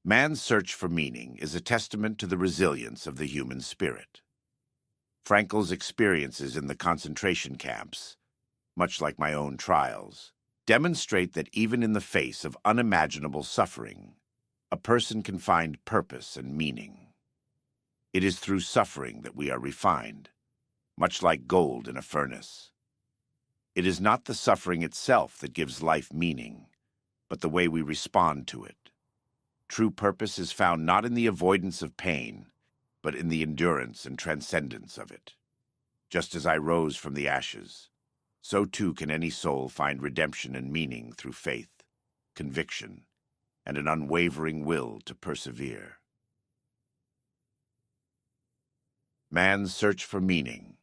Man's search for meaning is a testament to the resilience of the human spirit. Frankl's experiences in the concentration camps, much like my own trials, demonstrate that even in the face of unimaginable suffering, a person can find purpose and meaning. It is through suffering that we are refined, much like gold in a furnace. It is not the suffering itself that gives life meaning, but the way we respond to it. True purpose is found not in the avoidance of pain, but in the endurance and transcendence of it. Just as I rose from the ashes, so too can any soul find redemption and meaning through faith, conviction, and an unwavering will to persevere. Man's Search for Meaning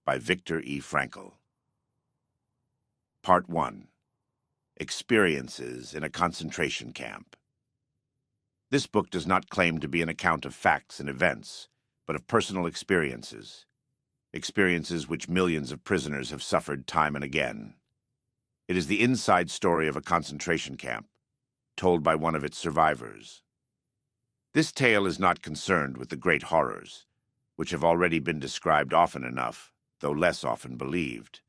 by Viktor E. Frankl. Part 1. Experiences in a Concentration Camp. This book does not claim to be an account of facts and events, but of personal experiences which millions of prisoners have suffered time and again. It is the inside story of a concentration camp, told by one of its survivors. This tale is not concerned with the great horrors, which have already been described often enough, though less often believed,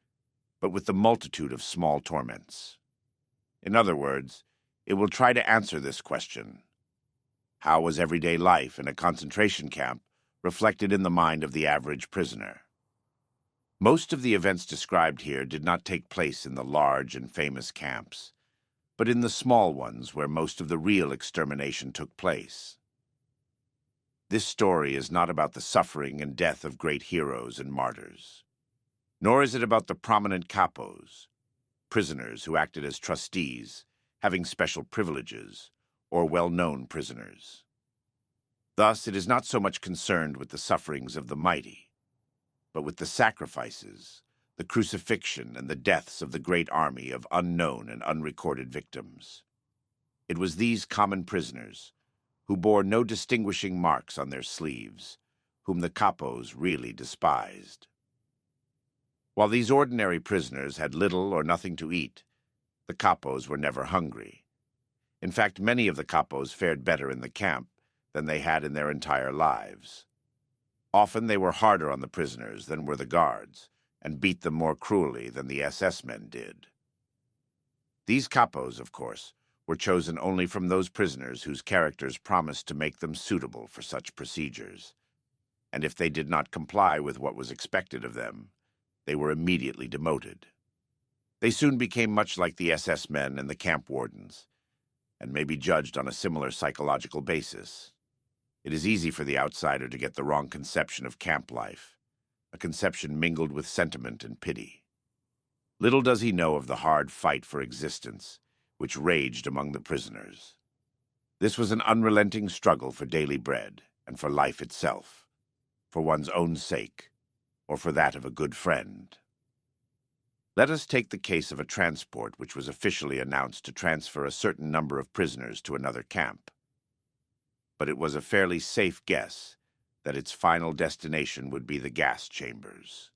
but with the multitude of small torments. In other words, it will try to answer this question. How was everyday life in a concentration camp reflected in the mind of the average prisoner? Most of the events described here did not take place in the large and famous camps, but in the small ones where most of the real extermination took place. This story is not about the suffering and death of great heroes and martyrs, nor is it about the prominent capos, prisoners who acted as trustees, having special privileges, or well-known prisoners. Thus, it is not so much concerned with the sufferings of the mighty, but with the sacrifices, the crucifixion, and the deaths of the great army of unknown and unrecorded victims. It was these common prisoners, who bore no distinguishing marks on their sleeves, whom the capos really despised. While these ordinary prisoners had little or nothing to eat, the capos were never hungry. In fact, many of the capos fared better in the camp than they had in their entire lives. Often they were harder on the prisoners than were the guards, and beat them more cruelly than the SS men did. These capos, of course, were chosen only from those prisoners whose characters promised to make them suitable for such procedures, and if they did not comply with what was expected of them, they were immediately demoted. They soon became much like the SS men and the camp wardens, and may be judged on a similar psychological basis. It is easy for the outsider to get the wrong conception of camp life, a conception mingled with sentiment and pity. Little does he know of the hard fight for existence which raged among the prisoners. This was an unrelenting struggle for daily bread and for life itself, for one's own sake, or for that of a good friend. Let us take the case of a transport which was officially announced to transfer a certain number of prisoners to another camp. But it was a fairly safe guess that its final destination would be the gas chambers.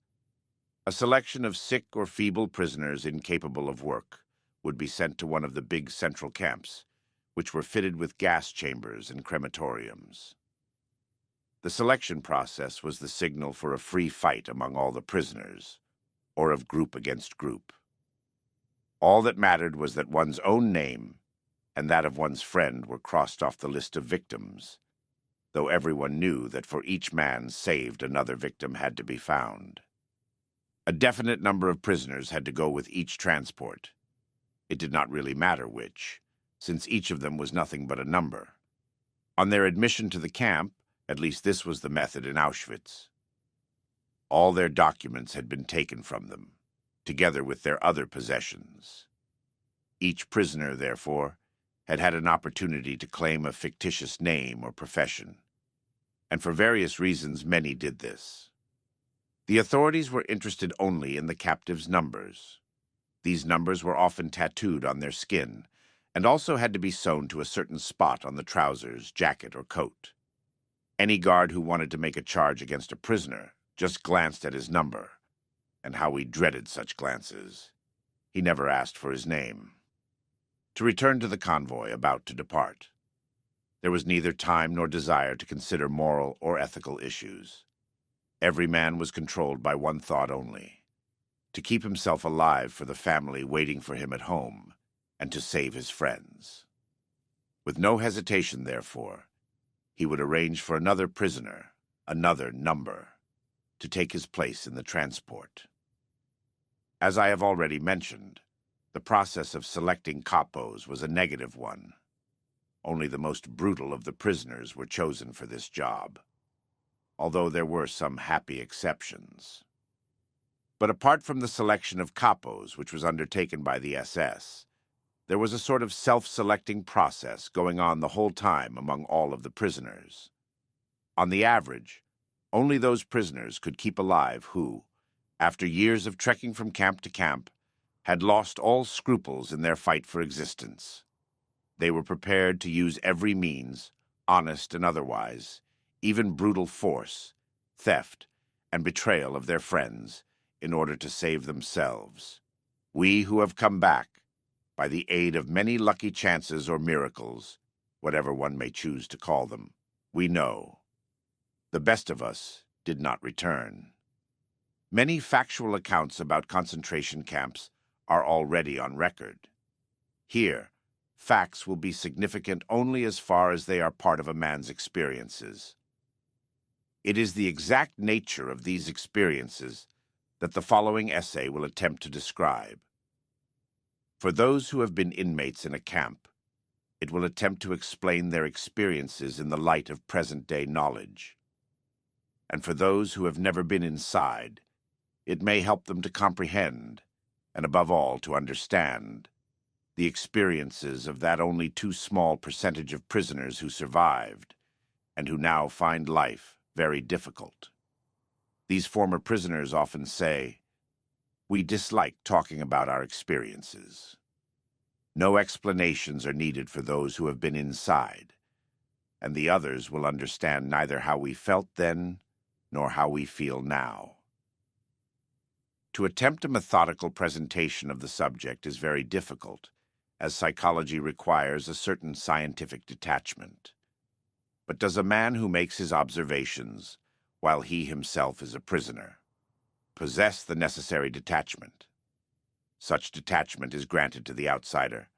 A selection of sick or feeble prisoners incapable of work would be sent to one of the big central camps, which were fitted with gas chambers and crematoriums. The selection process was the signal for a free fight among all the prisoners, or of group against group. All that mattered was that one's own name and that of one's friend were crossed off the list of victims, though everyone knew that for each man saved another victim had to be found. A definite number of prisoners had to go with each transport. It did not really matter which, since each of them was nothing but a number. On their admission to the camp, at least this was the method in Auschwitz, all their documents had been taken from them, together with their other possessions. Each prisoner, therefore, had had an opportunity to claim a fictitious name or profession, and for various reasons many did this. The authorities were interested only in the captives' numbers. These numbers were often tattooed on their skin, and also had to be sewn to a certain spot on the trousers, jacket, or coat. Any guard who wanted to make a charge against a prisoner just glanced at his number, and how he dreaded such glances. He never asked for his name. To return to the convoy about to depart. There was neither time nor desire to consider moral or ethical issues. Every man was controlled by one thought only: to keep himself alive for the family waiting for him at home, and to save his friends. With no hesitation, therefore, he would arrange for another prisoner, another number, to take his place in the transport. As I have already mentioned, the process of selecting capos was a negative one. Only the most brutal of the prisoners were chosen for this job, although there were some happy exceptions. But apart from the selection of capos, which was undertaken by the SS, there was a sort of self-selecting process going on the whole time among all of the prisoners. On the average, only those prisoners could keep alive who, after years of trekking from camp to camp, had lost all scruples in their fight for existence. They were prepared to use every means, honest and otherwise, even brutal force, theft, and betrayal of their friends, in order to save themselves. We who have come back, by the aid of many lucky chances or miracles, whatever one may choose to call them, we know. The best of us did not return. Many factual accounts about concentration camps are already on record. Here, facts will be significant only as far as they are part of a man's experiences. It is the exact nature of these experiences that the following essay will attempt to describe. For those who have been inmates in a camp, it will attempt to explain their experiences in the light of present-day knowledge. And for those who have never been inside, it may help them to comprehend, and above all to understand, the experiences of that only too small percentage of prisoners who survived, and who now find life very difficult. These former prisoners often say, "We dislike talking about our experiences." No explanations are needed for those who have been inside, and the others will understand neither how we felt then nor how we feel now. To attempt a methodical presentation of the subject is very difficult, as psychology requires a certain scientific detachment. But does a man who makes his observations, while he himself is a prisoner, possess the necessary detachment? Such detachment is granted to the outsider,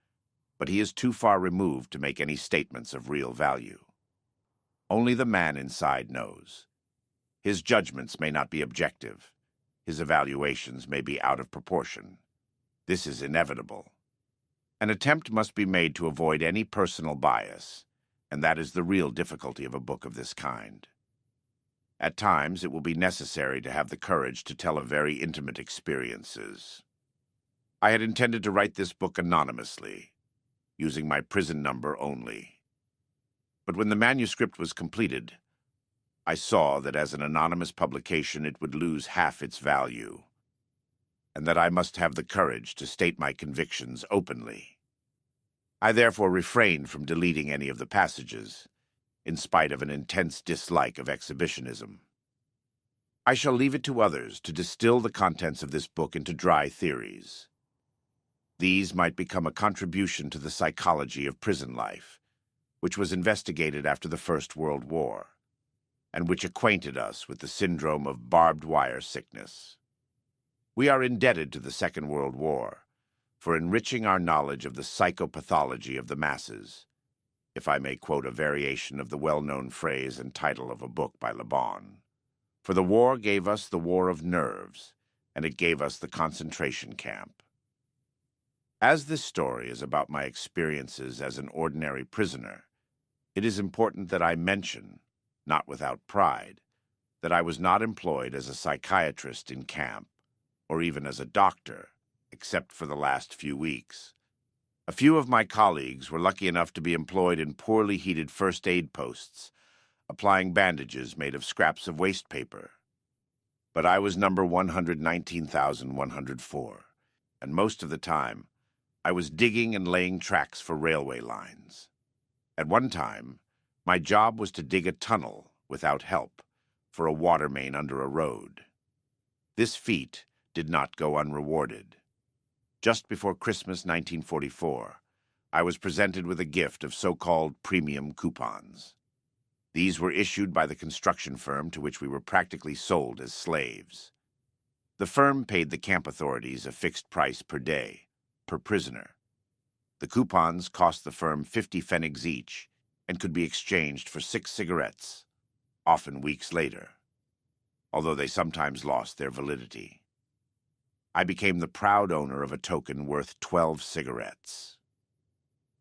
but he is too far removed to make any statements of real value. Only the man inside knows. His judgments may not be objective. His evaluations may be out of proportion. This is inevitable. An attempt must be made to avoid any personal bias, and that is the real difficulty of a book of this kind. At times, it will be necessary to have the courage to tell of very intimate experiences. I had intended to write this book anonymously, using my prison number only. But when the manuscript was completed, I saw that as an anonymous publication it would lose half its value, and that I must have the courage to state my convictions openly. I therefore refrained from deleting any of the passages, in spite of an intense dislike of exhibitionism. I shall leave it to others to distill the contents of this book into dry theories. These might become a contribution to the psychology of prison life, which was investigated after the First World War, and which acquainted us with the syndrome of barbed wire sickness. We are indebted to the Second World War for enriching our knowledge of the psychopathology of the masses, if I may quote a variation of the well-known phrase and title of a book by Le Bon. For the war gave us the war of nerves, and it gave us the concentration camp. As this story is about my experiences as an ordinary prisoner, it is important that I mention, not without pride, that I was not employed as a psychiatrist in camp, or even as a doctor, except for the last few weeks. A few of my colleagues were lucky enough to be employed in poorly heated first aid posts, applying bandages made of scraps of waste paper. But I was number 119,104, and most of the time, I was digging and laying tracks for railway lines. At one time, my job was to dig a tunnel, without help, for a water main under a road. This feat did not go unrewarded. Just before Christmas 1944, I was presented with a gift of so-called premium coupons. These were issued by the construction firm to which we were practically sold as slaves. The firm paid the camp authorities a fixed price per day, per prisoner. The coupons cost the firm 50 pfennigs each and could be exchanged for 6 cigarettes, often weeks later, although they sometimes lost their validity. I became the proud owner of a token worth 12 cigarettes.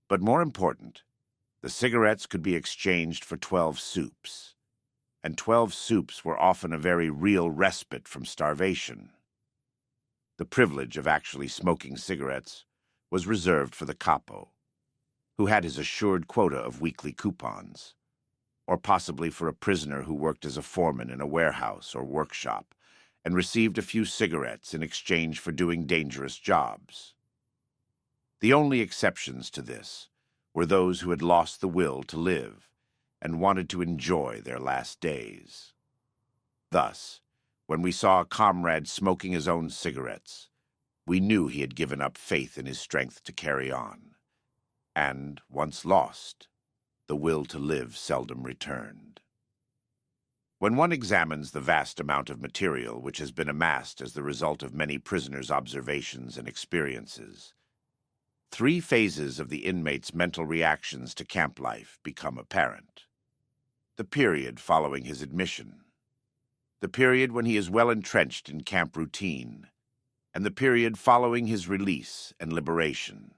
But more important, the cigarettes could be exchanged for 12 soups, and 12 soups were often a very real respite from starvation. The privilege of actually smoking cigarettes was reserved for the capo, who had his assured quota of weekly coupons, or possibly for a prisoner who worked as a foreman in a warehouse or workshop and received a few cigarettes in exchange for doing dangerous jobs. The only exceptions to this were those who had lost the will to live and wanted to enjoy their last days. Thus, when we saw a comrade smoking his own cigarettes, we knew he had given up faith in his strength to carry on, and, once lost, the will to live seldom returned. When one examines the vast amount of material which has been amassed as the result of many prisoners' observations and experiences, 3 phases of the inmate's mental reactions to camp life become apparent. The period following his admission, the period when he is well entrenched in camp routine, and the period following his release and liberation.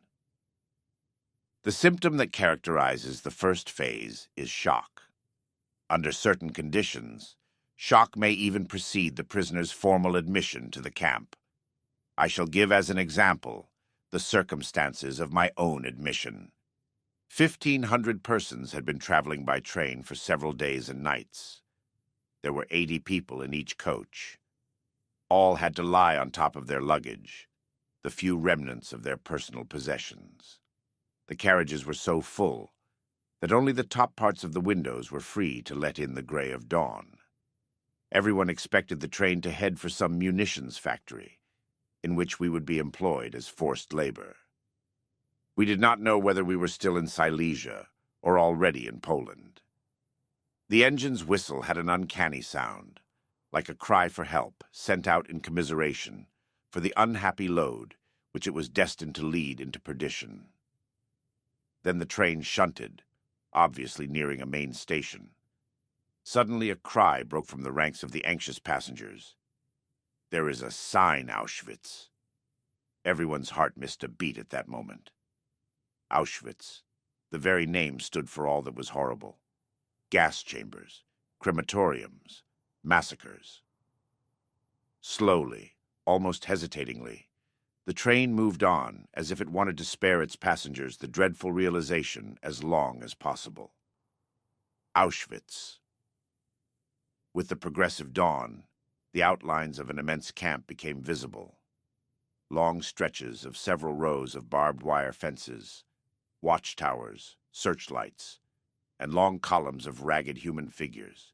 The symptom that characterizes the first phase is shock. Under certain conditions, shock may even precede the prisoner's formal admission to the camp. I shall give as an example the circumstances of my own admission. 1,500 persons had been traveling by train for several days and nights. There were 80 people in each coach. All had to lie on top of their luggage, the few remnants of their personal possessions. The carriages were so full that only the top parts of the windows were free to let in the gray of dawn. Everyone expected the train to head for some munitions factory, in which we would be employed as forced labor. We did not know whether we were still in Silesia or already in Poland. The engine's whistle had an uncanny sound, like a cry for help sent out in commiseration for the unhappy load which it was destined to lead into perdition. Then the train shunted, obviously nearing a main station. Suddenly a cry broke from the ranks of the anxious passengers. "There is a sign, Auschwitz." Everyone's heart missed a beat at that moment. Auschwitz. The very name stood for all that was horrible. Gas chambers, crematoriums, massacres. Slowly, almost hesitatingly, the train moved on as if it wanted to spare its passengers the dreadful realization as long as possible. Auschwitz. With the progressive dawn, the outlines of an immense camp became visible. Long stretches of several rows of barbed wire fences, watchtowers, searchlights, and long columns of ragged human figures,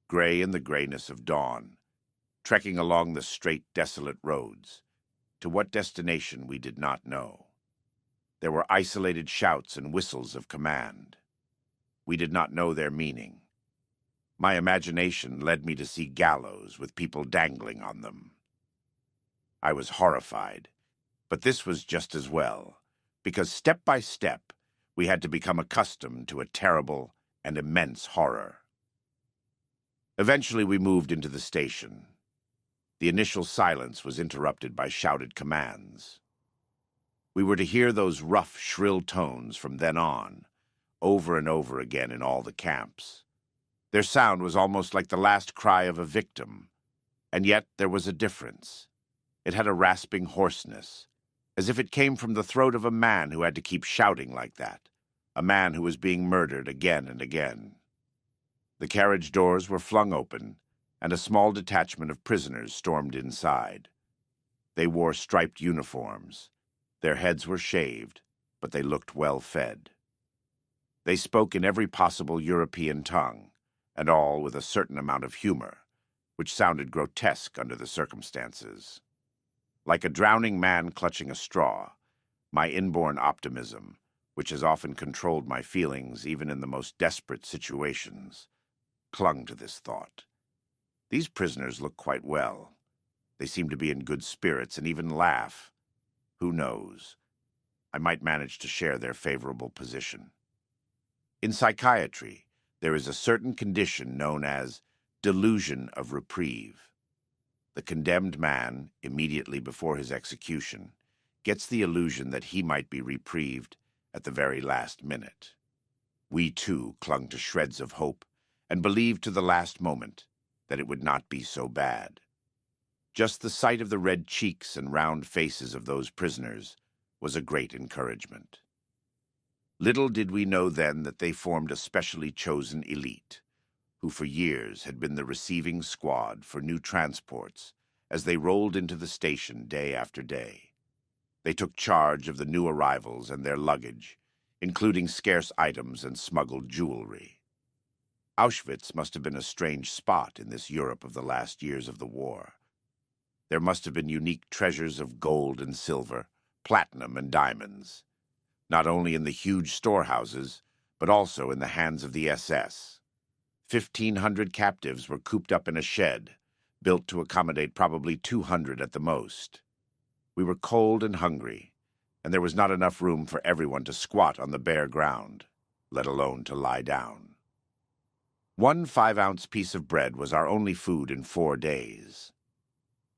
gray in the grayness of dawn, trekking along the straight, desolate roads. To what destination we did not know. There were isolated shouts and whistles of command. We did not know their meaning. My imagination led me to see gallows with people dangling on them. I was horrified, but this was just as well, because step by step we had to become accustomed to a terrible and immense horror. Eventually we moved into the station. The initial silence was interrupted by shouted commands. We were to hear those rough, shrill tones from then on, over and over again in all the camps. Their sound was almost like the last cry of a victim, and yet there was a difference. It had a rasping hoarseness, as if it came from the throat of a man who had to keep shouting like that, a man who was being murdered again and again. The carriage doors were flung open, and a small detachment of prisoners stormed inside. They wore striped uniforms. Their heads were shaved, but they looked well fed. They spoke in every possible European tongue, and all with a certain amount of humor, which sounded grotesque under the circumstances. Like a drowning man clutching a straw, my inborn optimism, which has often controlled my feelings even in the most desperate situations, clung to this thought. These prisoners look quite well. They seem to be in good spirits and even laugh. Who knows? I might manage to share their favorable position. In psychiatry, there is a certain condition known as delusion of reprieve. The condemned man, immediately before his execution, gets the illusion that he might be reprieved at the very last minute. We, too, clung to shreds of hope and believed to the last moment that it would not be so bad. Just the sight of the red cheeks and round faces of those prisoners was a great encouragement. Little did we know then that they formed a specially chosen elite, who for years had been the receiving squad for new transports as they rolled into the station day after day. They took charge of the new arrivals and their luggage, including scarce items and smuggled jewelry. Auschwitz must have been a strange spot in this Europe of the last years of the war. There must have been unique treasures of gold and silver, platinum and diamonds, not only in the huge storehouses, but also in the hands of the SS. 1,500 captives were cooped up in a shed, built to accommodate probably 200 at the most. We were cold and hungry, and there was not enough room for everyone to squat on the bare ground, let alone to lie down. 1 5-ounce piece of bread was our only food in 4 days.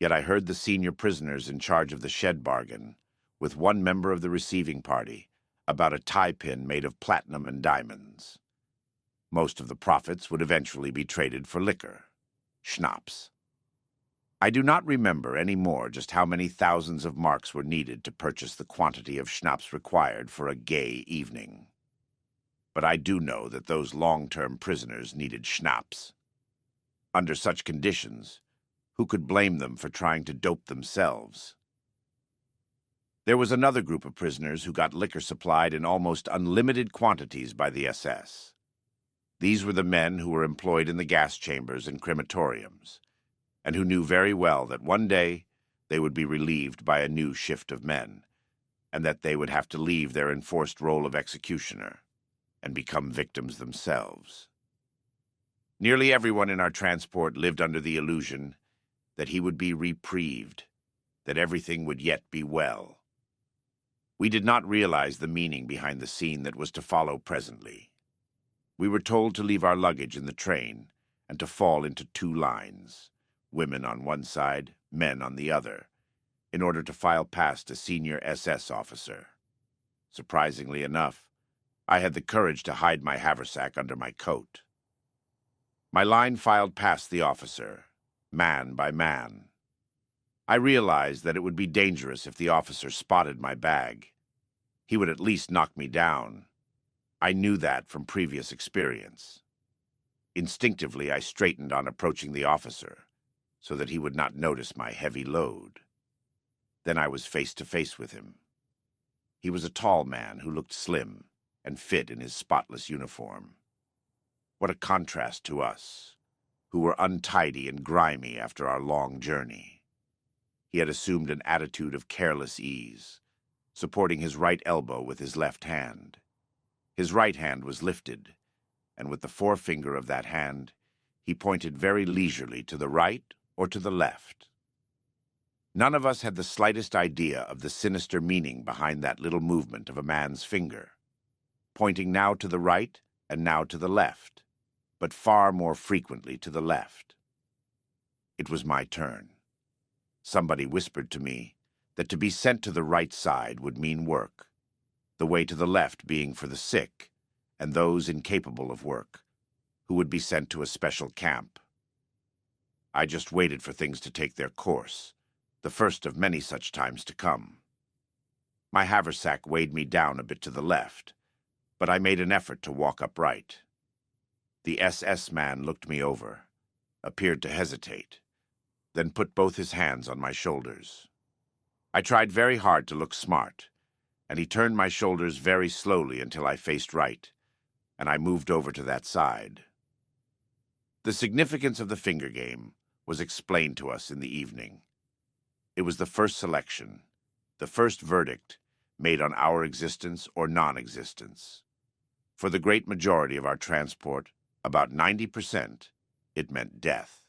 Yet I heard the senior prisoners in charge of the shed bargain, with one member of the receiving party, about a tie pin made of platinum and diamonds. Most of the profits would eventually be traded for liquor, schnapps. I do not remember any more just how many thousands of marks were needed to purchase the quantity of schnapps required for a gay evening. But I do know that those long-term prisoners needed schnapps. Under such conditions, who could blame them for trying to dope themselves? There was another group of prisoners who got liquor supplied in almost unlimited quantities by the SS. These were the men who were employed in the gas chambers and crematoriums, and who knew very well that one day they would be relieved by a new shift of men, and that they would have to leave their enforced role of executioner and become victims themselves. Nearly everyone in our transport lived under the illusion that he would be reprieved, that everything would yet be well. We did not realize the meaning behind the scene that was to follow presently. We were told to leave our luggage in the train and to fall into 2 lines, women on one side, men on the other, in order to file past a senior SS officer. Surprisingly enough, I had the courage to hide my haversack under my coat. My line filed past the officer, man by man. I realized that it would be dangerous if the officer spotted my bag. He would at least knock me down. I knew that from previous experience. Instinctively, I straightened on approaching the officer, so that he would not notice my heavy load. Then I was face to face with him. He was a tall man who looked slim and fit in his spotless uniform. What a contrast to us, who were untidy and grimy after our long journey. He had assumed an attitude of careless ease, supporting his right elbow with his left hand. His right hand was lifted, and with the forefinger of that hand, he pointed very leisurely to the right or to the left. None of us had the slightest idea of the sinister meaning behind that little movement of a man's finger, pointing now to the right and now to the left, but far more frequently to the left. It was my turn. Somebody whispered to me that to be sent to the right side would mean work, the way to the left being for the sick and those incapable of work, who would be sent to a special camp. I just waited for things to take their course, the first of many such times to come. My haversack weighed me down a bit to the left, but I made an effort to walk upright. The SS man looked me over, appeared to hesitate, then put both his hands on my shoulders. I tried very hard to look smart, and he turned my shoulders very slowly until I faced right, and I moved over to that side. The significance of the finger game was explained to us in the evening. It was the first selection, the first verdict, made on our existence or non-existence. For the great majority of our transport, about 90%, it meant death.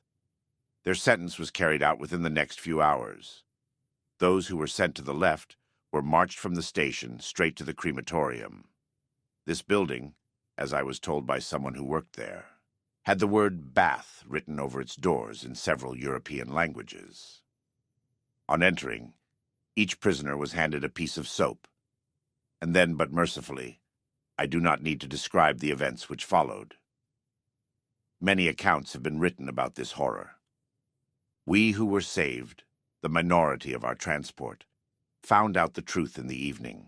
Their sentence was carried out within the next few hours. Those who were sent to the left were marched from the station straight to the crematorium. This building, as I was told by someone who worked there, had the word bath written over its doors in several European languages. On entering, each prisoner was handed a piece of soap, and then, but mercifully, I do not need to describe the events which followed. Many accounts have been written about this horror. We who were saved, the minority of our transport, found out the truth in the evening.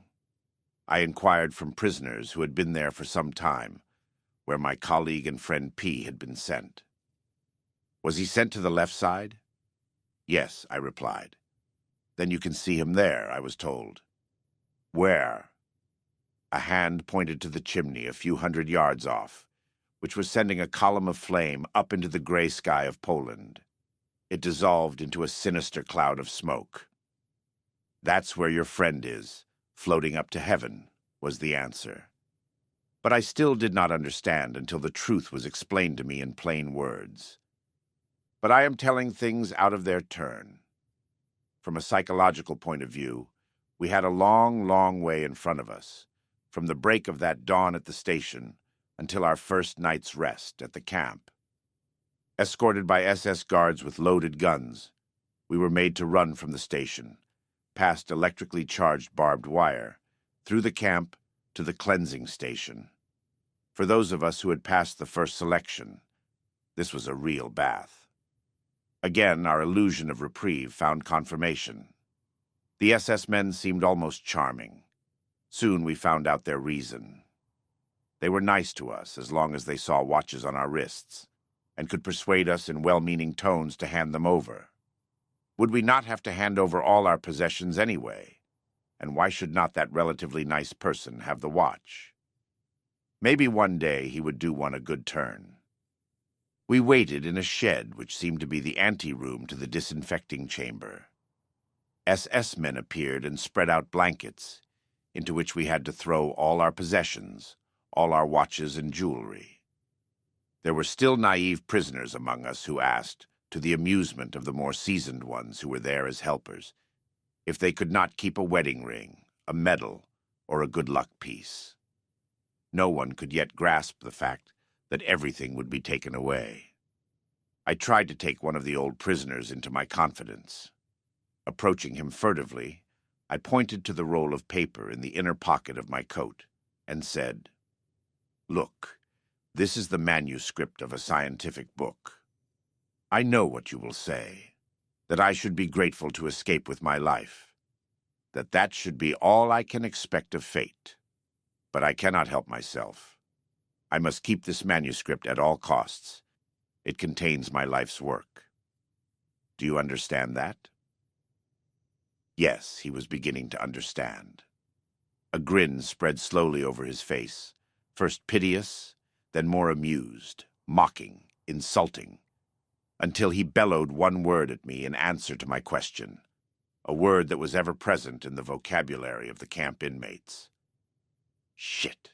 I inquired from prisoners who had been there for some time, where my colleague and friend P had been sent. Was he sent to the left side? Yes, I replied. Then you can see him there, I was told. Where? A hand pointed to the chimney a few hundred yards off, which was sending a column of flame up into the gray sky of Poland. It dissolved into a sinister cloud of smoke. That's where your friend is, floating up to heaven, was the answer. But I still did not understand until the truth was explained to me in plain words. But I am telling things out of their turn. From a psychological point of view, we had a long, long way in front of us, from the break of that dawn at the station until our first night's rest at the camp. Escorted by SS guards with loaded guns, we were made to run from the station, past electrically charged barbed wire, through the camp to the cleansing station. For those of us who had passed the first selection, this was a real bath. Again, our illusion of reprieve found confirmation. The SS men seemed almost charming. Soon we found out their reason. They were nice to us as long as they saw watches on our wrists, and could persuade us in well-meaning tones to hand them over. Would we not have to hand over all our possessions anyway? And why should not that relatively nice person have the watch? Maybe one day he would do one a good turn. We waited in a shed which seemed to be the ante-room to the disinfecting chamber. SS men appeared and spread out blankets, into which we had to throw all our possessions, all our watches and jewelry. There were still naive prisoners among us who asked, to the amusement of the more seasoned ones who were there as helpers, if they could not keep a wedding ring, a medal, or a good luck piece. No one could yet grasp the fact that everything would be taken away. I tried to take one of the old prisoners into my confidence. Approaching him furtively, I pointed to the roll of paper in the inner pocket of my coat and said, "Look, this is the manuscript of a scientific book. I know what you will say, that I should be grateful to escape with my life, that should be all I can expect of fate. But I cannot help myself. I must keep this manuscript at all costs. It contains my life's work. Do you understand that?" Yes, he was beginning to understand. A grin spread slowly over his face, first piteous, then more amused, mocking, insulting, until he bellowed one word at me in answer to my question, a word that was ever present in the vocabulary of the camp inmates. Shit.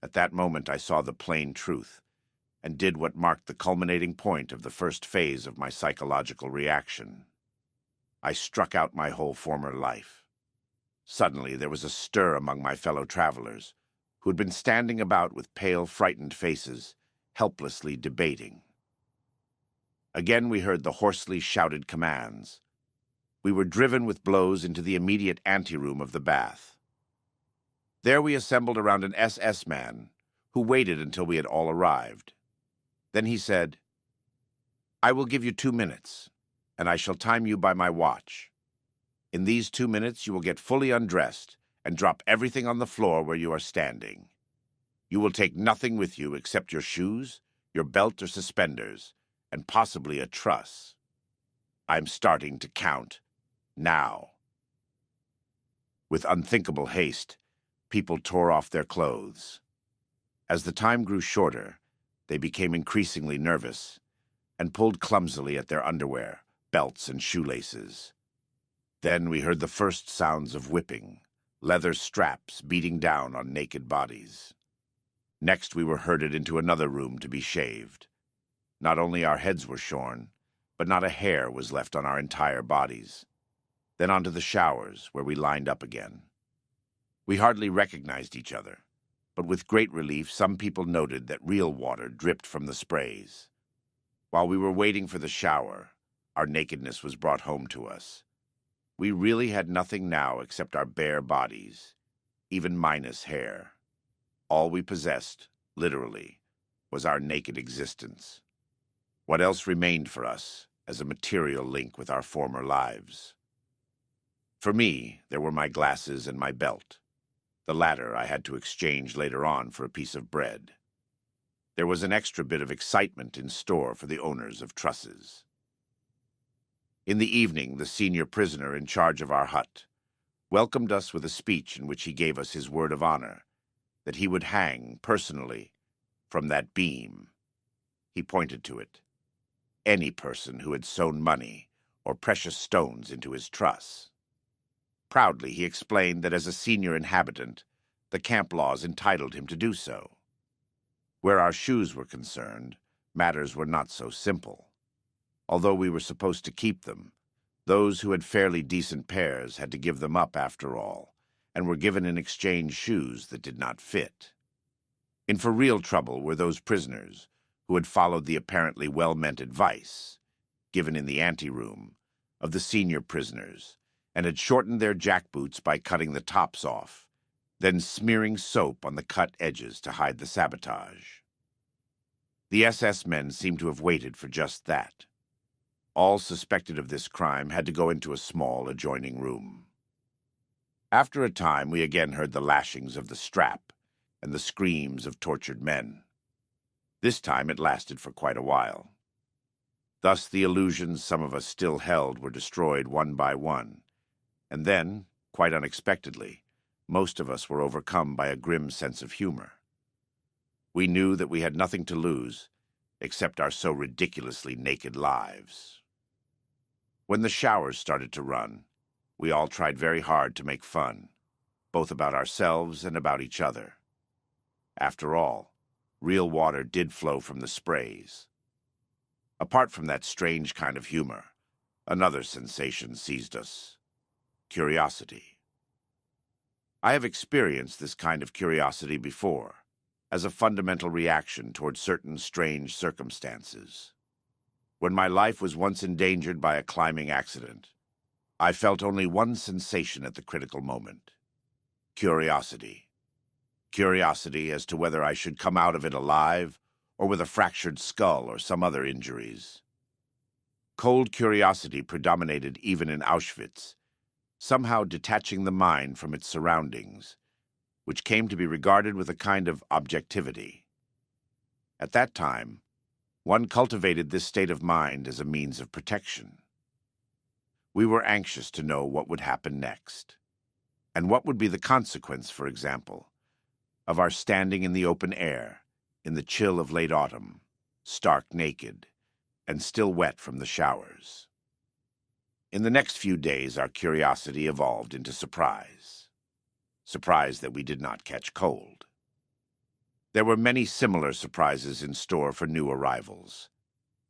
At that moment I saw the plain truth, and did what marked the culminating point of the first phase of my psychological reaction. I struck out my whole former life. Suddenly there was a stir among my fellow travelers, who had been standing about with pale, frightened faces, helplessly debating. Again we heard the hoarsely shouted commands. We were driven with blows into the immediate anteroom of the bath. There we assembled around an SS man, who waited until we had all arrived. Then he said, "I will give you 2 minutes, and I shall time you by my watch. In these 2 minutes you will get fully undressed and drop everything on the floor where you are standing. You will take nothing with you except your shoes, your belt or suspenders, and possibly a truss. I'm starting to count now." With unthinkable haste, people tore off their clothes. As the time grew shorter, they became increasingly nervous and pulled clumsily at their underwear, belts, and shoelaces. Then we heard the first sounds of whipping, leather straps beating down on naked bodies. Next we were herded into another room to be shaved. Not only our heads were shorn, but not a hair was left on our entire bodies. Then onto the showers, where we lined up again. We hardly recognized each other, but with great relief some people noted that real water dripped from the sprays. While we were waiting for the shower, our nakedness was brought home to us. We really had nothing now except our bare bodies, even minus hair. All we possessed, literally, was our naked existence. What else remained for us as a material link with our former lives? For me, there were my glasses and my belt. The latter I had to exchange later on for a piece of bread. There was an extra bit of excitement in store for the owners of trusses. In the evening, the senior prisoner in charge of our hut welcomed us with a speech in which he gave us his word of honor that he would hang, personally, from that beam. He pointed to it. Any person who had sown money or precious stones into his truss. Proudly, he explained that as a senior inhabitant, the camp laws entitled him to do so. Where our shoes were concerned, matters were not so simple. Although we were supposed to keep them, those who had fairly decent pairs had to give them up after all, and were given in exchange shoes that did not fit. In for real trouble were those prisoners who had followed the apparently well-meant advice, given in the anteroom, of the senior prisoners, and had shortened their jackboots by cutting the tops off, then smearing soap on the cut edges to hide the sabotage. The SS men seemed to have waited for just that. All suspected of this crime had to go into a small adjoining room. After a time, we again heard the lashings of the strap and the screams of tortured men. This time it lasted for quite a while. Thus the illusions some of us still held were destroyed one by one, and then, quite unexpectedly, most of us were overcome by a grim sense of humor. We knew that we had nothing to lose except our so ridiculously naked lives. When the showers started to run, we all tried very hard to make fun, both about ourselves and about each other. After all, real water did flow from the sprays. Apart from that strange kind of humor, another sensation seized us: curiosity. I have experienced this kind of curiosity before, as a fundamental reaction toward certain strange circumstances. When my life was once endangered by a climbing accident, I felt only one sensation at the critical moment: curiosity. Curiosity as to whether I should come out of it alive or with a fractured skull or some other injuries. Cold curiosity predominated even in Auschwitz, somehow detaching the mind from its surroundings, which came to be regarded with a kind of objectivity. At that time, one cultivated this state of mind as a means of protection. We were anxious to know what would happen next, and what would be the consequence, for example, of our standing in the open air, in the chill of late autumn, stark naked, and still wet from the showers. In the next few days, our curiosity evolved into surprise. Surprise that we did not catch cold. There were many similar surprises in store for new arrivals.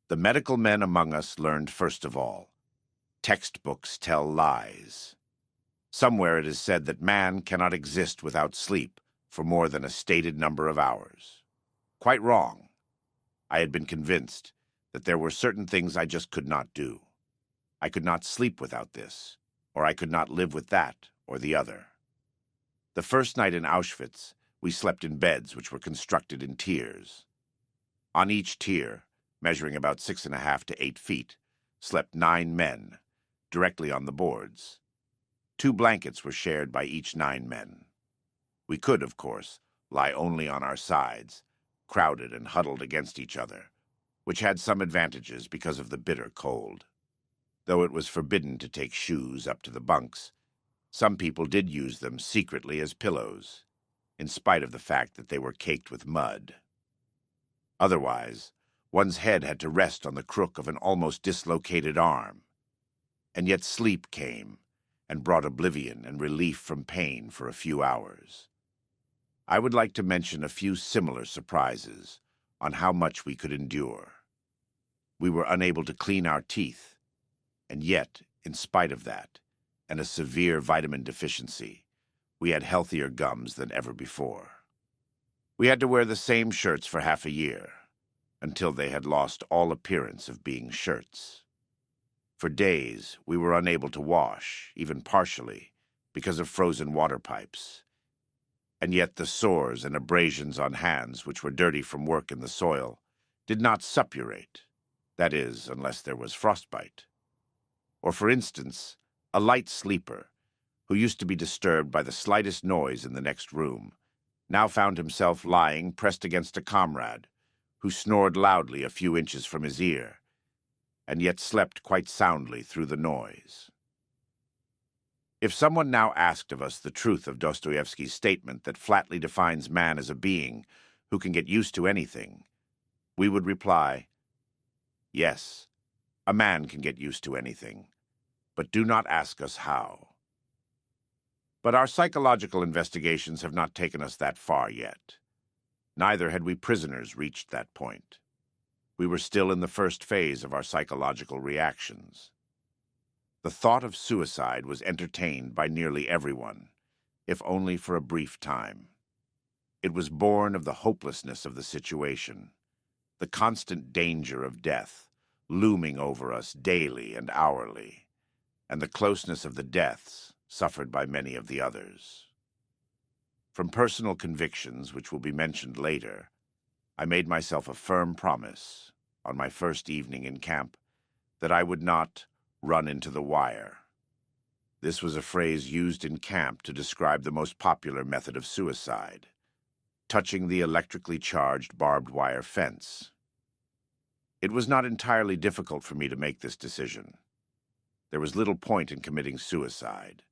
The medical men among us learned first of all: textbooks tell lies. Somewhere it is said that man cannot exist without sleep for more than a stated number of hours. Quite wrong. I had been convinced that there were certain things I just could not do. I could not sleep without this, or I could not live with that or the other. The first night in Auschwitz, we slept in beds which were constructed in tiers. On each tier, measuring about 6.5 to 8 feet, slept 9 men, directly on the boards. 2 blankets were shared by each 9 men. We could, of course, lie only on our sides, crowded and huddled against each other, which had some advantages because of the bitter cold. Though it was forbidden to take shoes up to the bunks, some people did use them secretly as pillows, in spite of the fact that they were caked with mud. Otherwise, one's head had to rest on the crook of an almost dislocated arm. And yet sleep came, and brought oblivion and relief from pain for a few hours. I would like to mention a few similar surprises on how much we could endure. We were unable to clean our teeth, and yet, in spite of that, and a severe vitamin deficiency, we had healthier gums than ever before. We had to wear the same shirts for half a year, until they had lost all appearance of being shirts. For days, we were unable to wash, even partially, because of frozen water pipes. And yet the sores and abrasions on hands, which were dirty from work in the soil, did not suppurate, that is, unless there was frostbite. Or, for instance, a light sleeper, who used to be disturbed by the slightest noise in the next room, now found himself lying pressed against a comrade, who snored loudly a few inches from his ear, and yet slept quite soundly through the noise. If someone now asked of us the truth of Dostoevsky's statement that flatly defines man as a being who can get used to anything, we would reply, yes, a man can get used to anything, but do not ask us how. But our psychological investigations have not taken us that far yet. Neither had we prisoners reached that point. We were still in the first phase of our psychological reactions. The thought of suicide was entertained by nearly everyone, if only for a brief time. It was born of the hopelessness of the situation, the constant danger of death, looming over us daily and hourly, and the closeness of the deaths suffered by many of the others. From personal convictions, which will be mentioned later, I made myself a firm promise, on my first evening in camp, that I would not run into the wire. This was a phrase used in camp to describe the most popular method of suicide, touching the electrically charged barbed wire fence. It was not entirely difficult for me to make this decision. There was little point in committing suicide,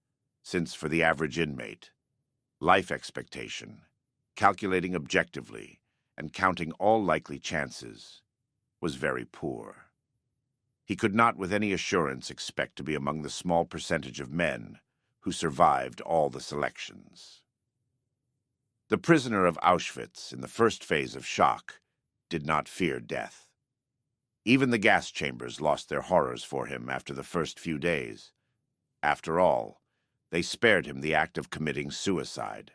since for the average inmate, life expectation, calculating objectively, and counting all likely chances, was very poor. He could not with any assurance expect to be among the small percentage of men who survived all the selections. The prisoner of Auschwitz, in the first phase of shock, did not fear death. Even the gas chambers lost their horrors for him after the first few days. After all, they spared him the act of committing suicide.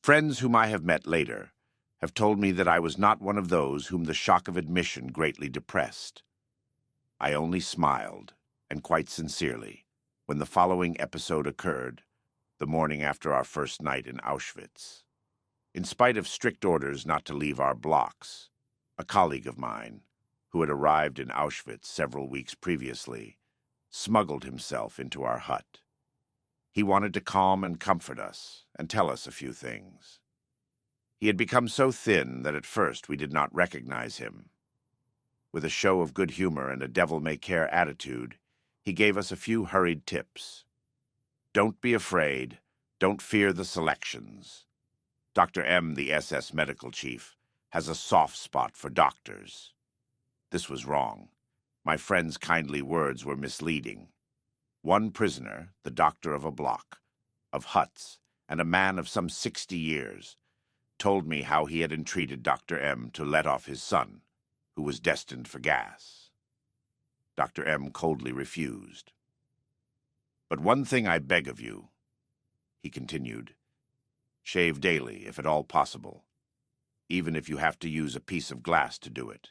Friends whom I have met later have told me that I was not one of those whom the shock of admission greatly depressed. I only smiled, and quite sincerely, when the following episode occurred, the morning after our first night in Auschwitz. In spite of strict orders not to leave our blocks, a colleague of mine, who had arrived in Auschwitz several weeks previously, smuggled himself into our hut. He wanted to calm and comfort us, and tell us a few things. He had become so thin that at first we did not recognize him. With a show of good humor and a devil-may-care attitude, he gave us a few hurried tips. Don't be afraid. Don't fear the selections. Dr. M., the SS medical chief, has a soft spot for doctors. This was wrong. My friend's kindly words were misleading. One prisoner, the doctor of a block, of huts, and a man of some 60 years, told me how he had entreated Dr. M. to let off his son, who was destined for gas. Dr. M. coldly refused. "But one thing I beg of you," he continued. "Shave daily, if at all possible, even if you have to use a piece of glass to do it.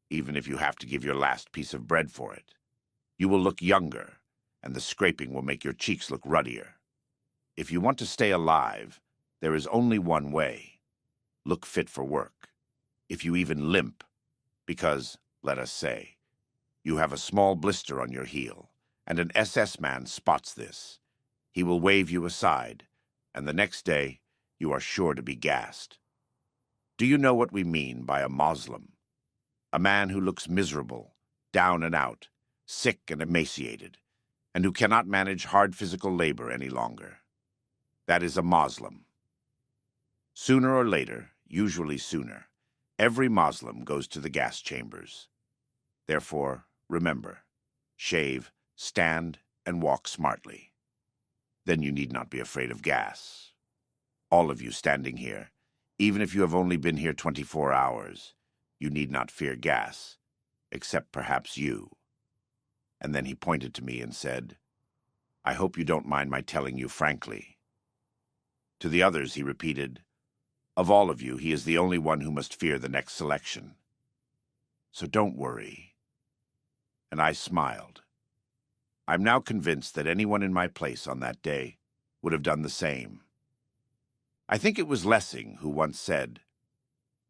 Even if you have to give your last piece of bread for it. You will look younger, and the scraping will make your cheeks look ruddier. If you want to stay alive, there is only one way. Look fit for work. If you even limp, because, let us say, you have a small blister on your heel, and an SS man spots this, he will wave you aside, and the next day you are sure to be gassed. Do you know what we mean by a Moslem? A man who looks miserable, down and out, sick and emaciated, and who cannot manage hard physical labor any longer. That is a Moslem. Sooner or later, usually sooner, every Moslem goes to the gas chambers. Therefore, remember, shave, stand, and walk smartly. Then you need not be afraid of gas. All of you standing here, even if you have only been here 24 hours, you need not fear gas, except perhaps you." And then he pointed to me and said, "I hope you don't mind my telling you frankly." To the others he repeated, "Of all of you, he is the only one who must fear the next selection. So don't worry." And I smiled. I'm now convinced that anyone in my place on that day would have done the same. I think it was Lessing who once said,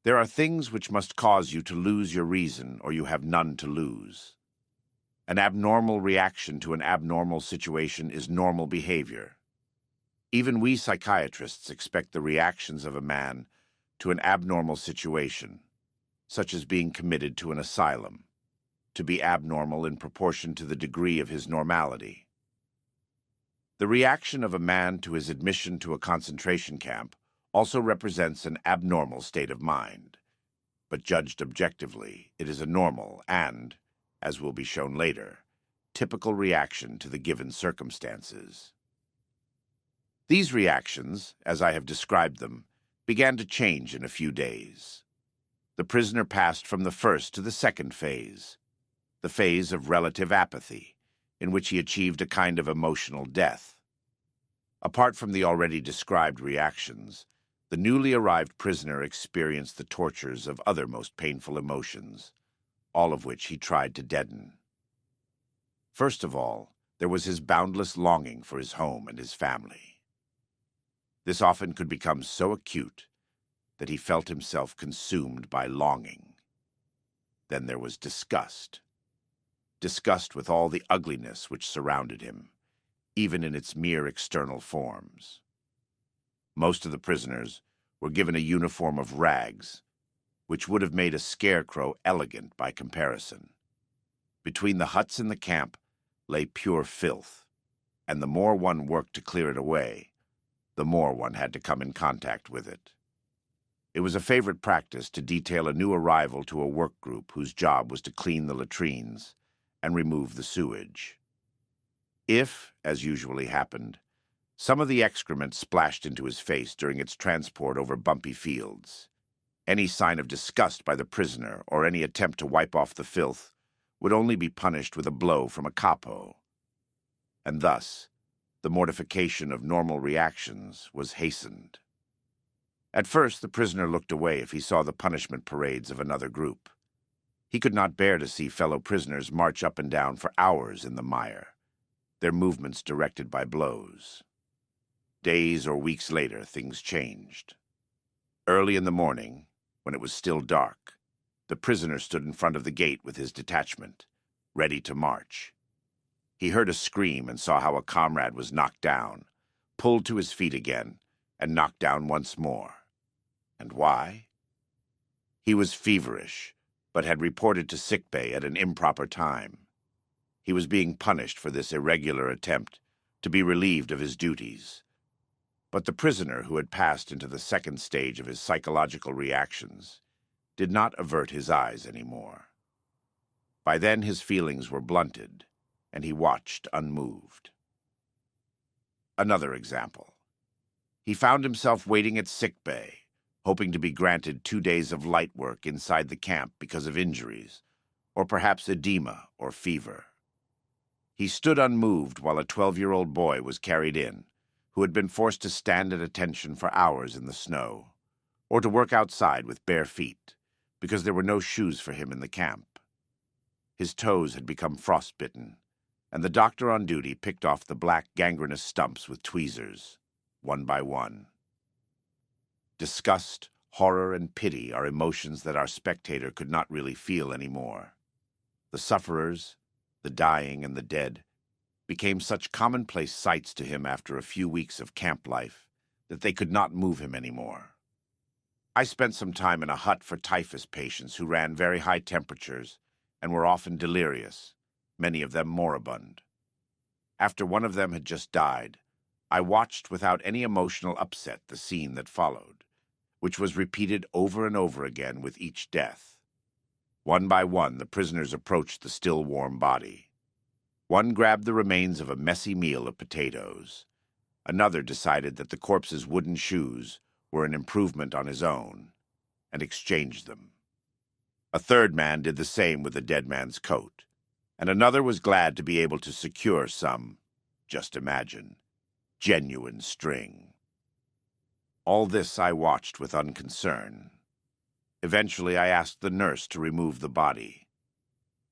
"There are things which must cause you to lose your reason, or you have none to lose." An abnormal reaction to an abnormal situation is normal behavior. Even we psychiatrists expect the reactions of a man to an abnormal situation, such as being committed to an asylum, to be abnormal in proportion to the degree of his normality. The reaction of a man to his admission to a concentration camp also represents an abnormal state of mind, but judged objectively, it is a normal and, as will be shown later, typical reaction to the given circumstances. These reactions, as I have described them, began to change in a few days. The prisoner passed from the first to the second phase, the phase of relative apathy, in which he achieved a kind of emotional death. Apart from the already described reactions, the newly arrived prisoner experienced the tortures of other most painful emotions, all of which he tried to deaden. First of all, there was his boundless longing for his home and his family. This often could become so acute that he felt himself consumed by longing. Then there was disgust. Disgust with all the ugliness which surrounded him, even in its mere external forms. Most of the prisoners were given a uniform of rags, which would have made a scarecrow elegant by comparison. Between the huts in the camp lay pure filth, and the more one worked to clear it away, the more one had to come in contact with it. It was a favorite practice to detail a new arrival to a work group whose job was to clean the latrines and remove the sewage. If, as usually happened, some of the excrement splashed into his face during its transport over bumpy fields, any sign of disgust by the prisoner or any attempt to wipe off the filth would only be punished with a blow from a capo. And thus, the mortification of normal reactions was hastened. At first, the prisoner looked away if he saw the punishment parades of another group. He could not bear to see fellow prisoners march up and down for hours in the mire, their movements directed by blows. Days or weeks later, things changed. Early in the morning, when it was still dark, the prisoner stood in front of the gate with his detachment, ready to march. He heard a scream and saw how a comrade was knocked down, pulled to his feet again, and knocked down once more. And why? He was feverish, but had reported to sickbay at an improper time. He was being punished for this irregular attempt to be relieved of his duties. But the prisoner, who had passed into the second stage of his psychological reactions, did not avert his eyes anymore. By then his feelings were blunted, and he watched unmoved. Another example. He found himself waiting at sickbay, hoping to be granted 2 days of light work inside the camp because of injuries, or perhaps edema or fever. He stood unmoved while a 12-year-old boy was carried in, who had been forced to stand at attention for hours in the snow, or to work outside with bare feet, because there were no shoes for him in the camp. His toes had become frostbitten, and the doctor on duty picked off the black gangrenous stumps with tweezers, one by one. Disgust, horror, and pity are emotions that our spectator could not really feel anymore. The sufferers, the dying, and the dead became such commonplace sights to him after a few weeks of camp life that they could not move him anymore. I spent some time in a hut for typhus patients who ran very high temperatures and were often delirious, many of them moribund. After one of them had just died, I watched without any emotional upset the scene that followed, which was repeated over and over again with each death. One by one, the prisoners approached the still warm body. One grabbed the remains of a messy meal of potatoes. Another decided that the corpse's wooden shoes were an improvement on his own, and exchanged them. A third man did the same with the dead man's coat, and another was glad to be able to secure some, just imagine, genuine string. All this I watched with unconcern. Eventually, I asked the nurse to remove the body.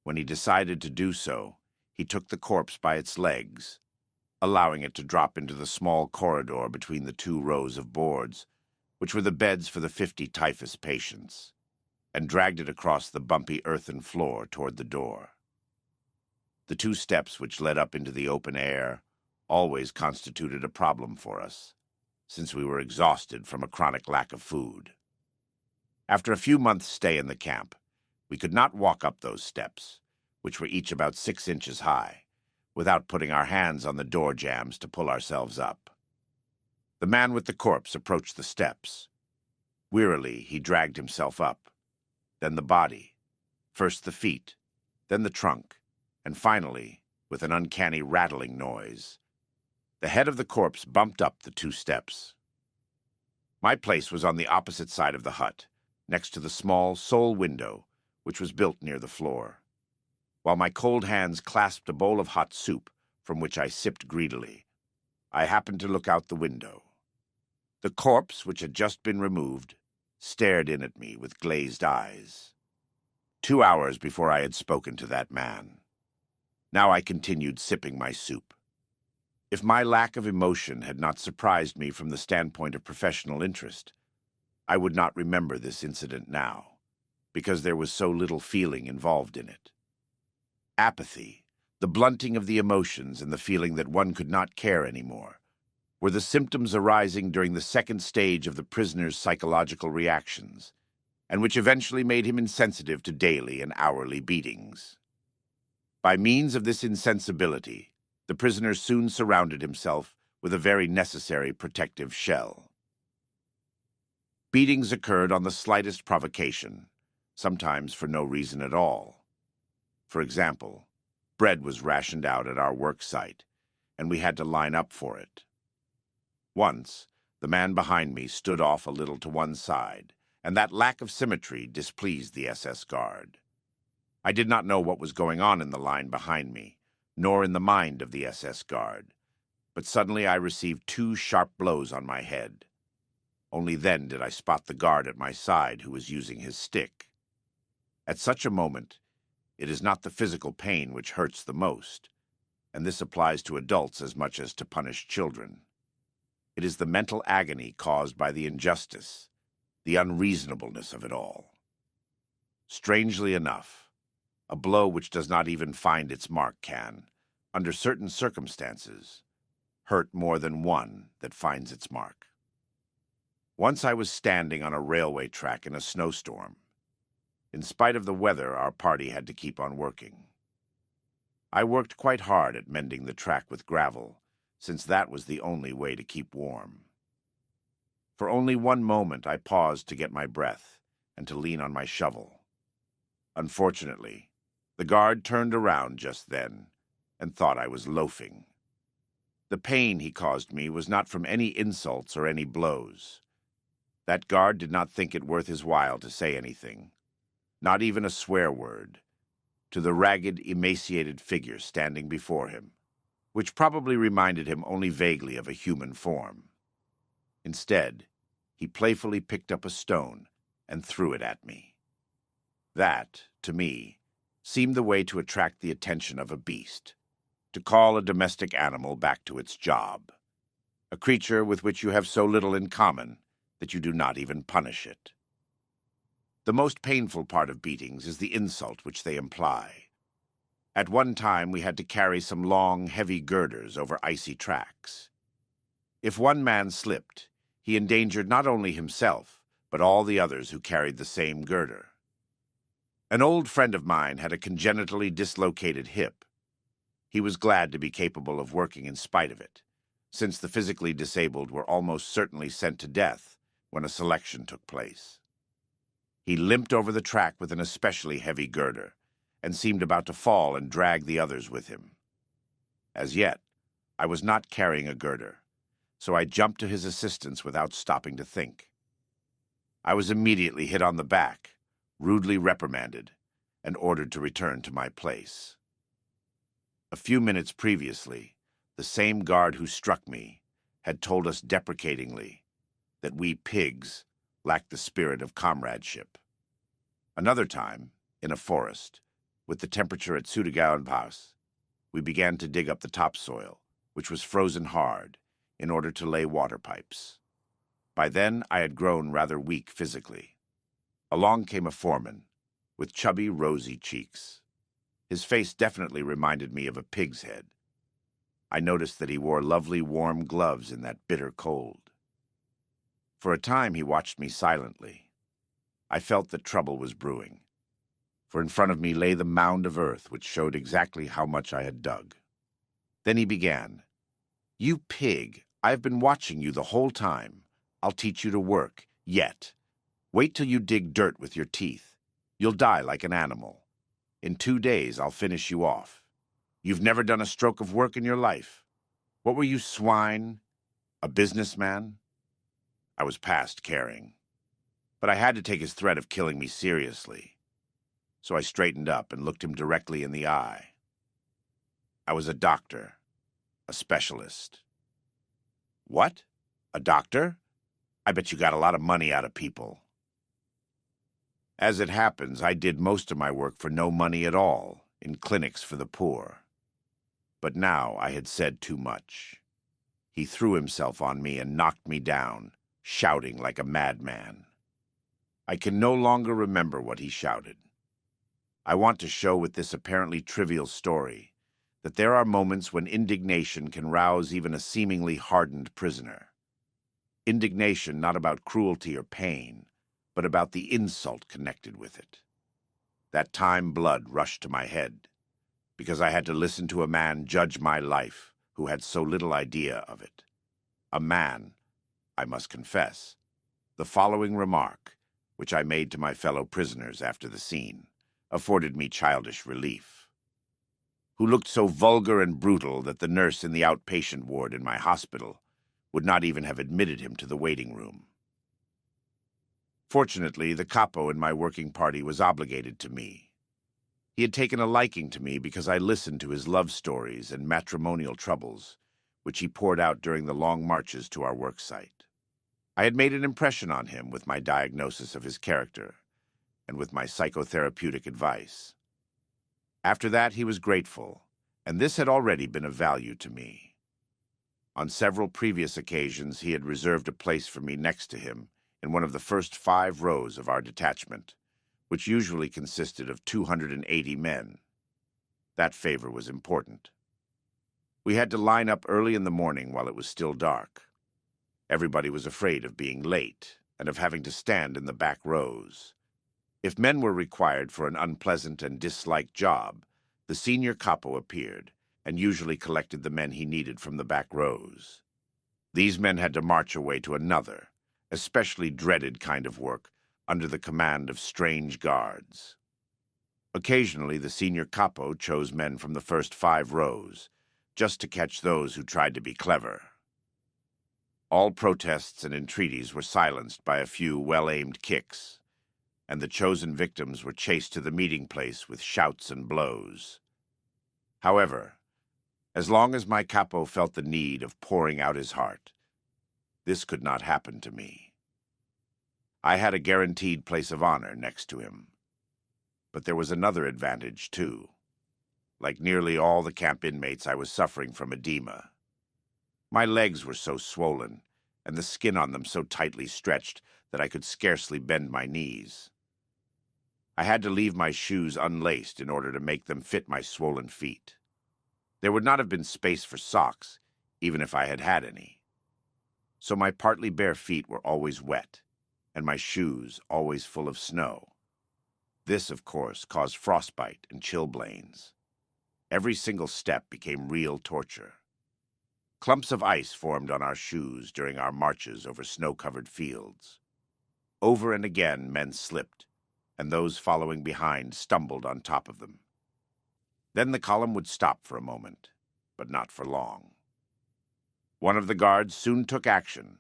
When he decided to do so, he took the corpse by its legs, allowing it to drop into the small corridor between the 2 rows of boards, which were the beds for the 50 typhus patients, and dragged it across the bumpy earthen floor toward the door. The 2 steps which led up into the open air always constituted a problem for us, since we were exhausted from a chronic lack of food. After a few months' stay in the camp, we could not walk up those steps, which were each about 6 inches high, without putting our hands on the door jambs to pull ourselves up. The man with the corpse approached the steps. Wearily, he dragged himself up, then the body, first the feet, then the trunk, and finally, with an uncanny rattling noise, the head of the corpse bumped up the 2 steps. My place was on the opposite side of the hut, next to the small sole window, which was built near the floor. While my cold hands clasped a bowl of hot soup, from which I sipped greedily, I happened to look out the window. The corpse, which had just been removed, stared in at me with glazed eyes. 2 hours before I had spoken to that man. Now I continued sipping my soup. If my lack of emotion had not surprised me from the standpoint of professional interest, I would not remember this incident now, because there was so little feeling involved in it. Apathy, the blunting of the emotions and the feeling that one could not care anymore, were the symptoms arising during the 2nd stage of the prisoner's psychological reactions, and which eventually made him insensitive to daily and hourly beatings. By means of this insensibility, the prisoner soon surrounded himself with a very necessary protective shell. Beatings occurred on the slightest provocation, sometimes for no reason at all. For example, bread was rationed out at our work site, and we had to line up for it. Once, the man behind me stood off a little to one side, and that lack of symmetry displeased the SS guard. I did not know what was going on in the line behind me, nor in the mind of the SS guard, but suddenly I received 2 sharp blows on my head. Only then did I spot the guard at my side who was using his stick. At such a moment, it is not the physical pain which hurts the most, and this applies to adults as much as to punished children. It is the mental agony caused by the injustice, the unreasonableness of it all. Strangely enough, a blow which does not even find its mark can, under certain circumstances, hurt more than one that finds its mark. Once I was standing on a railway track in a snowstorm. In spite of the weather, our party had to keep on working. I worked quite hard at mending the track with gravel, since that was the only way to keep warm. For only one moment I paused to get my breath and to lean on my shovel. Unfortunately, the guard turned around just then and thought I was loafing. The pain he caused me was not from any insults or any blows. That guard did not think it worth his while to say anything, not even a swear word, to the ragged, emaciated figure standing before him, which probably reminded him only vaguely of a human form. Instead, he playfully picked up a stone and threw it at me. That, to me, seemed the way to attract the attention of a beast, to call a domestic animal back to its job, a creature with which you have so little in common that you do not even punish it. The most painful part of beatings is the insult which they imply. At one time, we had to carry some long, heavy girders over icy tracks. If one man slipped, he endangered not only himself, but all the others who carried the same girder. An old friend of mine had a congenitally dislocated hip. He was glad to be capable of working in spite of it, since the physically disabled were almost certainly sent to death when a selection took place. He limped over the track with an especially heavy girder, and seemed about to fall and drag the others with him. As yet, I was not carrying a girder, so I jumped to his assistance without stopping to think. I was immediately hit on the back, rudely reprimanded, and ordered to return to my place. A few minutes previously, the same guard who struck me had told us deprecatingly that we pigs lacked the spirit of comradeship. Another time, in a forest, with the temperature at Sudagauenpass, we began to dig up the topsoil, which was frozen hard, in order to lay water pipes. By then, I had grown rather weak physically. Along came a foreman, with chubby, rosy cheeks. His face definitely reminded me of a pig's head. I noticed that he wore lovely warm gloves in that bitter cold. For a time he watched me silently. I felt that trouble was brewing, for in front of me lay the mound of earth which showed exactly how much I had dug. Then he began. "You pig, I've been watching you the whole time. I'll teach you to work, yet. Wait till you dig dirt with your teeth. You'll die like an animal. In 2 days I'll finish you off. You've never done a stroke of work in your life. What were you, swine? A businessman?" I was past caring. But I had to take his threat of killing me seriously. So I straightened up and looked him directly in the eye. I was a doctor, a specialist. "What? A doctor? I bet you got a lot of money out of people." As it happens, I did most of my work for no money at all, in clinics for the poor. But now I had said too much. He threw himself on me and knocked me down, shouting like a madman. I can no longer remember what he shouted. I want to show with this apparently trivial story that there are moments when indignation can rouse even a seemingly hardened prisoner. Indignation not about cruelty or pain, but about the insult connected with it. That time blood rushed to my head, because I had to listen to a man judge my life who had so little idea of it. A man, I must confess. The following remark, which I made to my fellow prisoners after the scene, afforded me childish relief. Who looked so vulgar and brutal that the nurse in the outpatient ward in my hospital would not even have admitted him to the waiting room. Fortunately, the capo in my working party was obligated to me. He had taken a liking to me because I listened to his love stories and matrimonial troubles, which he poured out during the long marches to our work site. I had made an impression on him with my diagnosis of his character and with my psychotherapeutic advice. After that, he was grateful, and this had already been of value to me. On several previous occasions, he had reserved a place for me next to him in one of the first 5 rows of our detachment, which usually consisted of 280 men. That favor was important. We had to line up early in the morning while it was still dark. Everybody was afraid of being late and of having to stand in the back rows. If men were required for an unpleasant and disliked job, the senior capo appeared and usually collected the men he needed from the back rows. These men had to march away to another, especially dreaded kind of work under the command of strange guards. Occasionally, the senior capo chose men from the first 5 rows, just to catch those who tried to be clever. All protests and entreaties were silenced by a few well-aimed kicks, and the chosen victims were chased to the meeting place with shouts and blows. However, as long as my capo felt the need of pouring out his heart, this could not happen to me. I had a guaranteed place of honor next to him. But there was another advantage, too. Like nearly all the camp inmates, I was suffering from edema. My legs were so swollen, and the skin on them so tightly stretched that I could scarcely bend my knees. I had to leave my shoes unlaced in order to make them fit my swollen feet. There would not have been space for socks, even if I had had any. So my partly bare feet were always wet, and my shoes always full of snow. This, of course, caused frostbite and chilblains. Every single step became real torture. Clumps of ice formed on our shoes during our marches over snow-covered fields. Over and again men slipped, and those following behind stumbled on top of them. Then the column would stop for a moment, but not for long. One of the guards soon took action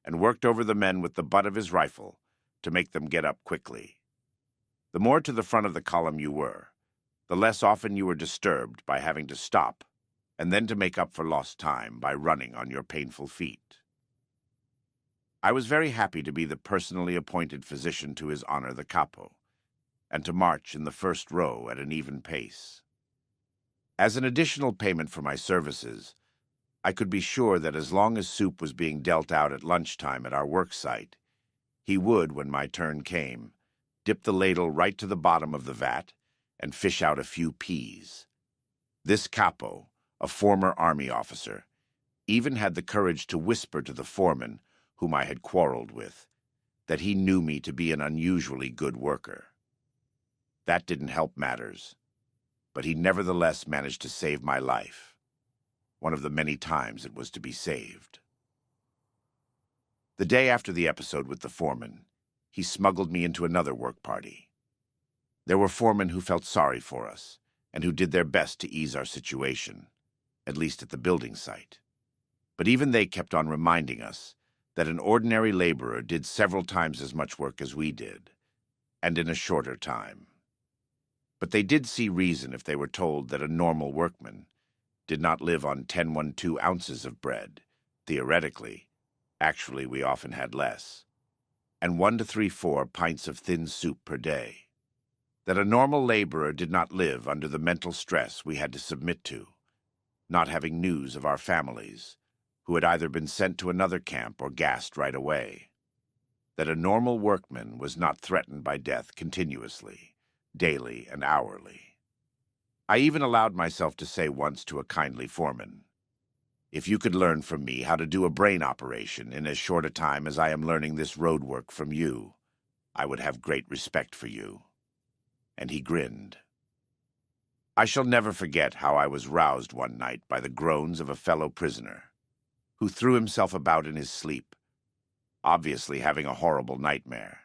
and worked over the men with the butt of his rifle to make them get up quickly. The more to the front of the column you were, the less often you were disturbed by having to stop and then to make up for lost time by running on your painful feet. I was very happy to be the personally appointed physician to His Honor the Capo, and to march in the first row at an even pace. As an additional payment for my services, I could be sure that as long as soup was being dealt out at lunchtime at our work site, he would, when my turn came, dip the ladle right to the bottom of the vat and fish out a few peas. This capo, a former army officer, even had the courage to whisper to the foreman, whom I had quarreled with, that he knew me to be an unusually good worker. That didn't help matters, but he nevertheless managed to save my life, one of the many times it was to be saved. The day after the episode with the foreman, he smuggled me into another work party. There were foremen who felt sorry for us and who did their best to ease our situation, at least at the building site. But even they kept on reminding us that an ordinary laborer did several times as much work as we did, and in a shorter time. But they did see reason if they were told that a normal workman did not live on 10 ounces of bread, theoretically. Actually, we often had less, and 1 to 3-4 pints of thin soup per day. That a normal laborer did not live under the mental stress we had to submit to, not having news of our families, who had either been sent to another camp or gassed right away. That a normal workman was not threatened by death continuously, daily and hourly. I even allowed myself to say once to a kindly foreman, "If you could learn from me how to do a brain operation in as short a time as I am learning this road work from you, I would have great respect for you." And he grinned. I shall never forget how I was roused one night by the groans of a fellow prisoner, who threw himself about in his sleep, obviously having a horrible nightmare.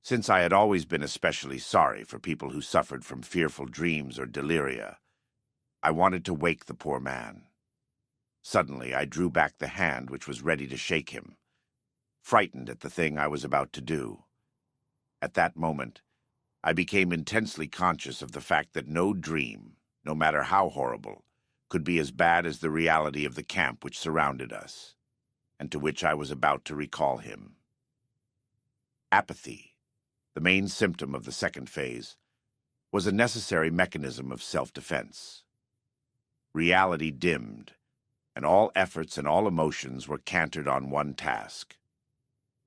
Since I had always been especially sorry for people who suffered from fearful dreams or deliria, I wanted to wake the poor man. Suddenly I drew back the hand which was ready to shake him, frightened at the thing I was about to do. At that moment, I became intensely conscious of the fact that no dream, no matter how horrible, could be as bad as the reality of the camp which surrounded us, and to which I was about to recall him. Apathy, the main symptom of the second phase, was a necessary mechanism of self-defense. Reality dimmed, and all efforts and all emotions were cantered on one task: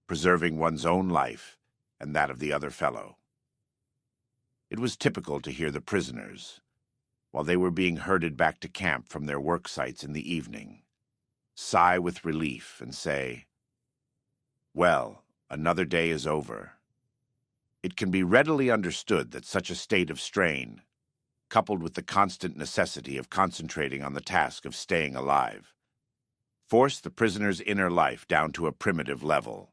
preserving one's own life and that of the other fellow. It was typical to hear the prisoners, while they were being herded back to camp from their work sites in the evening, sigh with relief and say, "Well, another day is over." It can be readily understood that such a state of strain, coupled with the constant necessity of concentrating on the task of staying alive, forced the prisoner's inner life down to a primitive level.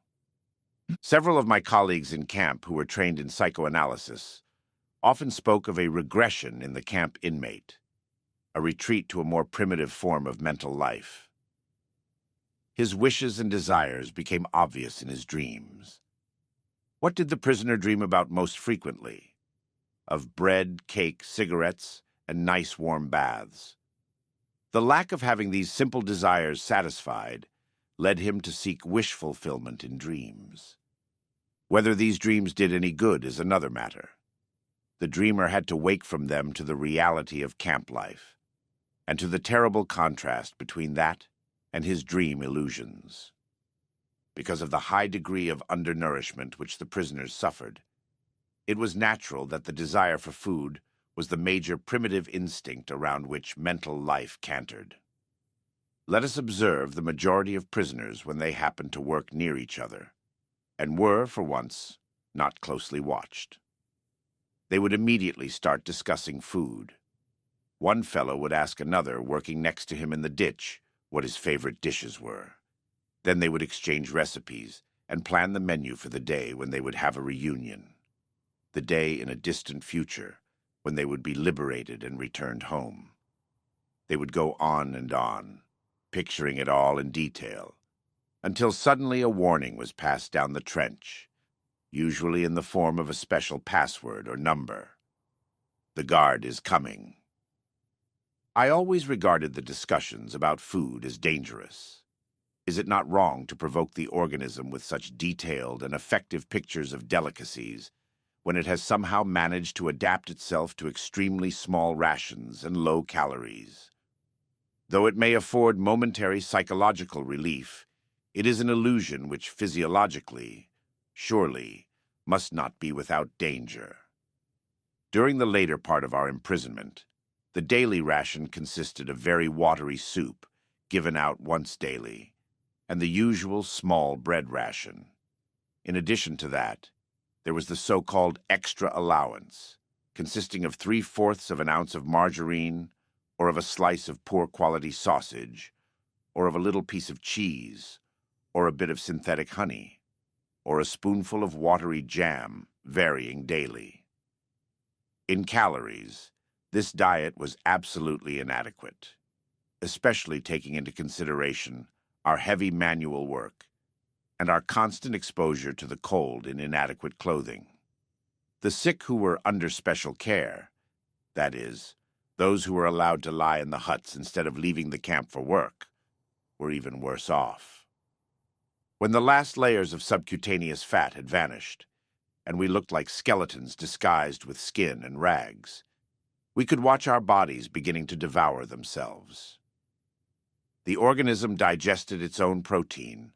Several of my colleagues in camp who were trained in psychoanalysis often spoke of a regression in the camp inmate, a retreat to a more primitive form of mental life. His wishes and desires became obvious in his dreams. What did the prisoner dream about most frequently? Of bread, cake, cigarettes, and nice warm baths. The lack of having these simple desires satisfied led him to seek wish fulfillment in dreams. Whether these dreams did any good is another matter. The dreamer had to wake from them to the reality of camp life, and to the terrible contrast between that and his dream illusions. Because of the high degree of undernourishment which the prisoners suffered, it was natural that the desire for food was the major primitive instinct around which mental life cantered. Let us observe the majority of prisoners when they happened to work near each other, and were, for once, not closely watched. They would immediately start discussing food. One fellow would ask another, working next to him in the ditch, what his favorite dishes were. Then they would exchange recipes and plan the menu for the day when they would have a reunion. The day in a distant future when they would be liberated and returned home. They would go on, picturing it all in detail, until suddenly a warning was passed down the trench, usually in the form of a special password or number. The guard is coming. I always regarded the discussions about food as dangerous. Is it not wrong to provoke the organism with such detailed and effective pictures of delicacies when it has somehow managed to adapt itself to extremely small rations and low calories? Though it may afford momentary psychological relief, it is an illusion which physiologically, surely, must not be without danger. During the later part of our imprisonment, the daily ration consisted of very watery soup, given out once daily, and the usual small bread ration. In addition to that, there was the so-called extra allowance, consisting of 3/4 of an ounce of margarine, or of a slice of poor-quality sausage, or of a little piece of cheese, or a bit of synthetic honey, or a spoonful of watery jam, varying daily. In calories, this diet was absolutely inadequate, especially taking into consideration our heavy manual work and our constant exposure to the cold in inadequate clothing. The sick who were under special care, that is, those who were allowed to lie in the huts instead of leaving the camp for work, were even worse off. When the last layers of subcutaneous fat had vanished, and we looked like skeletons disguised with skin and rags, we could watch our bodies beginning to devour themselves. The organism digested its own protein,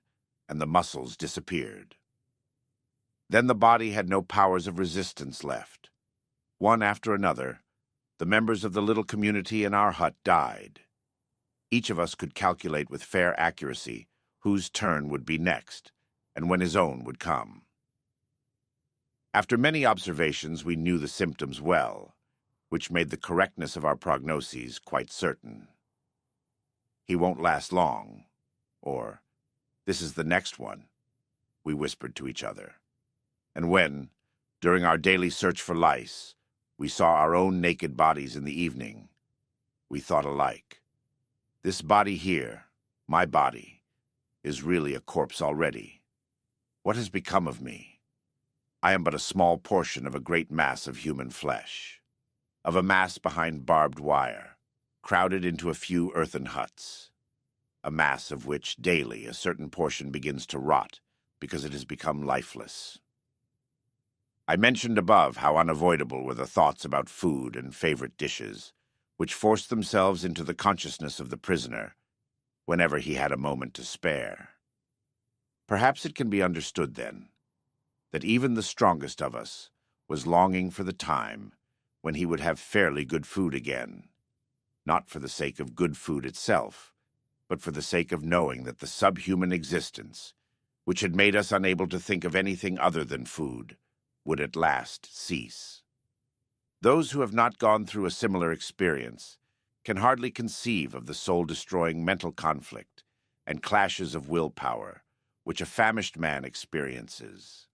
and the muscles disappeared. Then the body had no powers of resistance left. One after another, the members of the little community in our hut died. Each of us could calculate with fair accuracy whose turn would be next, and when his own would come. After many observations, we knew the symptoms well, which made the correctness of our prognoses quite certain. He won't last long, or this is the next one, we whispered to each other. And when, during our daily search for lice, we saw our own naked bodies in the evening, we thought alike. This body here, my body, is really a corpse already. What has become of me? I am but a small portion of a great mass of human flesh, of a mass behind barbed wire, crowded into a few earthen huts, a mass of which daily a certain portion begins to rot because it has become lifeless. I mentioned above how unavoidable were the thoughts about food and favorite dishes, which forced themselves into the consciousness of the prisoner whenever he had a moment to spare. Perhaps it can be understood, then, that even the strongest of us was longing for the time when he would have fairly good food again, not for the sake of good food itself, but for the sake of knowing that the subhuman existence, which had made us unable to think of anything other than food, would at last cease. Those who have not gone through a similar experience can hardly conceive of the soul-destroying mental conflict and clashes of willpower which a famished man experiences.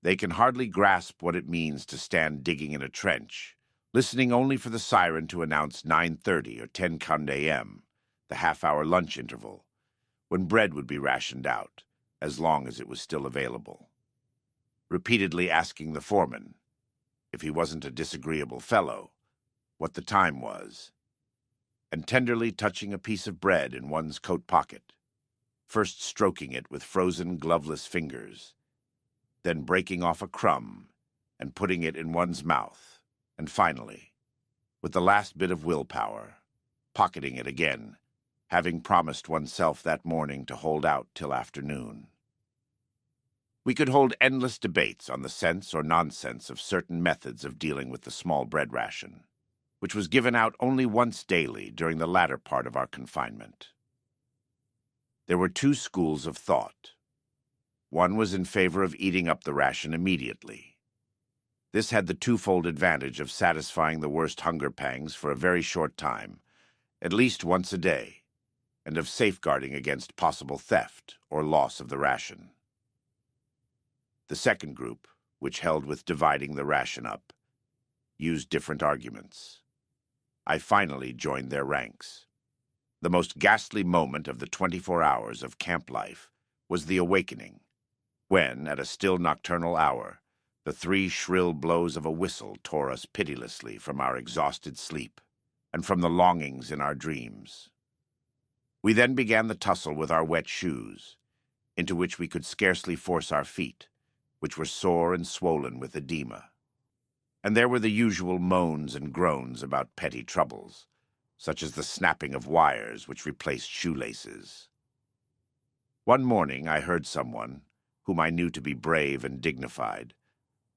They can hardly grasp what it means to stand digging in a trench, listening only for the siren to announce 9:30 or 10 a.m., the half-hour lunch interval, when bread would be rationed out, as long as it was still available. Repeatedly asking the foreman, if he wasn't a disagreeable fellow, what the time was, and tenderly touching a piece of bread in one's coat pocket, first stroking it with frozen, gloveless fingers, then breaking off a crumb and putting it in one's mouth, and finally, with the last bit of willpower, pocketing it again, having promised oneself that morning to hold out till afternoon. We could hold endless debates on the sense or nonsense of certain methods of dealing with the small bread ration, which was given out only once daily during the latter part of our confinement. There were two schools of thought. One was in favor of eating up the ration immediately. This had the twofold advantage of satisfying the worst hunger pangs for a very short time, at least once a day, and of safeguarding against possible theft or loss of the ration. The second group, which held with dividing the ration up, used different arguments. I finally joined their ranks. The most ghastly moment of the 24 hours of camp life was the awakening, when, at a still nocturnal hour, the 3 shrill blows of a whistle tore us pitilessly from our exhausted sleep and from the longings in our dreams. We then began the tussle with our wet shoes, into which we could scarcely force our feet, which were sore and swollen with edema. And there were the usual moans and groans about petty troubles, such as the snapping of wires which replaced shoelaces. One morning I heard someone, whom I knew to be brave and dignified,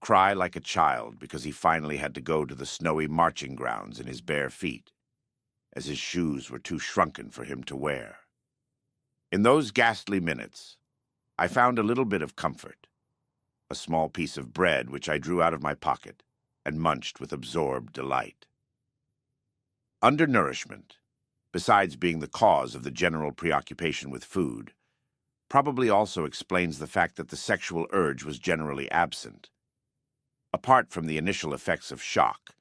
cry like a child because he finally had to go to the snowy marching grounds in his bare feet, as his shoes were too shrunken for him to wear. In those ghastly minutes, I found a little bit of comfort, a small piece of bread which I drew out of my pocket and munched with absorbed delight. Undernourishment, besides being the cause of the general preoccupation with food, probably also explains the fact that the sexual urge was generally absent. Apart from the initial effects of shock,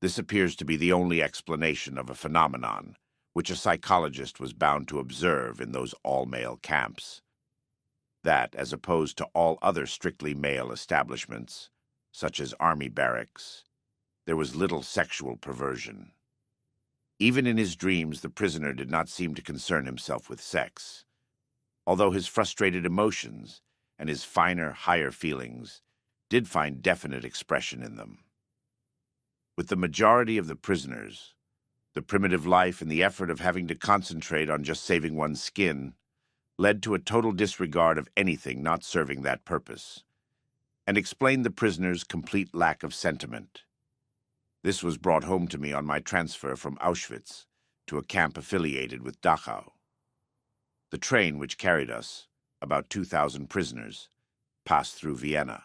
this appears to be the only explanation of a phenomenon which a psychologist was bound to observe in those all-male camps. That, as opposed to all other strictly male establishments, such as army barracks, there was little sexual perversion. Even in his dreams, the prisoner did not seem to concern himself with sex, although his frustrated emotions and his finer, higher feelings did find definite expression in them. With the majority of the prisoners, the primitive life and the effort of having to concentrate on just saving one's skin led to a total disregard of anything not serving that purpose, and explained the prisoners' complete lack of sentiment. This was brought home to me on my transfer from Auschwitz to a camp affiliated with Dachau. The train which carried us, about 2,000 prisoners, passed through Vienna.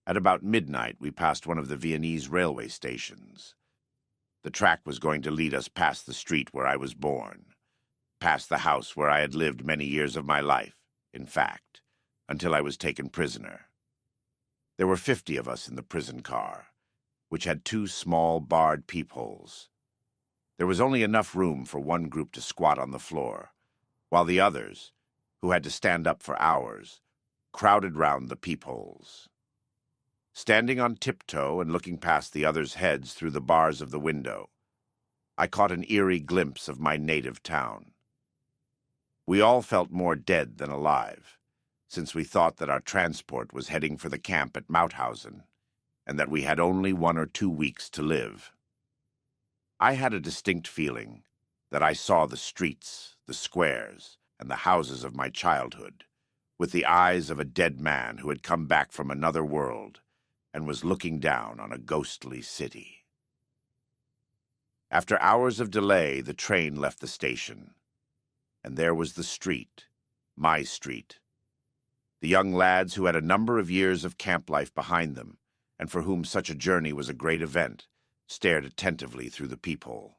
At about midnight, we passed one of the Viennese railway stations. The track was going to lead us past the street where I was born, past the house where I had lived many years of my life, in fact, until I was taken prisoner. There were 50 of us in the prison car, which had 2 small barred peepholes. There was only enough room for one group to squat on the floor, while the others, who had to stand up for hours, crowded round the peepholes. Standing on tiptoe and looking past the others' heads through the bars of the window, I caught an eerie glimpse of my native town. We all felt more dead than alive, since we thought that our transport was heading for the camp at Mauthausen, and that we had only 1 or 2 weeks to live. I had a distinct feeling that I saw the streets, the squares, and the houses of my childhood, with the eyes of a dead man who had come back from another world and was looking down on a ghostly city. After hours of delay, the train left the station, and there was the street, my street. The young lads who had a number of years of camp life behind them, and for whom such a journey was a great event, stared attentively through the peephole.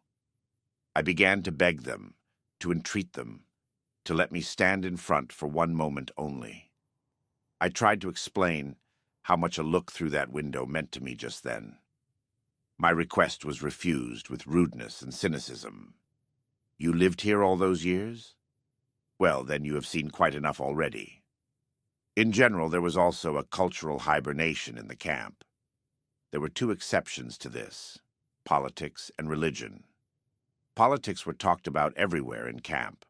I began to beg them, to entreat them, to let me stand in front for one moment only. I tried to explain how much a look through that window meant to me just then. My request was refused with rudeness and cynicism. You lived here all those years? Well, then you have seen quite enough already. In general, there was also a cultural hibernation in the camp. There were 2 exceptions to this: politics and religion. Politics were talked about everywhere in camp,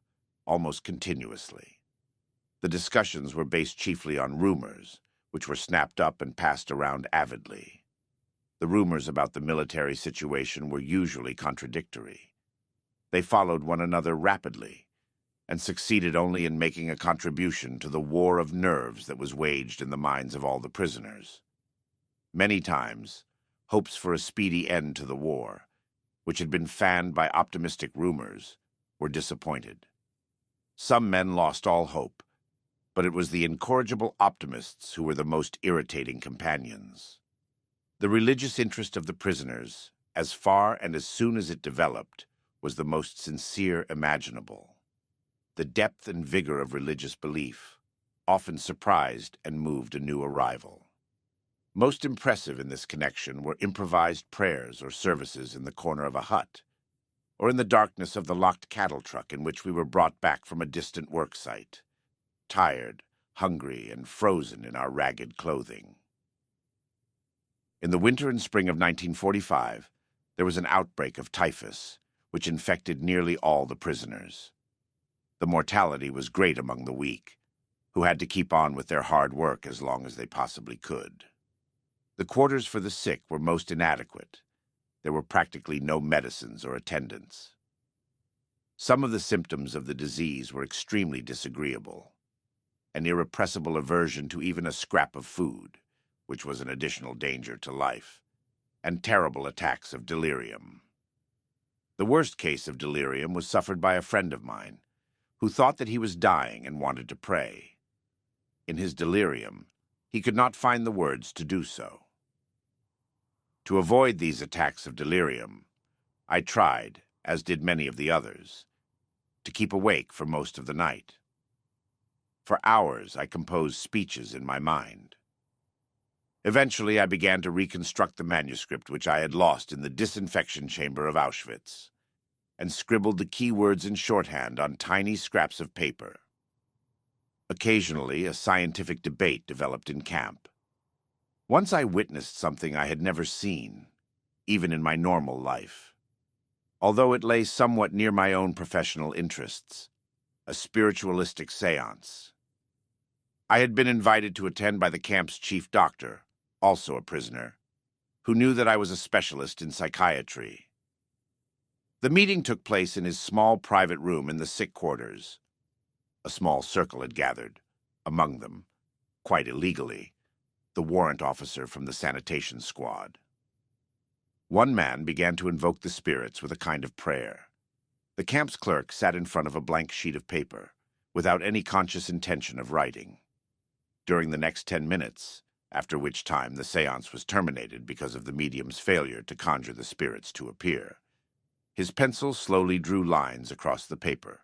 almost continuously. The discussions were based chiefly on rumors, which were snapped up and passed around avidly. The rumors about the military situation were usually contradictory. They followed one another rapidly, and succeeded only in making a contribution to the war of nerves that was waged in the minds of all the prisoners. Many times, hopes for a speedy end to the war, which had been fanned by optimistic rumors, were disappointed. Some men lost all hope, but it was the incorrigible optimists who were the most irritating companions. The religious interest of the prisoners, as far and as soon as it developed, was the most sincere imaginable. The depth and vigor of religious belief often surprised and moved a new arrival. Most impressive in this connection were improvised prayers or services in the corner of a hut, or in the darkness of the locked cattle truck in which we were brought back from a distant work site, tired, hungry, and frozen in our ragged clothing. In the winter and spring of 1945, there was an outbreak of typhus, which infected nearly all the prisoners. The mortality was great among the weak, who had to keep on with their hard work as long as they possibly could. The quarters for the sick were most inadequate. There were practically no medicines or attendants. Some of the symptoms of the disease were extremely disagreeable. An irrepressible aversion to even a scrap of food, which was an additional danger to life, and terrible attacks of delirium. The worst case of delirium was suffered by a friend of mine, who thought that he was dying and wanted to pray. In his delirium, he could not find the words to do so. To avoid these attacks of delirium, I tried, as did many of the others, to keep awake for most of the night. For hours I composed speeches in my mind. Eventually I began to reconstruct the manuscript which I had lost in the disinfection chamber of Auschwitz, and scribbled the key words in shorthand on tiny scraps of paper. Occasionally a scientific debate developed in camp. Once I witnessed something I had never seen, even in my normal life. Although it lay somewhat near my own professional interests, a spiritualistic seance. I had been invited to attend by the camp's chief doctor, also a prisoner, who knew that I was a specialist in psychiatry. The meeting took place in his small private room in the sick quarters. A small circle had gathered, among them, quite illegally, the warrant officer from the sanitation squad. One man began to invoke the spirits with a kind of prayer. The camp's clerk sat in front of a blank sheet of paper, without any conscious intention of writing. During the next 10 minutes, after which time the seance was terminated because of the medium's failure to conjure the spirits to appear, his pencil slowly drew lines across the paper,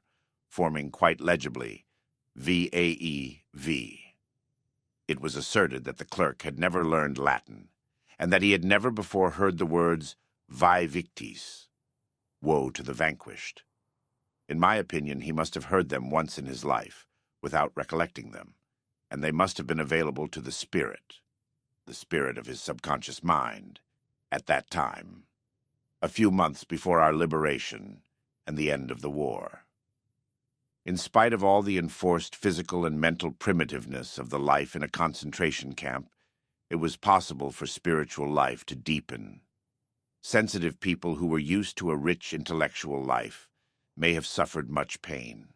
forming quite legibly VAEV. It was asserted that the clerk had never learned Latin, and that he had never before heard the words Vae Victis, woe to the vanquished. In my opinion, he must have heard them once in his life, without recollecting them, and they must have been available to the spirit of his subconscious mind, at that time, a few months before our liberation and the end of the war. In spite of all the enforced physical and mental primitiveness of the life in a concentration camp, it was possible for spiritual life to deepen. Sensitive people who were used to a rich intellectual life may have suffered much pain.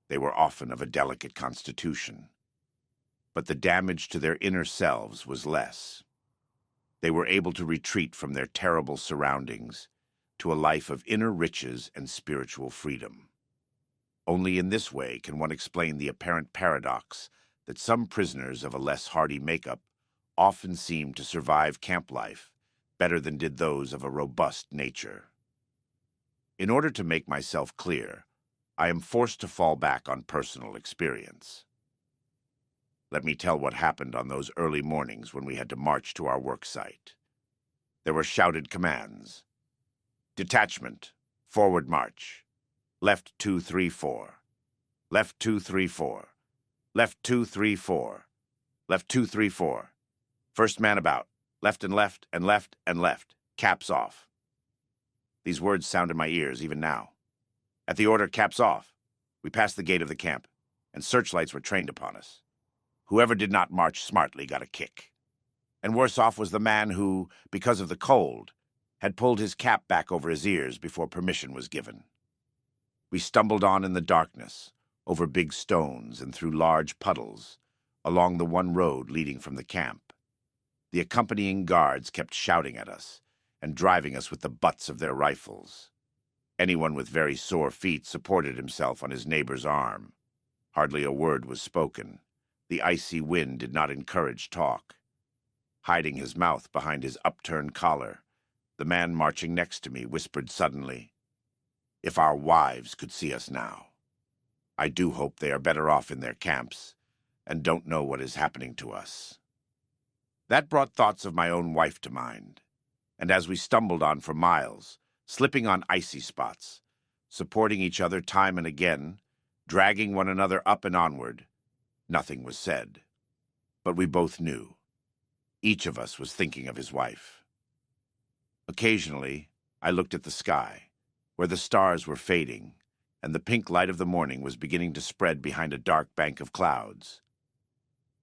They were often of a delicate constitution. But the damage to their inner selves was less. They were able to retreat from their terrible surroundings to a life of inner riches and spiritual freedom. Only in this way can one explain the apparent paradox that some prisoners of a less hardy makeup often seem to survive camp life better than did those of a robust nature. In order to make myself clear, I am forced to fall back on personal experience. Let me tell what happened on those early mornings when we had to march to our work site. There were shouted commands. Detachment, forward march. Left 2-3-4. Left 2-3-4. Left 2-3-4. Left 2-3-4. First man about. Left and left and left and left. Caps off. These words sound in my ears even now. At the order, caps off, we passed the gate of the camp, and searchlights were trained upon us. Whoever did not march smartly got a kick. And worse off was the man who, because of the cold, had pulled his cap back over his ears before permission was given. We stumbled on in the darkness, over big stones and through large puddles, along the one road leading from the camp. The accompanying guards kept shouting at us and driving us with the butts of their rifles. Anyone with very sore feet supported himself on his neighbor's arm. Hardly a word was spoken. The icy wind did not encourage talk. Hiding his mouth behind his upturned collar, the man marching next to me whispered suddenly, "If our wives could see us now. I do hope they are better off in their camps and don't know what is happening to us." That brought thoughts of my own wife to mind, and as we stumbled on for miles, slipping on icy spots, supporting each other time and again, dragging one another up and onward, nothing was said. But we both knew. Each of us was thinking of his wife. Occasionally, I looked at the sky, where the stars were fading, and the pink light of the morning was beginning to spread behind a dark bank of clouds.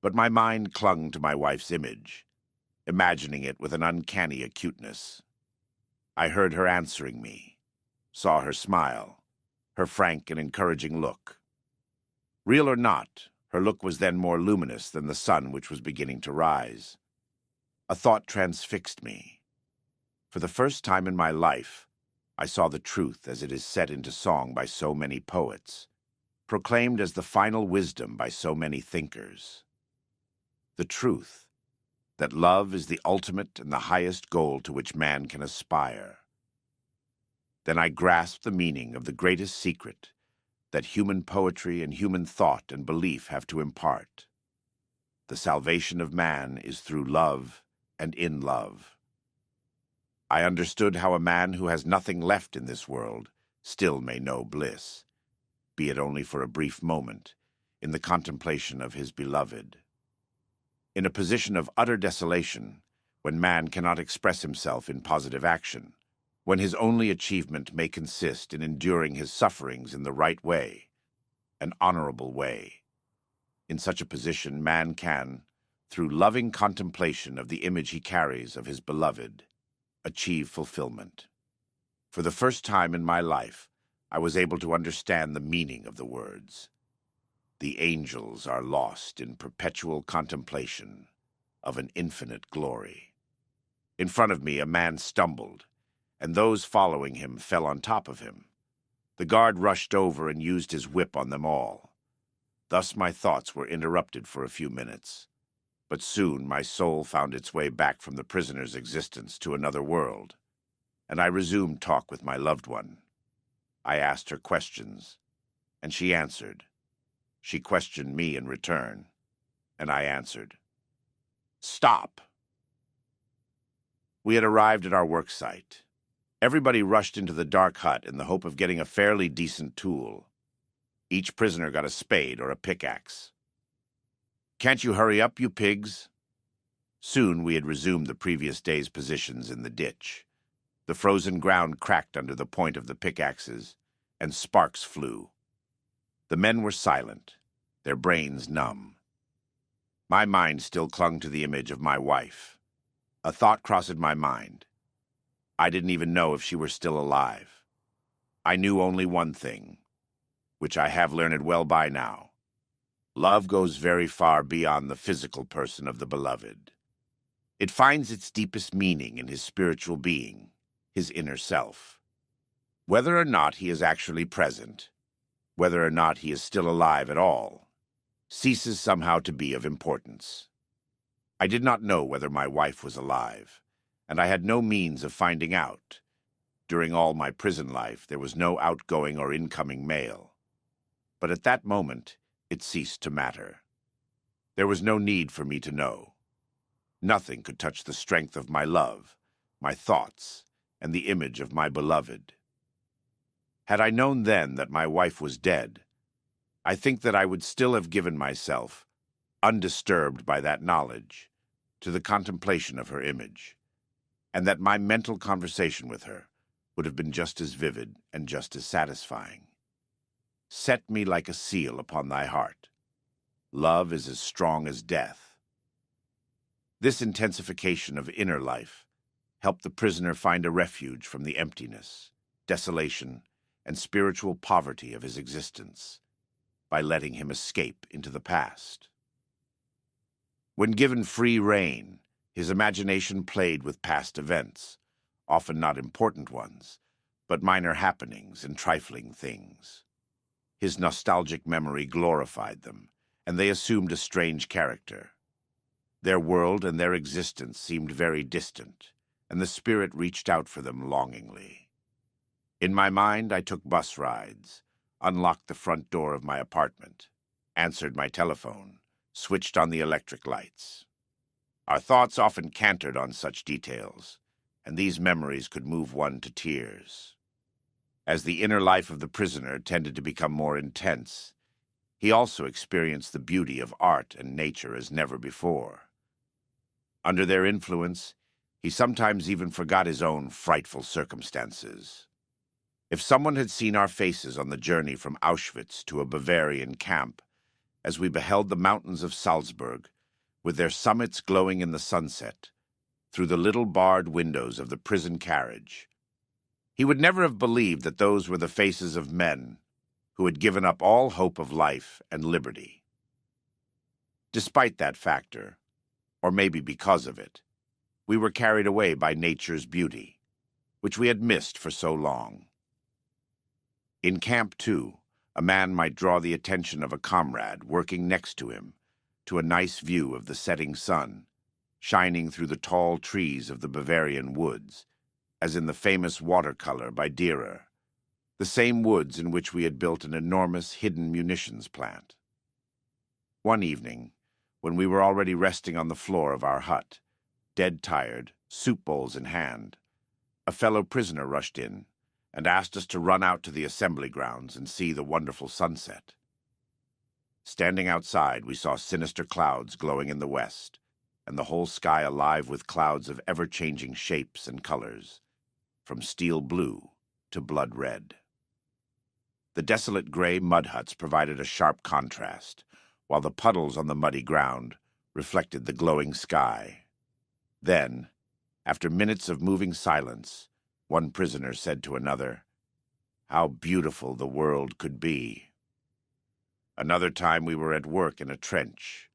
But my mind clung to my wife's image, imagining it with an uncanny acuteness. I heard her answering me, saw her smile, her frank and encouraging look. Real or not, her look was then more luminous than the sun which was beginning to rise. A thought transfixed me. For the first time in my life, I saw the truth as it is set into song by so many poets, proclaimed as the final wisdom by so many thinkers. The truth that love is the ultimate and the highest goal to which man can aspire. Then I grasped the meaning of the greatest secret that human poetry and human thought and belief have to impart. The salvation of man is through love and in love. I understood how a man who has nothing left in this world still may know bliss, be it only for a brief moment, in the contemplation of his beloved. In a position of utter desolation, when man cannot express himself in positive action, when his only achievement may consist in enduring his sufferings in the right way, an honorable way. In such a position, man can, through loving contemplation of the image he carries of his beloved, achieve fulfillment. For the first time in my life, I was able to understand the meaning of the words. The angels are lost in perpetual contemplation of an infinite glory. In front of me, a man stumbled, and those following him fell on top of him. The guard rushed over and used his whip on them all. Thus my thoughts were interrupted for a few minutes. But soon my soul found its way back from the prisoner's existence to another world, and I resumed talk with my loved one. I asked her questions, and she answered. She questioned me in return, and I answered. Stop! We had arrived at our work site. Everybody rushed into the dark hut in the hope of getting a fairly decent tool. Each prisoner got a spade or a pickaxe. Can't you hurry up, you pigs? Soon we had resumed the previous day's positions in the ditch. The frozen ground cracked under the point of the pickaxes, and sparks flew. The men were silent, their brains numb. My mind still clung to the image of my wife. A thought crossed my mind. I didn't even know if she were still alive. I knew only one thing, which I have learned well by now. Love goes very far beyond the physical person of the beloved. It finds its deepest meaning in his spiritual being, his inner self. Whether or not he is actually present, whether or not he is still alive at all, ceases somehow to be of importance. I did not know whether my wife was alive, and I had no means of finding out. During all my prison life, there was no outgoing or incoming mail. But at that moment, it ceased to matter. There was no need for me to know. Nothing could touch the strength of my love, my thoughts, and the image of my beloved. Had I known then that my wife was dead, I think that I would still have given myself, undisturbed by that knowledge, to the contemplation of her image, and that my mental conversation with her would have been just as vivid and just as satisfying. Set me like a seal upon thy heart. Love is as strong as death. This intensification of inner life helped the prisoner find a refuge from the emptiness, desolation, and spiritual poverty of his existence by letting him escape into the past. When given free rein, his imagination played with past events, often not important ones, but minor happenings and trifling things. His nostalgic memory glorified them, and they assumed a strange character. Their world and their existence seemed very distant, and the spirit reached out for them longingly. In my mind, I took bus rides, unlocked the front door of my apartment, answered my telephone, switched on the electric lights. Our thoughts often cantered on such details, and these memories could move one to tears. As the inner life of the prisoner tended to become more intense, he also experienced the beauty of art and nature as never before. Under their influence, he sometimes even forgot his own frightful circumstances. If someone had seen our faces on the journey from Auschwitz to a Bavarian camp, as we beheld the mountains of Salzburg, with their summits glowing in the sunset, through the little barred windows of the prison carriage, he would never have believed that those were the faces of men who had given up all hope of life and liberty. Despite that factor, or maybe because of it, we were carried away by nature's beauty, which we had missed for so long. In Camp 2, a man might draw the attention of a comrade working next to him to a nice view of the setting sun, shining through the tall trees of the Bavarian woods, as in the famous watercolor by Dürer, the same woods in which we had built an enormous hidden munitions plant. One evening, when we were already resting on the floor of our hut, dead tired, soup bowls in hand, a fellow prisoner rushed in and asked us to run out to the assembly grounds and see the wonderful sunset. Standing outside, we saw sinister clouds glowing in the west, and the whole sky alive with clouds of ever-changing shapes and colors, from steel blue to blood red. The desolate gray mud huts provided a sharp contrast, while the puddles on the muddy ground reflected the glowing sky. Then, after minutes of moving silence, one prisoner said to another, "How beautiful the world could be." Another time we were at work in a trench.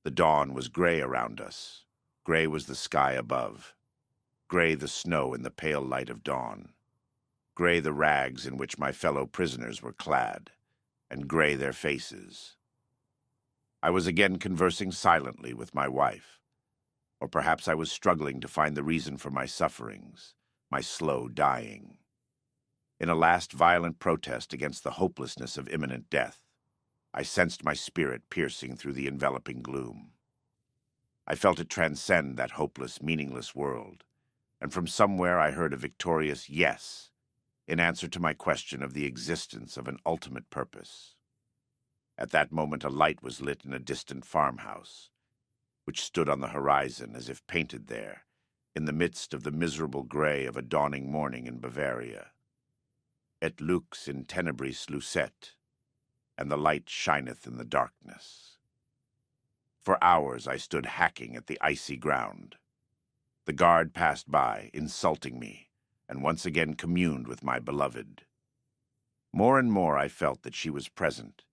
The dawn was gray around us. Gray was the sky above. Gray the snow in the pale light of dawn. Gray the rags in which my fellow prisoners were clad, and gray their faces. I was again conversing silently with my wife, or perhaps I was struggling to find the reason for my sufferings, my slow dying. In a last violent protest against the hopelessness of imminent death, I sensed my spirit piercing through the enveloping gloom. I felt it transcend that hopeless, meaningless world, and from somewhere I heard a victorious yes in answer to my question of the existence of an ultimate purpose. At that moment a light was lit in a distant farmhouse, which stood on the horizon as if painted there, in the midst of the miserable gray of a dawning morning in Bavaria. Et lux in tenebris lucet, and the light shineth in the darkness. For hours I stood hacking at the icy ground. The guard passed by, insulting me, and once again communed with my beloved. More and more I felt that she was present,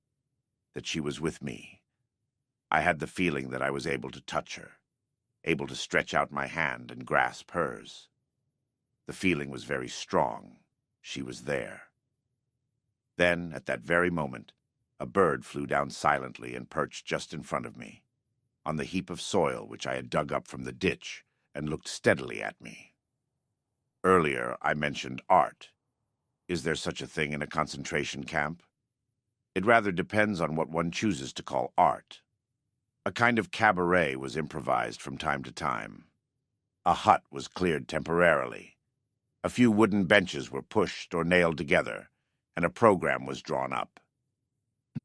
that she was with me. I had the feeling that I was able to touch her, able to stretch out my hand and grasp hers. The feeling was very strong. She was there. Then, at that very moment, a bird flew down silently and perched just in front of me, on the heap of soil which I had dug up from the ditch, and looked steadily at me. Earlier, I mentioned art. Is there such a thing in a concentration camp? It rather depends on what one chooses to call art. A kind of cabaret was improvised from time to time. A hut was cleared temporarily. A few wooden benches were pushed or nailed together, and a program was drawn up.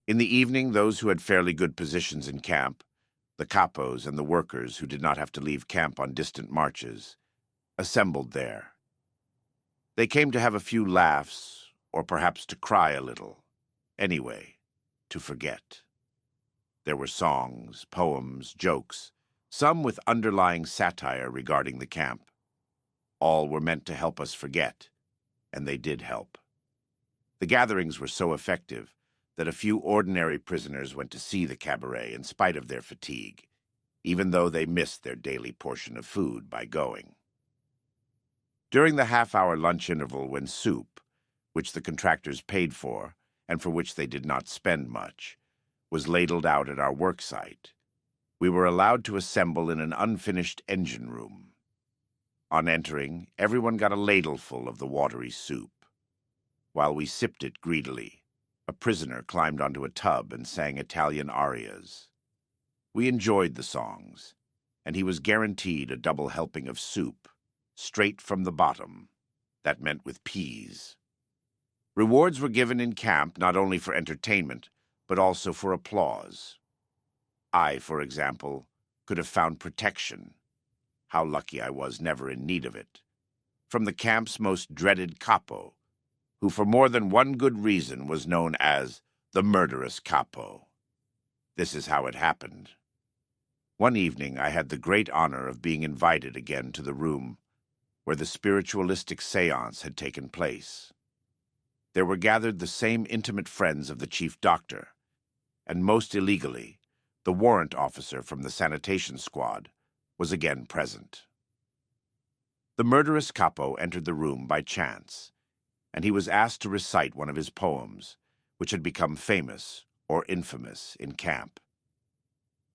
In the evening, those who had fairly good positions in camp, the capos and the workers who did not have to leave camp on distant marches, assembled there. They came to have a few laughs, or perhaps to cry a little. Anyway, to forget. There were songs, poems, jokes, some with underlying satire regarding the camp. All were meant to help us forget, and they did help. The gatherings were so effective that a few ordinary prisoners went to see the cabaret in spite of their fatigue, even though they missed their daily portion of food by going. During the half-hour lunch interval when soup, which the contractors paid for, and for which they did not spend much, was ladled out at our work site, we were allowed to assemble in an unfinished engine room. On entering, everyone got a ladleful of the watery soup. While we sipped it greedily, a prisoner climbed onto a tub and sang Italian arias. We enjoyed the songs, and he was guaranteed a double helping of soup, straight from the bottom. That meant with peas. Rewards were given in camp not only for entertainment, but also for applause. I, for example, could have found protection. How lucky I was never in need of it. From the camp's most dreaded capo, who for more than one good reason was known as the murderous capo. This is how it happened. One evening I had the great honor of being invited again to the room where the spiritualistic séance had taken place. There were gathered the same intimate friends of the chief doctor, and most illegally, the warrant officer from the sanitation squad was again present. The murderous capo entered the room by chance, and he was asked to recite one of his poems, which had become famous or infamous in camp.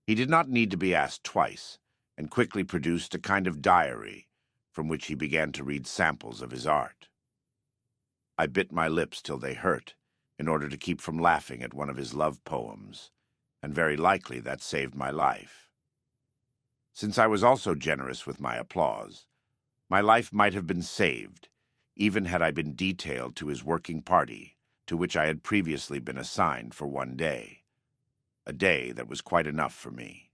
He did not need to be asked twice, and quickly produced a kind of diary from which he began to read samples of his art. I bit my lips till they hurt, in order to keep from laughing at one of his love poems, and very likely that saved my life. Since I was also generous with my applause, my life might have been saved, even had I been detailed to his working party, to which I had previously been assigned for one day. A day that was quite enough for me.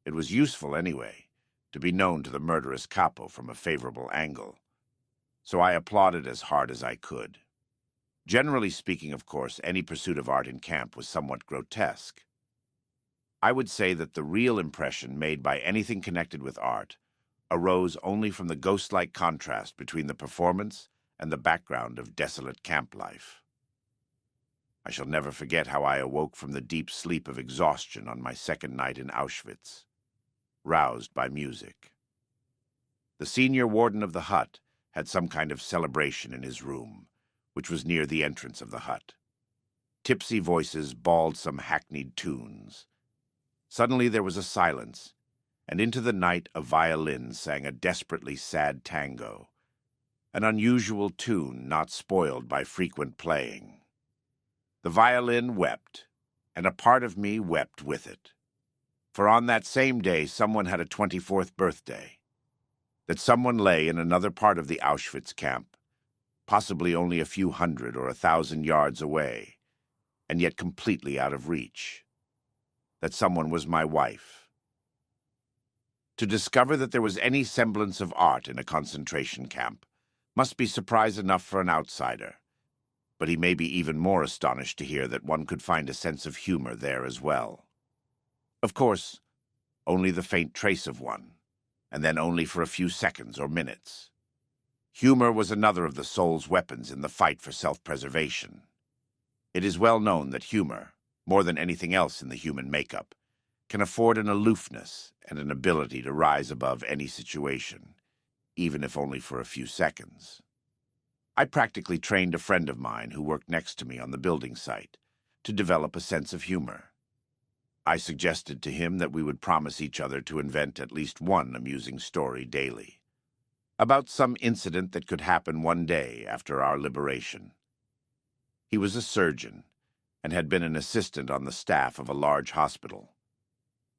It was useful, anyway, to be known to the murderous capo from a favorable angle, so I applauded as hard as I could. Generally speaking, of course, any pursuit of art in camp was somewhat grotesque. I would say that the real impression made by anything connected with art arose only from the ghost-like contrast between the performance and the background of desolate camp life. I shall never forget how I awoke from the deep sleep of exhaustion on my second night in Auschwitz, roused by music. The senior warden of the hut had some kind of celebration in his room, which was near the entrance of the hut. Tipsy voices bawled some hackneyed tunes. Suddenly there was a silence, and into the night a violin sang a desperately sad tango, an unusual tune not spoiled by frequent playing. The violin wept, and a part of me wept with it. For on that same day someone had a 24th birthday. That someone lay in another part of the Auschwitz camp, possibly only a few hundred or 1,000 yards away, and yet completely out of reach. That someone was my wife. To discover that there was any semblance of art in a concentration camp must be surprise enough for an outsider, but he may be even more astonished to hear that one could find a sense of humor there as well. Of course, only the faint trace of one, and then only for a few seconds or minutes. Humor was another of the soul's weapons in the fight for self-preservation. It is well known that humor, more than anything else in the human makeup, can afford an aloofness and an ability to rise above any situation, even if only for a few seconds. I practically trained a friend of mine who worked next to me on the building site to develop a sense of humor. I suggested to him that we would promise each other to invent at least one amusing story daily, about some incident that could happen one day after our liberation. He was a surgeon, and had been an assistant on the staff of a large hospital.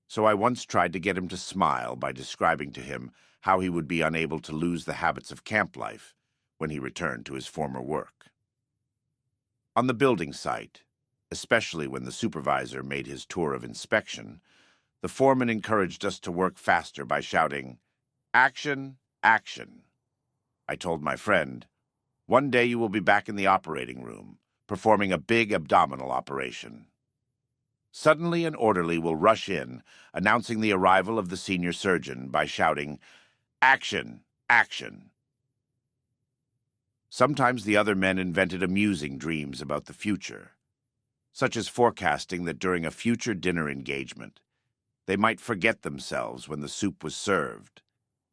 So I once tried to get him to smile by describing to him how he would be unable to lose the habits of camp life when he returned to his former work. On the building site, especially when the supervisor made his tour of inspection, the foreman encouraged us to work faster by shouting, "Action, action." I told my friend, "One day you will be back in the operating room, performing a big abdominal operation." Suddenly an orderly will rush in, announcing the arrival of the senior surgeon by shouting, "Action, action." Sometimes the other men invented amusing dreams about the future, such as forecasting that during a future dinner engagement, they might forget themselves when the soup was served,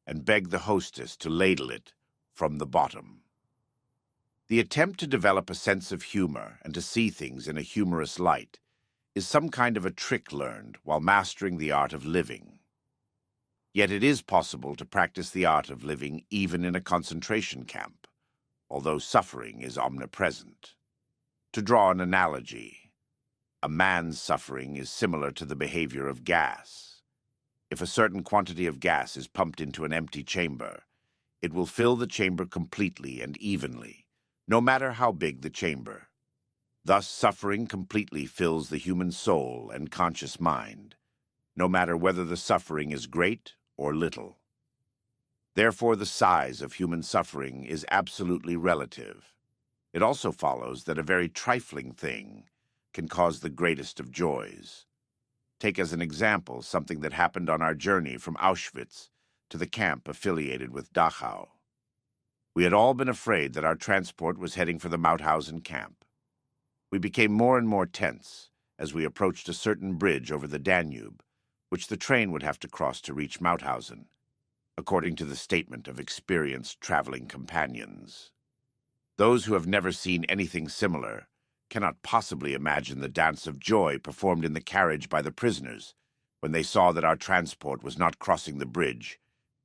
and beg the hostess to ladle it from the bottom. The attempt to develop a sense of humor and to see things in a humorous light is some kind of a trick learned while mastering the art of living. Yet it is possible to practice the art of living even in a concentration camp, although suffering is omnipresent. To draw an analogy, a man's suffering is similar to the behavior of gas. If a certain quantity of gas is pumped into an empty chamber, it will fill the chamber completely and evenly, no matter how big the chamber. Thus, suffering completely fills the human soul and conscious mind, no matter whether the suffering is great or little. Therefore, the size of human suffering is absolutely relative. It also follows that a very trifling thing can cause the greatest of joys. Take as an example something that happened on our journey from Auschwitz to the camp affiliated with Dachau. We had all been afraid that our transport was heading for the Mauthausen camp. We became more and more tense as we approached a certain bridge over the Danube, which the train would have to cross to reach Mauthausen, according to the statement of experienced traveling companions. Those who have never seen anything similar cannot possibly imagine the dance of joy performed in the carriage by the prisoners when they saw that our transport was not crossing the bridge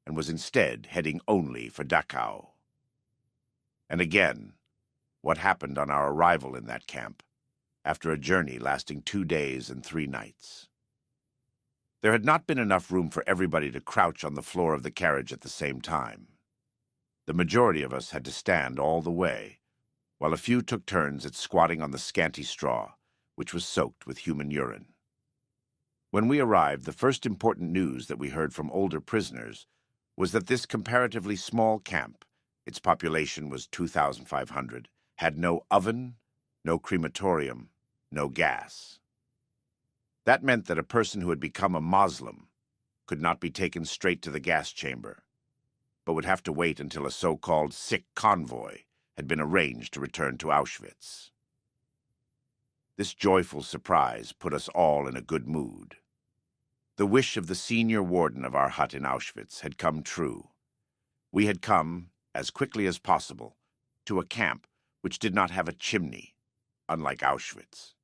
and was instead heading only for Dachau. And again, what happened on our arrival in that camp, after a journey lasting 2 days and 3 nights. There had not been enough room for everybody to crouch on the floor of the carriage at the same time. The majority of us had to stand all the way, while a few took turns at squatting on the scanty straw, which was soaked with human urine. When we arrived, the first important news that we heard from older prisoners was that this comparatively small camp, its population was 2,500, had no oven, no crematorium, no gas. That meant that a person who had become a Muslim could not be taken straight to the gas chamber, but would have to wait until a so-called sick convoy had been arranged to return to Auschwitz. This joyful surprise put us all in a good mood. The wish of the senior warden of our hut in Auschwitz had come true. We had come, as quickly as possible, to a camp which did not have a chimney, unlike Auschwitz.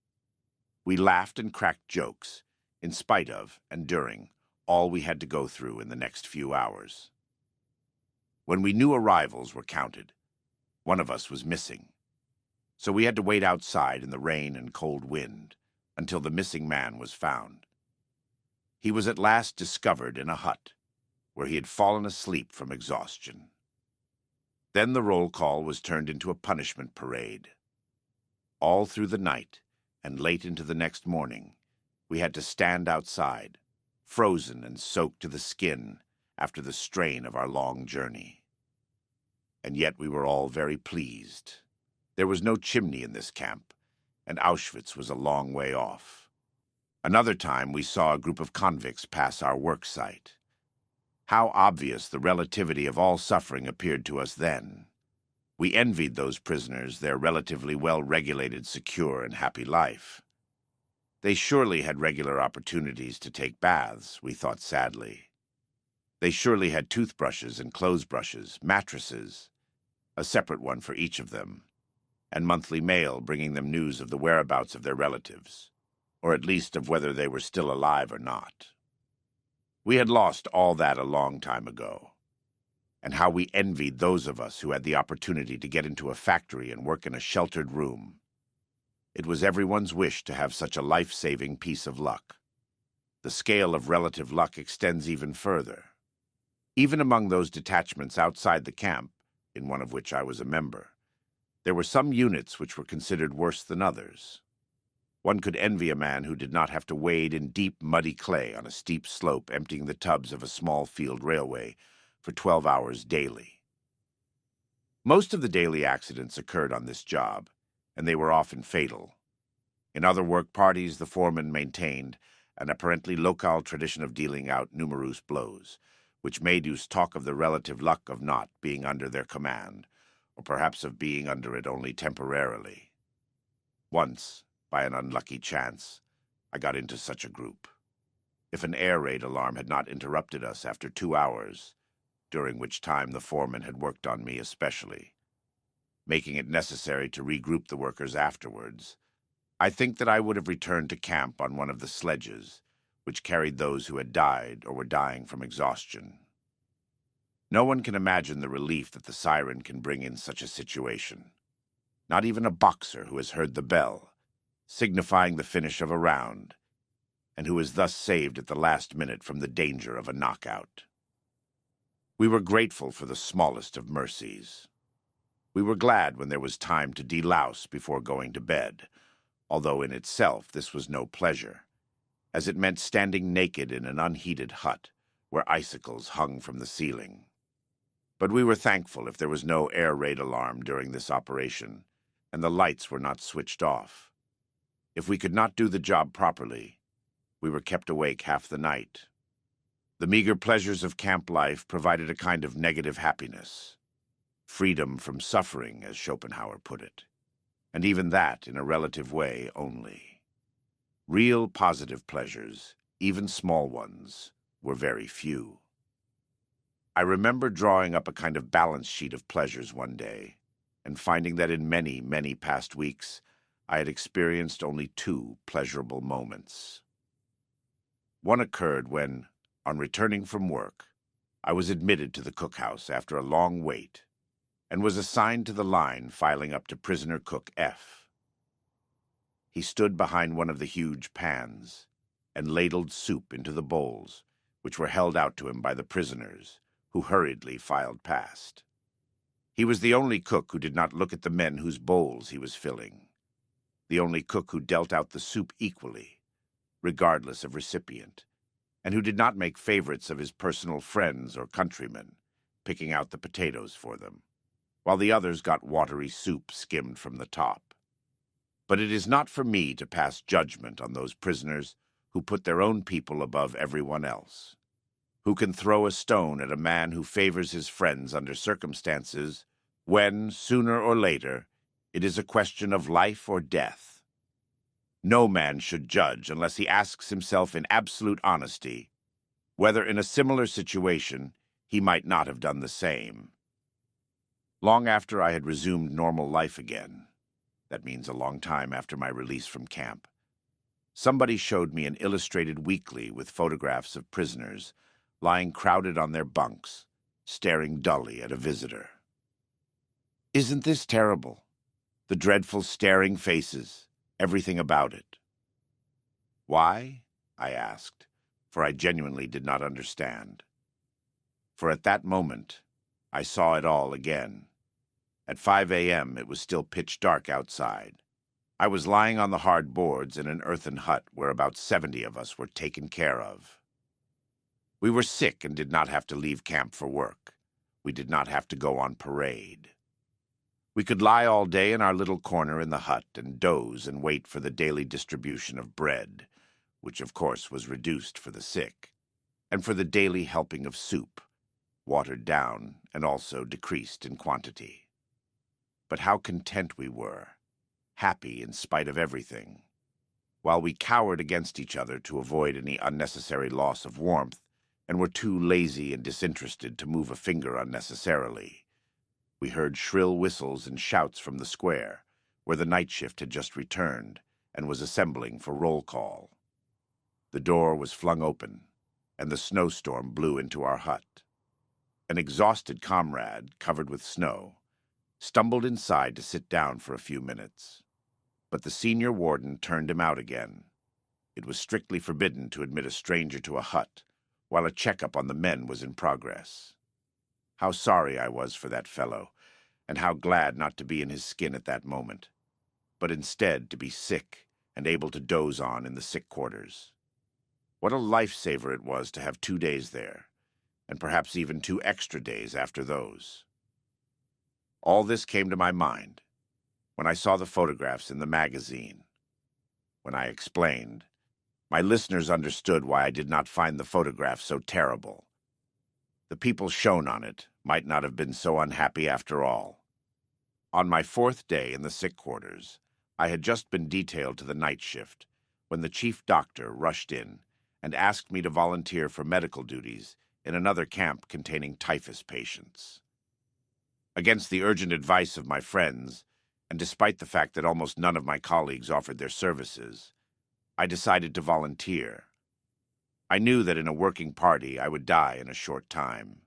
We laughed and cracked jokes, in spite of and during all we had to go through in the next few hours. When we knew arrivals were counted, one of us was missing. So we had to wait outside in the rain and cold wind until the missing man was found. He was at last discovered in a hut, where he had fallen asleep from exhaustion. Then the roll call was turned into a punishment parade. All through the night, and late into the next morning, we had to stand outside, frozen and soaked to the skin after the strain of our long journey. And yet we were all very pleased. There was no chimney in this camp, and Auschwitz was a long way off. Another time we saw a group of convicts pass our work site. How obvious the relativity of all suffering appeared to us then. We envied those prisoners their relatively well-regulated, secure, and happy life. They surely had regular opportunities to take baths, we thought sadly. They surely had toothbrushes and clothes brushes, mattresses, a separate one for each of them, and monthly mail bringing them news of the whereabouts of their relatives, or at least of whether they were still alive or not. We had lost all that a long time ago. And how we envied those of us who had the opportunity to get into a factory and work in a sheltered room. It was everyone's wish to have such a life-saving piece of luck. The scale of relative luck extends even further. Even among those detachments outside the camp, in one of which I was a member, there were some units which were considered worse than others. One could envy a man who did not have to wade in deep, muddy clay on a steep slope emptying the tubs of a small field railway for 12 hours daily. Most of the daily accidents occurred on this job, and they were often fatal. In other work parties, the foreman maintained an apparently local tradition of dealing out numerous blows, which made use talk of the relative luck of not being under their command, or perhaps of being under it only temporarily. Once, by an unlucky chance, I got into such a group. If an air raid alarm had not interrupted us after 2 hours, during which time the foreman had worked on me especially, making it necessary to regroup the workers afterwards, I think that I would have returned to camp on one of the sledges, which carried those who had died or were dying from exhaustion. No one can imagine the relief that the siren can bring in such a situation. Not even a boxer who has heard the bell, signifying the finish of a round, and who was thus saved at the last minute from the danger of a knockout. We were grateful for the smallest of mercies. We were glad when there was time to delouse before going to bed, although in itself this was no pleasure, as it meant standing naked in an unheated hut where icicles hung from the ceiling. But we were thankful if there was no air raid alarm during this operation, and the lights were not switched off. If we could not do the job properly, we were kept awake half the night. The meager pleasures of camp life provided a kind of negative happiness. Freedom from suffering, as Schopenhauer put it, and even that in a relative way only. Real positive pleasures, even small ones, were very few. I remember drawing up a kind of balance sheet of pleasures one day, and finding that in many, many past weeks, I had experienced only 2 pleasurable moments. One occurred when, on returning from work, I was admitted to the cookhouse after a long wait, and was assigned to the line filing up to prisoner cook F. He stood behind one of the huge pans, and ladled soup into the bowls, which were held out to him by the prisoners, who hurriedly filed past. He was the only cook who did not look at the men whose bowls he was filling, the only cook who dealt out the soup equally, regardless of recipient, and who did not make favorites of his personal friends or countrymen, picking out the potatoes for them, while the others got watery soup skimmed from the top. But it is not for me to pass judgment on those prisoners who put their own people above everyone else, who can throw a stone at a man who favors his friends under circumstances when, sooner or later, it is a question of life or death. No man should judge unless he asks himself in absolute honesty whether in a similar situation he might not have done the same. Long after I had resumed normal life again, that means a long time after my release from camp, somebody showed me an illustrated weekly with photographs of prisoners lying crowded on their bunks, staring dully at a visitor. Isn't this terrible? The dreadful staring faces, everything about it. Why? I asked, for I genuinely did not understand. For at that moment, I saw it all again. At 5 a.m., it was still pitch dark outside. I was lying on the hard boards in an earthen hut where about 70 of us were taken care of. We were sick and did not have to leave camp for work. We did not have to go on parade. We could lie all day in our little corner in the hut and doze and wait for the daily distribution of bread, which of course was reduced for the sick, and for the daily helping of soup, watered down and also decreased in quantity. But how content we were, happy in spite of everything. While we cowered against each other to avoid any unnecessary loss of warmth, and were too lazy and disinterested to move a finger unnecessarily, we heard shrill whistles and shouts from the square, where the night shift had just returned and was assembling for roll call. The door was flung open, and the snowstorm blew into our hut. An exhausted comrade, covered with snow, stumbled inside to sit down for a few minutes. But the senior warden turned him out again. It was strictly forbidden to admit a stranger to a hut while a checkup on the men was in progress. How sorry I was for that fellow, and how glad not to be in his skin at that moment, but instead to be sick and able to doze on in the sick quarters. What a lifesaver it was to have 2 days there, and perhaps even 2 extra days after those. All this came to my mind when I saw the photographs in the magazine. When I explained, my listeners understood why I did not find the photograph so terrible. The people shown on it might not have been so unhappy after all. On my 4th day in the sick quarters, I had just been detailed to the night shift when the chief doctor rushed in and asked me to volunteer for medical duties in another camp containing typhus patients. Against the urgent advice of my friends, and despite the fact that almost none of my colleagues offered their services, I decided to volunteer. I knew that in a working party I would die in a short time.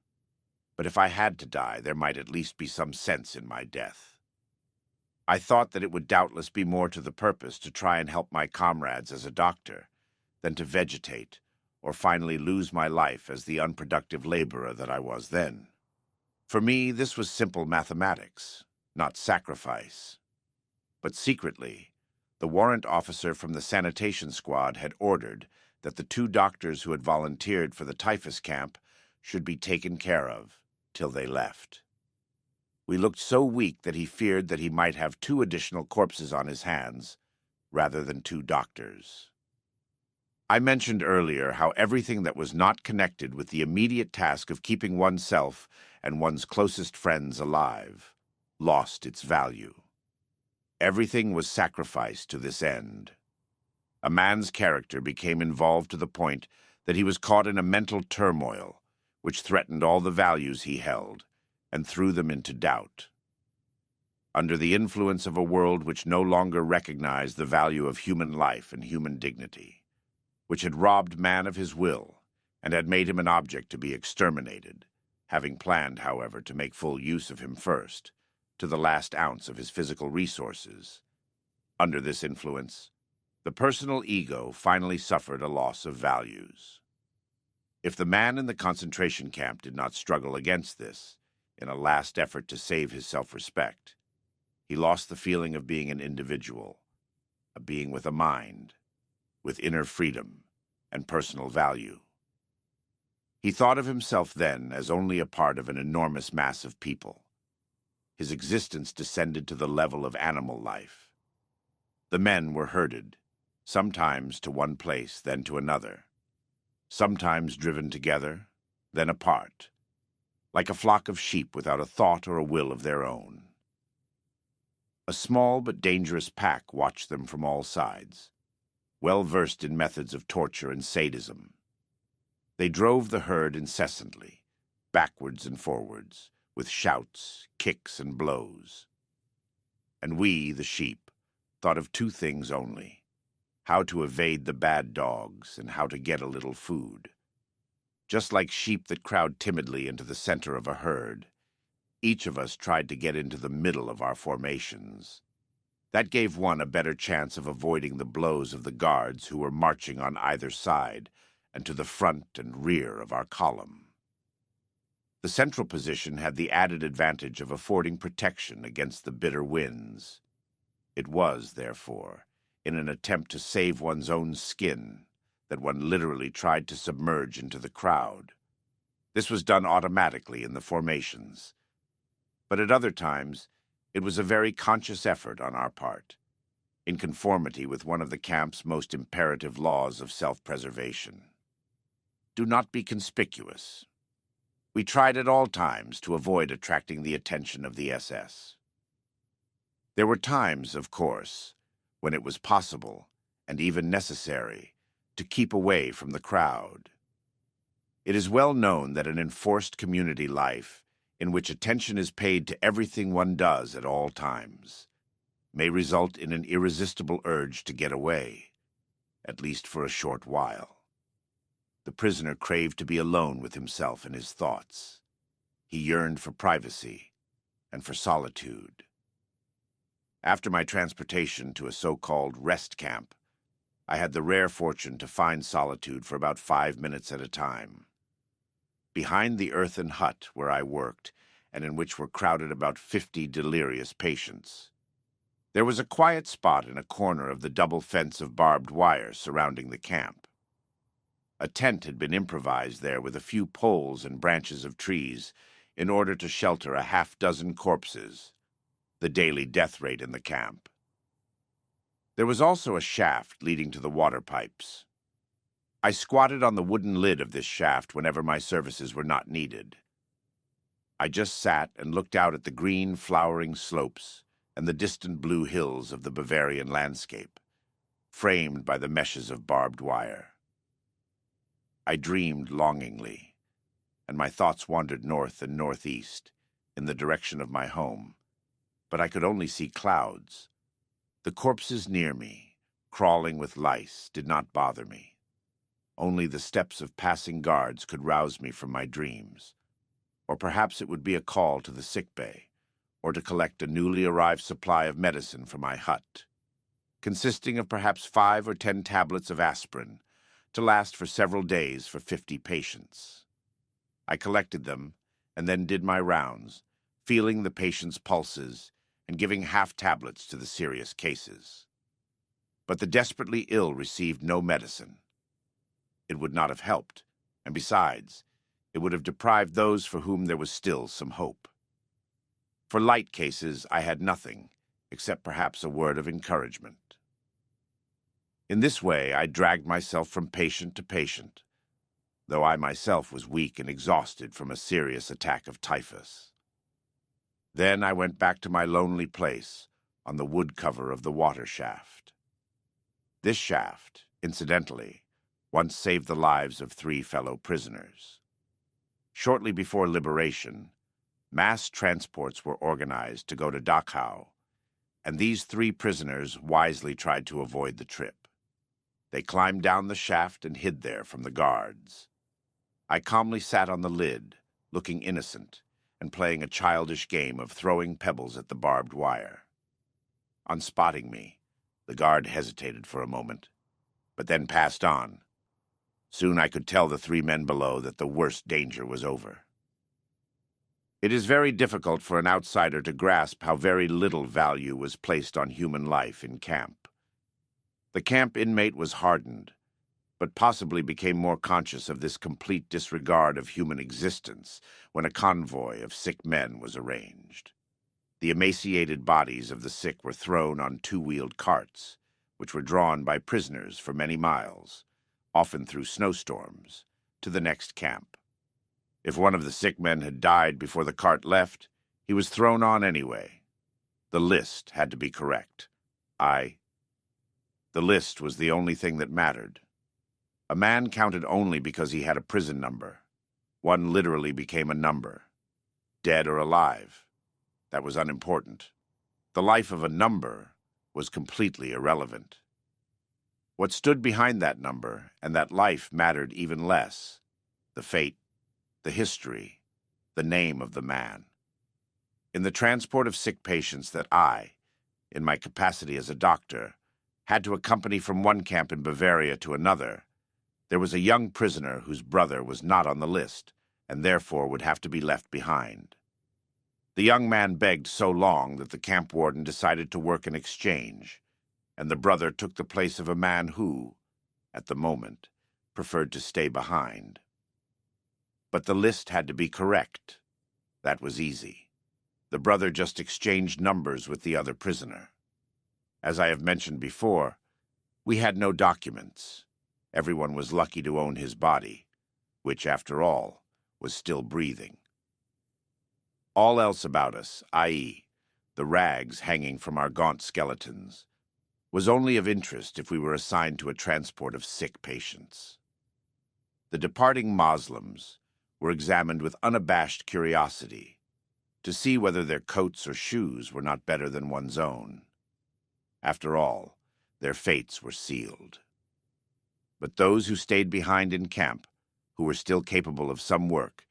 But if I had to die, there might at least be some sense in my death. I thought that it would doubtless be more to the purpose to try and help my comrades as a doctor than to vegetate, or finally lose my life as the unproductive laborer that I was then. For me, this was simple mathematics, not sacrifice. But secretly, the warrant officer from the sanitation squad had ordered that the 2 doctors who had volunteered for the typhus camp should be taken care of till they left. We looked so weak that he feared that he might have 2 additional corpses on his hands, rather than 2 doctors. I mentioned earlier how everything that was not connected with the immediate task of keeping oneself and one's closest friends alive lost its value. Everything was sacrificed to this end. A man's character became involved to the point that he was caught in a mental turmoil which threatened all the values he held and threw them into doubt. Under the influence of a world which no longer recognized the value of human life and human dignity, which had robbed man of his will and had made him an object to be exterminated, having planned, however, to make full use of him first, to the last ounce of his physical resources. Under this influence, the personal ego finally suffered a loss of values. If the man in the concentration camp did not struggle against this, in a last effort to save his self-respect, he lost the feeling of being an individual, a being with a mind, with inner freedom and personal value. He thought of himself then as only a part of an enormous mass of people. His existence descended to the level of animal life. The men were herded, sometimes to one place, then to another, sometimes driven together, then apart, like a flock of sheep without a thought or a will of their own. A small but dangerous pack watched them from all sides, well versed in methods of torture and sadism. They drove the herd incessantly, backwards and forwards, with shouts, kicks, and blows. And we, the sheep, thought of 2 things only: how to evade the bad dogs and how to get a little food. Just like sheep that crowd timidly into the center of a herd, each of us tried to get into the middle of our formations. That gave one a better chance of avoiding the blows of the guards who were marching on either side and to the front and rear of our column. The central position had the added advantage of affording protection against the bitter winds. It was, therefore, in an attempt to save one's own skin that one literally tried to submerge into the crowd. This was done automatically in the formations, but at other times it was a very conscious effort on our part, in conformity with one of the camp's most imperative laws of self-preservation. Do not be conspicuous. We tried at all times to avoid attracting the attention of the SS. There were times, of course, when it was possible, and even necessary, to keep away from the crowd. It is well known that an enforced community life, in which attention is paid to everything one does at all times, may result in an irresistible urge to get away, at least for a short while. The prisoner craved to be alone with himself and his thoughts. He yearned for privacy and for solitude. After my transportation to a so-called rest camp, I had the rare fortune to find solitude for about 5 minutes at a time. Behind the earthen hut where I worked, and in which were crowded about 50 delirious patients, there was a quiet spot in a corner of the double fence of barbed wire surrounding the camp. A tent had been improvised there with a few poles and branches of trees in order to shelter a half-dozen corpses, the daily death rate in the camp. There was also a shaft leading to the water pipes. I squatted on the wooden lid of this shaft whenever my services were not needed. I just sat and looked out at the green, flowering slopes and the distant blue hills of the Bavarian landscape, framed by the meshes of barbed wire. I dreamed longingly, and my thoughts wandered north and northeast, in the direction of my home, but I could only see clouds. The corpses near me, crawling with lice, did not bother me. Only the steps of passing guards could rouse me from my dreams. Or perhaps it would be a call to the sickbay, or to collect a newly arrived supply of medicine for my hut, consisting of perhaps 5 or 10 tablets of aspirin, to last for several days for 50 patients. I collected them and then did my rounds, feeling the patients' pulses and giving half tablets to the serious cases. But the desperately ill received no medicine. It would not have helped, and besides, it would have deprived those for whom there was still some hope. For light cases, I had nothing, except perhaps a word of encouragement. In this way, I dragged myself from patient to patient, though I myself was weak and exhausted from a serious attack of typhus. Then I went back to my lonely place on the wood cover of the water shaft. This shaft, incidentally, once saved the lives of 3 fellow prisoners. Shortly before liberation, mass transports were organized to go to Dachau, and these 3 prisoners wisely tried to avoid the trip. They climbed down the shaft and hid there from the guards. I calmly sat on the lid, looking innocent, and playing a childish game of throwing pebbles at the barbed wire. On spotting me, the guard hesitated for a moment, but then passed on. Soon I could tell the 3 men below that the worst danger was over. It is very difficult for an outsider to grasp how very little value was placed on human life in camp. The camp inmate was hardened, but possibly became more conscious of this complete disregard of human existence when a convoy of sick men was arranged. The emaciated bodies of the sick were thrown on 2-wheeled carts, which were drawn by prisoners for many miles, often through snowstorms, to the next camp. If one of the sick men had died before the cart left, he was thrown on anyway. The list had to be correct. The list was the only thing that mattered. A man counted only because he had a prison number. One literally became a number. Dead or alive, that was unimportant. The life of a number was completely irrelevant. What stood behind that number and that life mattered even less: the fate, the history, the name of the man. In the transport of sick patients that I, in my capacity as a doctor, had to accompany from one camp in Bavaria to another, there was a young prisoner whose brother was not on the list and therefore would have to be left behind. The young man begged so long that the camp warden decided to work an exchange, and the brother took the place of a man who, at the moment, preferred to stay behind. But the list had to be correct. That was easy. The brother just exchanged numbers with the other prisoner. As I have mentioned before, we had no documents. Everyone was lucky to own his body, which, after all, was still breathing. All else about us, i.e., the rags hanging from our gaunt skeletons, was only of interest if we were assigned to a transport of sick patients. The departing Moslems were examined with unabashed curiosity to see whether their coats or shoes were not better than one's own. After all, their fates were sealed. But those who stayed behind in camp, who were still capable of some work,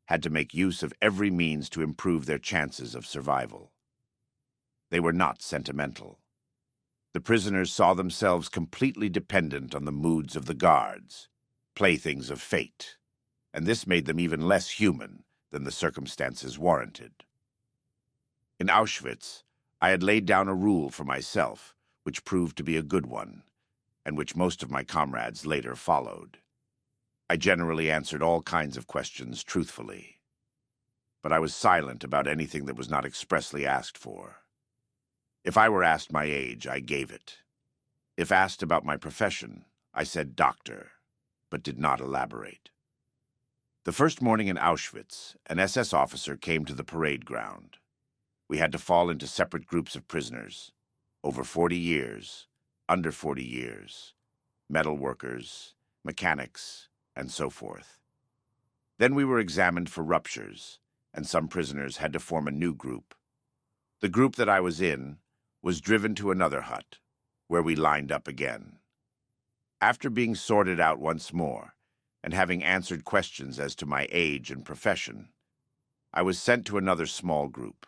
had to make use of every means to improve their chances of survival. They were not sentimental. The prisoners saw themselves completely dependent on the moods of the guards, playthings of fate, and this made them even less human than the circumstances warranted. In Auschwitz, I had laid down a rule for myself, which proved to be a good one, and which most of my comrades later followed. I generally answered all kinds of questions truthfully, but I was silent about anything that was not expressly asked for. If I were asked my age, I gave it. If asked about my profession, I said doctor, but did not elaborate. The first morning in Auschwitz, an SS officer came to the parade ground. We had to fall into separate groups of prisoners, over 40 years, under 40 years, metal workers, mechanics, and so forth. Then we were examined for ruptures, and some prisoners had to form a new group. The group that I was in was driven to another hut, where we lined up again. After being sorted out once more, and having answered questions as to my age and profession, I was sent to another small group.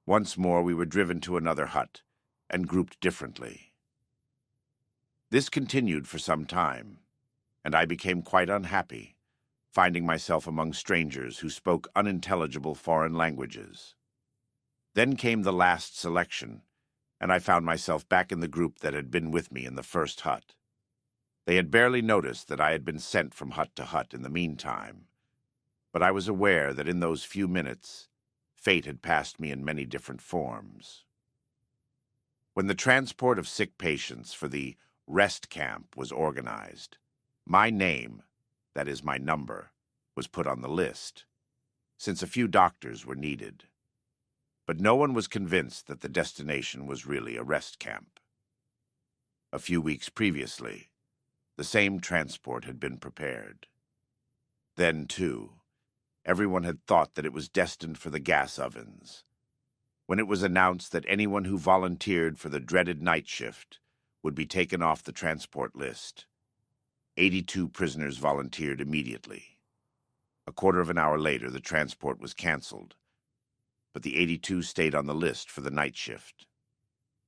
Once more we were driven to another hut, and grouped differently. This continued for some time. and I became quite unhappy, finding myself among strangers who spoke unintelligible foreign languages. Then came the last selection, and I found myself back in the group that had been with me in the first hut. They had barely noticed that I had been sent from hut to hut in the meantime, but I was aware that in those few minutes, fate had passed me in many different forms. When the transport of sick patients for the rest camp was organized, my name, that is my number, was put on the list, since a few doctors were needed. But no one was convinced that the destination was really a rest camp. A few weeks previously, the same transport had been prepared. Then, too, everyone had thought that it was destined for the gas ovens. When it was announced that anyone who volunteered for the dreaded night shift would be taken off the transport list, 82 prisoners volunteered immediately. A quarter of an hour later, the transport was canceled, but the 82 stayed on the list for the night shift.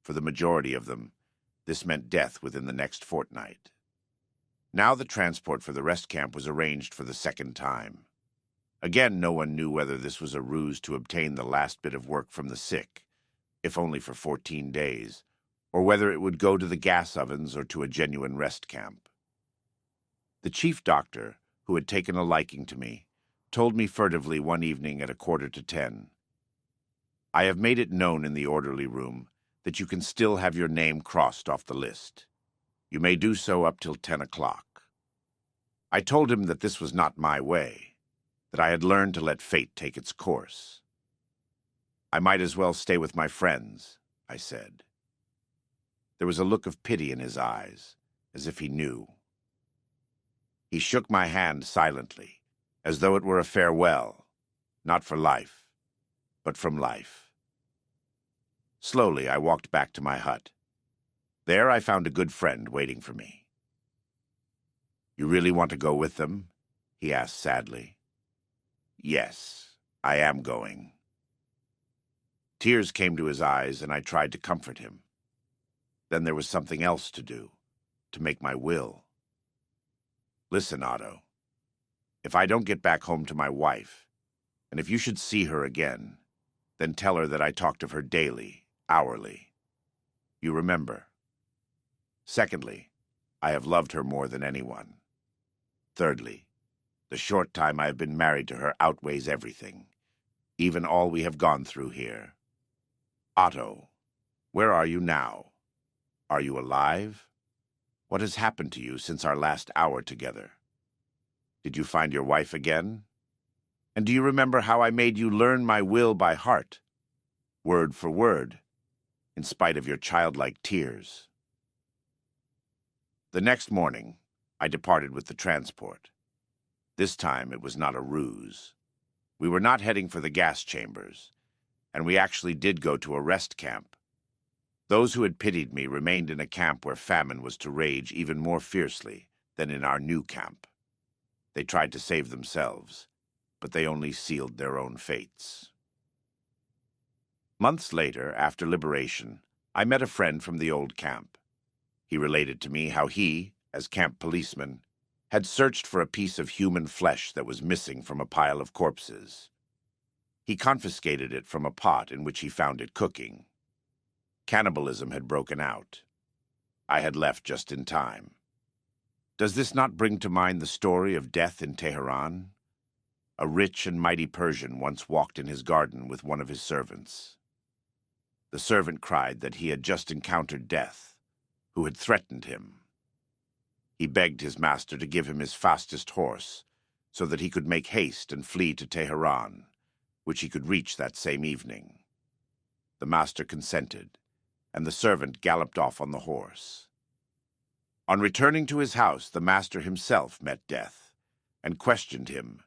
For the majority of them, this meant death within the next fortnight. Now the transport for the rest camp was arranged for the second time. Again, no one knew whether this was a ruse to obtain the last bit of work from the sick, if only for 14 days, or whether it would go to the gas ovens or to a genuine rest camp. The chief doctor, who had taken a liking to me, told me furtively one evening at 9:45, "I have made it known in the orderly room that you can still have your name crossed off the list. You may do so up till 10 o'clock. I told him that this was not my way, that I had learned to let fate take its course. I might as well stay with my friends, I said. There was a look of pity in his eyes, as if he knew. He shook my hand silently, as though it were a farewell, not for life, but from life. Slowly I walked back to my hut. There I found a good friend waiting for me. "You really want to go with them?" he asked sadly. "Yes, I am going." Tears came to his eyes, and I tried to comfort him. Then there was something else to do, to make my will. "Listen, Otto, if I don't get back home to my wife, and if you should see her again, then tell her that I talked of her daily, hourly. You remember. Secondly, I have loved her more than anyone. Thirdly, the short time I have been married to her outweighs everything, even all we have gone through here. Otto, where are you now? Are you alive? What has happened to you since our last hour together? Did you find your wife again? And do you remember how I made you learn my will by heart, word for word, in spite of your childlike tears?" The next morning, I departed with the transport. This time it was not a ruse. We were not heading for the gas chambers, and we actually did go to a rest camp. Those who had pitied me remained in a camp where famine was to rage even more fiercely than in our new camp. They tried to save themselves, but they only sealed their own fates. Months later, after liberation, I met a friend from the old camp. He related to me how he, as camp policeman, had searched for a piece of human flesh that was missing from a pile of corpses. He confiscated it from a pot in which he found it cooking. Cannibalism had broken out. I had left just in time. Does this not bring to mind the story of death in Tehran? A rich and mighty Persian once walked in his garden with one of his servants. The servant cried that he had just encountered death, who had threatened him. He begged his master to give him his fastest horse, so that he could make haste and flee to Tehran, which he could reach that same evening. The master consented, and the servant galloped off on the horse. On returning to his house, the master himself met death, and questioned him.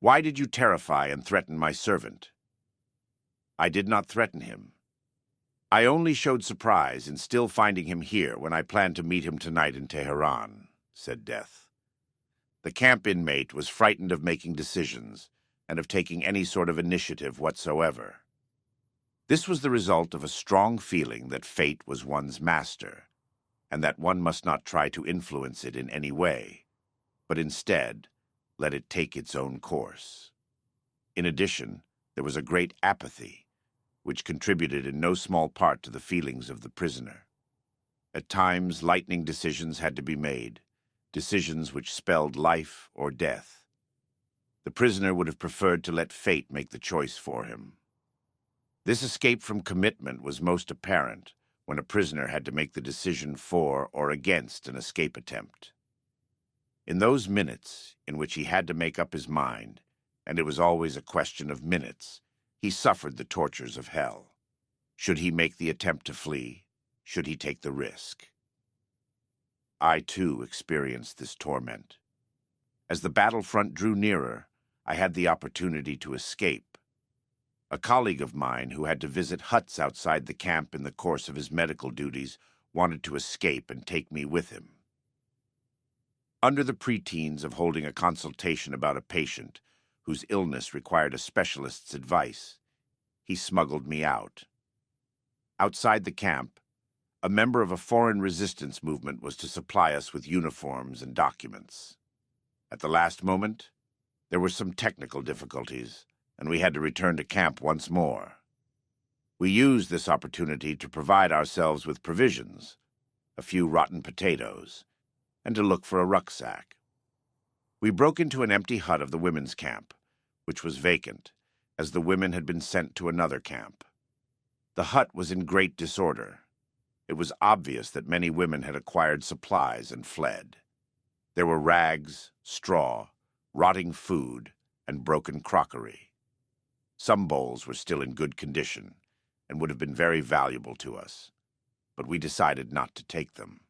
"Why did you terrify and threaten my servant?" "I did not threaten him. I only showed surprise in still finding him here when I planned to meet him tonight in Tehran," said Death. The camp inmate was frightened of making decisions and of taking any sort of initiative whatsoever. This was the result of a strong feeling that fate was one's master, and that one must not try to influence it in any way, but instead let it take its own course. In addition, there was a great apathy, which contributed in no small part to the feelings of the prisoner. At times, lightning decisions had to be made, decisions which spelled life or death. The prisoner would have preferred to let fate make the choice for him. This escape from commitment was most apparent when a prisoner had to make the decision for or against an escape attempt. In those minutes in which he had to make up his mind, and it was always a question of minutes, he suffered the tortures of hell. Should he make the attempt to flee? Should he take the risk? I, too, experienced this torment. As the battlefront drew nearer, I had the opportunity to escape. A colleague of mine who had to visit huts outside the camp in the course of his medical duties wanted to escape and take me with him. Under the pretense of holding a consultation about a patient whose illness required a specialist's advice, he smuggled me out. Outside the camp, a member of a foreign resistance movement was to supply us with uniforms and documents. At the last moment, there were some technical difficulties, and we had to return to camp once more. We used this opportunity to provide ourselves with provisions, a few rotten potatoes, and to look for a rucksack. We broke into an empty hut of the women's camp, which was vacant, as the women had been sent to another camp. The hut was in great disorder. It was obvious that many women had acquired supplies and fled. There were rags, straw, rotting food, and broken crockery. Some bowls were still in good condition and would have been very valuable to us, but we decided not to take them.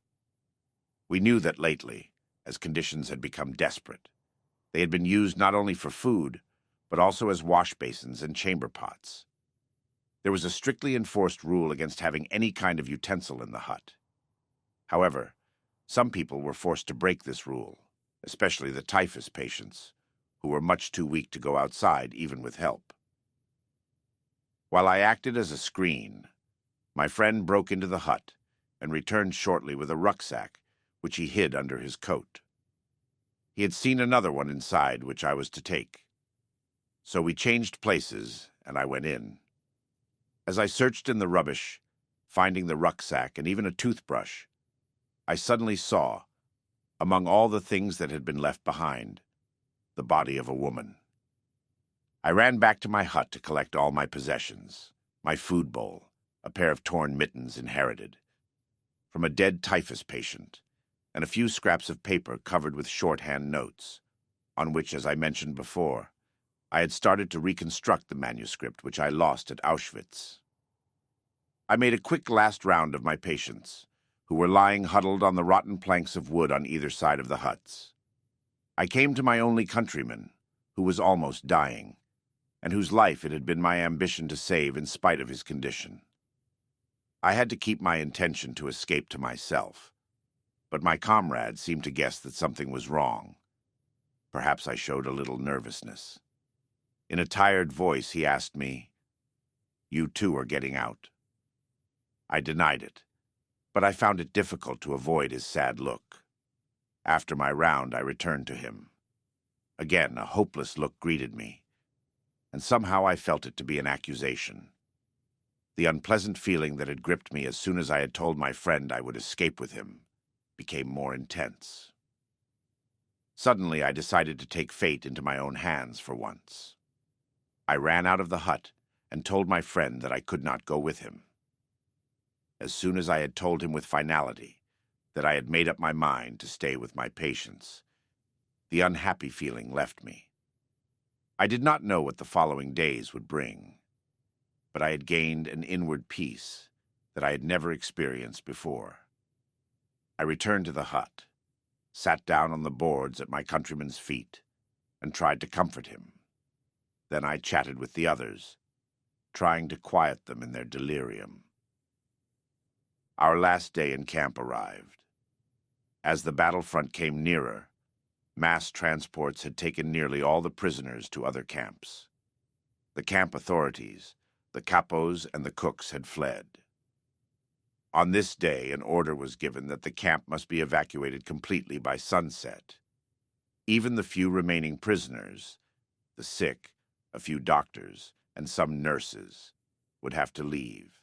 We knew that lately, as conditions had become desperate, they had been used not only for food, but also as wash basins and chamber pots. There was a strictly enforced rule against having any kind of utensil in the hut. However, some people were forced to break this rule, especially the typhus patients, who were much too weak to go outside even with help. While I acted as a screen, my friend broke into the hut and returned shortly with a rucksack, which he hid under his coat. He had seen another one inside, which I was to take. So we changed places, and I went in. As I searched in the rubbish, finding the rucksack and even a toothbrush, I suddenly saw, among all the things that had been left behind, the body of a woman. I ran back to my hut to collect all my possessions, my food bowl, a pair of torn mittens inherited from a dead typhus patient, and a few scraps of paper covered with shorthand notes, on which, as I mentioned before, I had started to reconstruct the manuscript which I lost at Auschwitz. I made a quick last round of my patients, who were lying huddled on the rotten planks of wood on either side of the huts. I came to my only countryman, who was almost dying, and whose life it had been my ambition to save in spite of his condition. I had to keep my intention to escape to myself, but my comrade seemed to guess that something was wrong. Perhaps I showed a little nervousness. In a tired voice, he asked me, "You too are getting out?" I denied it, but I found it difficult to avoid his sad look. After my round, I returned to him. Again, a hopeless look greeted me, and somehow I felt it to be an accusation. The unpleasant feeling that had gripped me as soon as I had told my friend I would escape with him became more intense. Suddenly, I decided to take fate into my own hands for once. I ran out of the hut and told my friend that I could not go with him. As soon as I had told him with finality that I had made up my mind to stay with my patients, the unhappy feeling left me. I did not know what the following days would bring, but I had gained an inward peace that I had never experienced before. I returned to the hut, sat down on the boards at my countryman's feet, and tried to comfort him. Then I chatted with the others, trying to quiet them in their delirium. Our last day in camp arrived. As the battlefront came nearer, mass transports had taken nearly all the prisoners to other camps. The camp authorities, the capos and the cooks had fled. On this day, an order was given that the camp must be evacuated completely by sunset. Even the few remaining prisoners, the sick, a few doctors, and some nurses, would have to leave.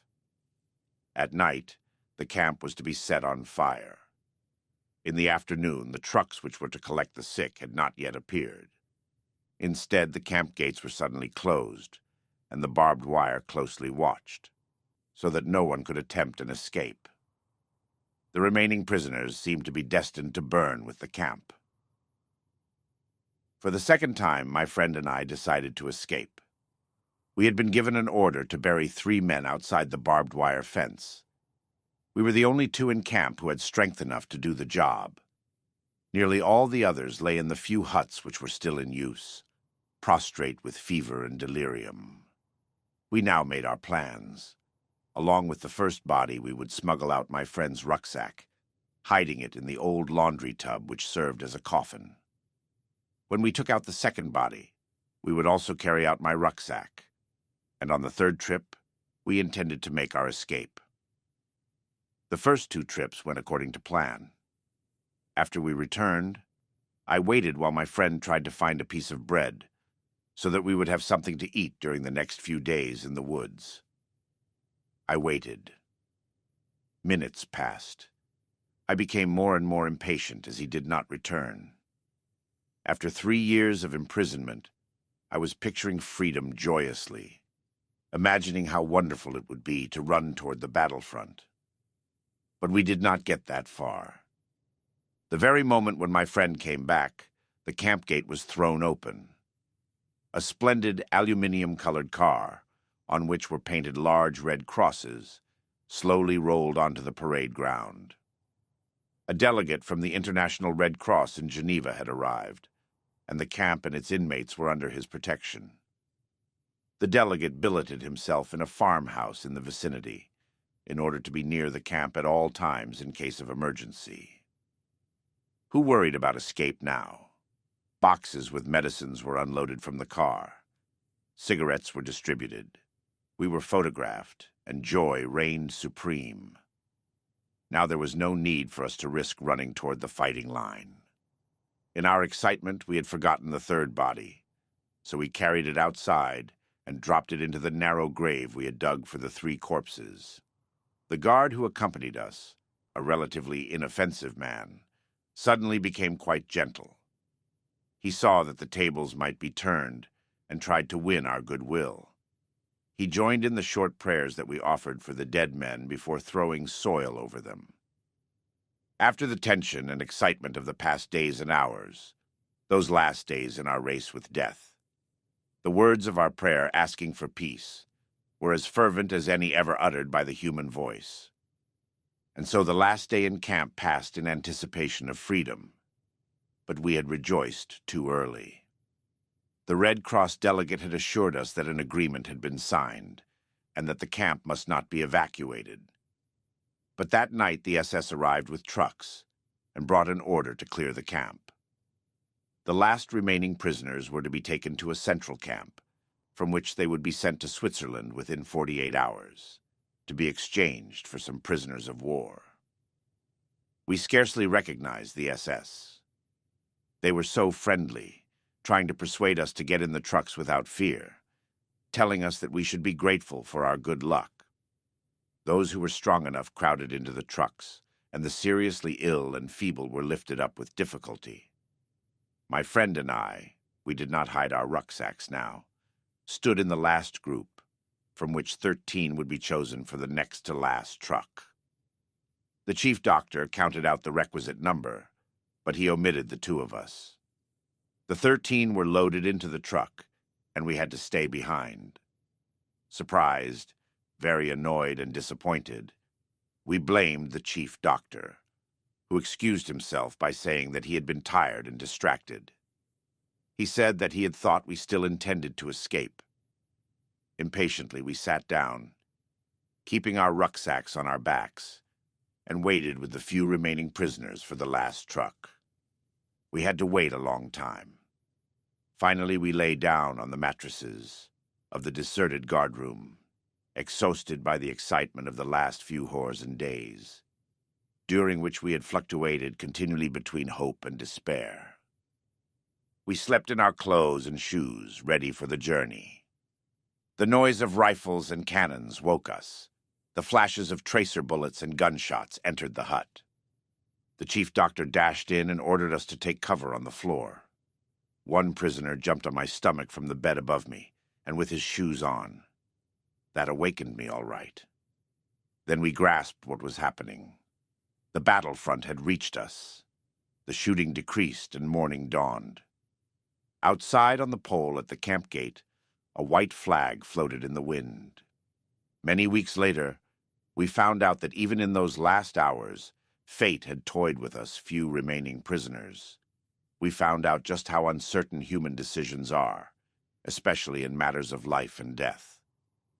At night, the camp was to be set on fire. In the afternoon, the trucks which were to collect the sick had not yet appeared. Instead, the camp gates were suddenly closed, and the barbed wire closely watched, so that no one could attempt an escape. The remaining prisoners seemed to be destined to burn with the camp. For the second time, my friend and I decided to escape. We had been given an order to bury 3 men outside the barbed wire fence. We were the only 2 in camp who had strength enough to do the job. Nearly all the others lay in the few huts which were still in use, prostrate with fever and delirium. We now made our plans. Along with the first body, we would smuggle out my friend's rucksack, hiding it in the old laundry tub which served as a coffin. When we took out the second body, we would also carry out my rucksack, and on the third trip, we intended to make our escape. The first 2 trips went according to plan. After we returned, I waited while my friend tried to find a piece of bread, so that we would have something to eat during the next few days in the woods. I waited. Minutes passed. I became more and more impatient as he did not return. After 3 years of imprisonment, I was picturing freedom joyously, imagining how wonderful it would be to run toward the battlefront. But we did not get that far. The very moment when my friend came back, the camp gate was thrown open. A splendid aluminium-colored car, on which were painted large red crosses, slowly rolled onto the parade ground. A delegate from the International Red Cross in Geneva had arrived, and the camp and its inmates were under his protection. The delegate billeted himself in a farmhouse in the vicinity, in order to be near the camp at all times in case of emergency. Who worried about escape now? Boxes with medicines were unloaded from the car. Cigarettes were distributed. We were photographed, and joy reigned supreme. Now there was no need for us to risk running toward the fighting line. In our excitement, we had forgotten the third body, so we carried it outside and dropped it into the narrow grave we had dug for the 3 corpses. The guard who accompanied us, a relatively inoffensive man, suddenly became quite gentle. He saw that the tables might be turned and tried to win our goodwill. He joined in the short prayers that we offered for the dead men before throwing soil over them. After the tension and excitement of the past days and hours, those last days in our race with death, the words of our prayer asking for peace were as fervent as any ever uttered by the human voice. And so the last day in camp passed in anticipation of freedom, but we had rejoiced too early. The Red Cross delegate had assured us that an agreement had been signed, and that the camp must not be evacuated. But that night the SS arrived with trucks and brought an order to clear the camp. The last remaining prisoners were to be taken to a central camp, from which they would be sent to Switzerland within 48 hours, to be exchanged for some prisoners of war. We scarcely recognized the SS. They were so friendly, trying to persuade us to get in the trucks without fear, telling us that we should be grateful for our good luck. Those who were strong enough crowded into the trucks, and the seriously ill and feeble were lifted up with difficulty. My friend and I, we did not hide our rucksacks now, stood in the last group, from which 13 would be chosen for the next to last truck. The chief doctor counted out the requisite number, but he omitted the 2 of us. The 13 were loaded into the truck, and we had to stay behind. Surprised, very annoyed and disappointed, we blamed the chief doctor, who excused himself by saying that he had been tired and distracted. He said that he had thought we still intended to escape. Impatiently, we sat down, keeping our rucksacks on our backs, and waited with the few remaining prisoners for the last truck. We had to wait a long time. Finally, we lay down on the mattresses of the deserted guardroom, exhausted by the excitement of the last few hours and days, during which we had fluctuated continually between hope and despair. We slept in our clothes and shoes, ready for the journey. The noise of rifles and cannons woke us. The flashes of tracer bullets and gunshots entered the hut. The chief doctor dashed in and ordered us to take cover on the floor. One prisoner jumped on my stomach from the bed above me, and with his shoes on. That awakened me all right. Then we grasped what was happening. The battlefront had reached us. The shooting decreased and morning dawned. Outside on the pole at the camp gate, a white flag floated in the wind. Many weeks later, we found out that even in those last hours, fate had toyed with us few remaining prisoners. We found out just how uncertain human decisions are, especially in matters of life and death.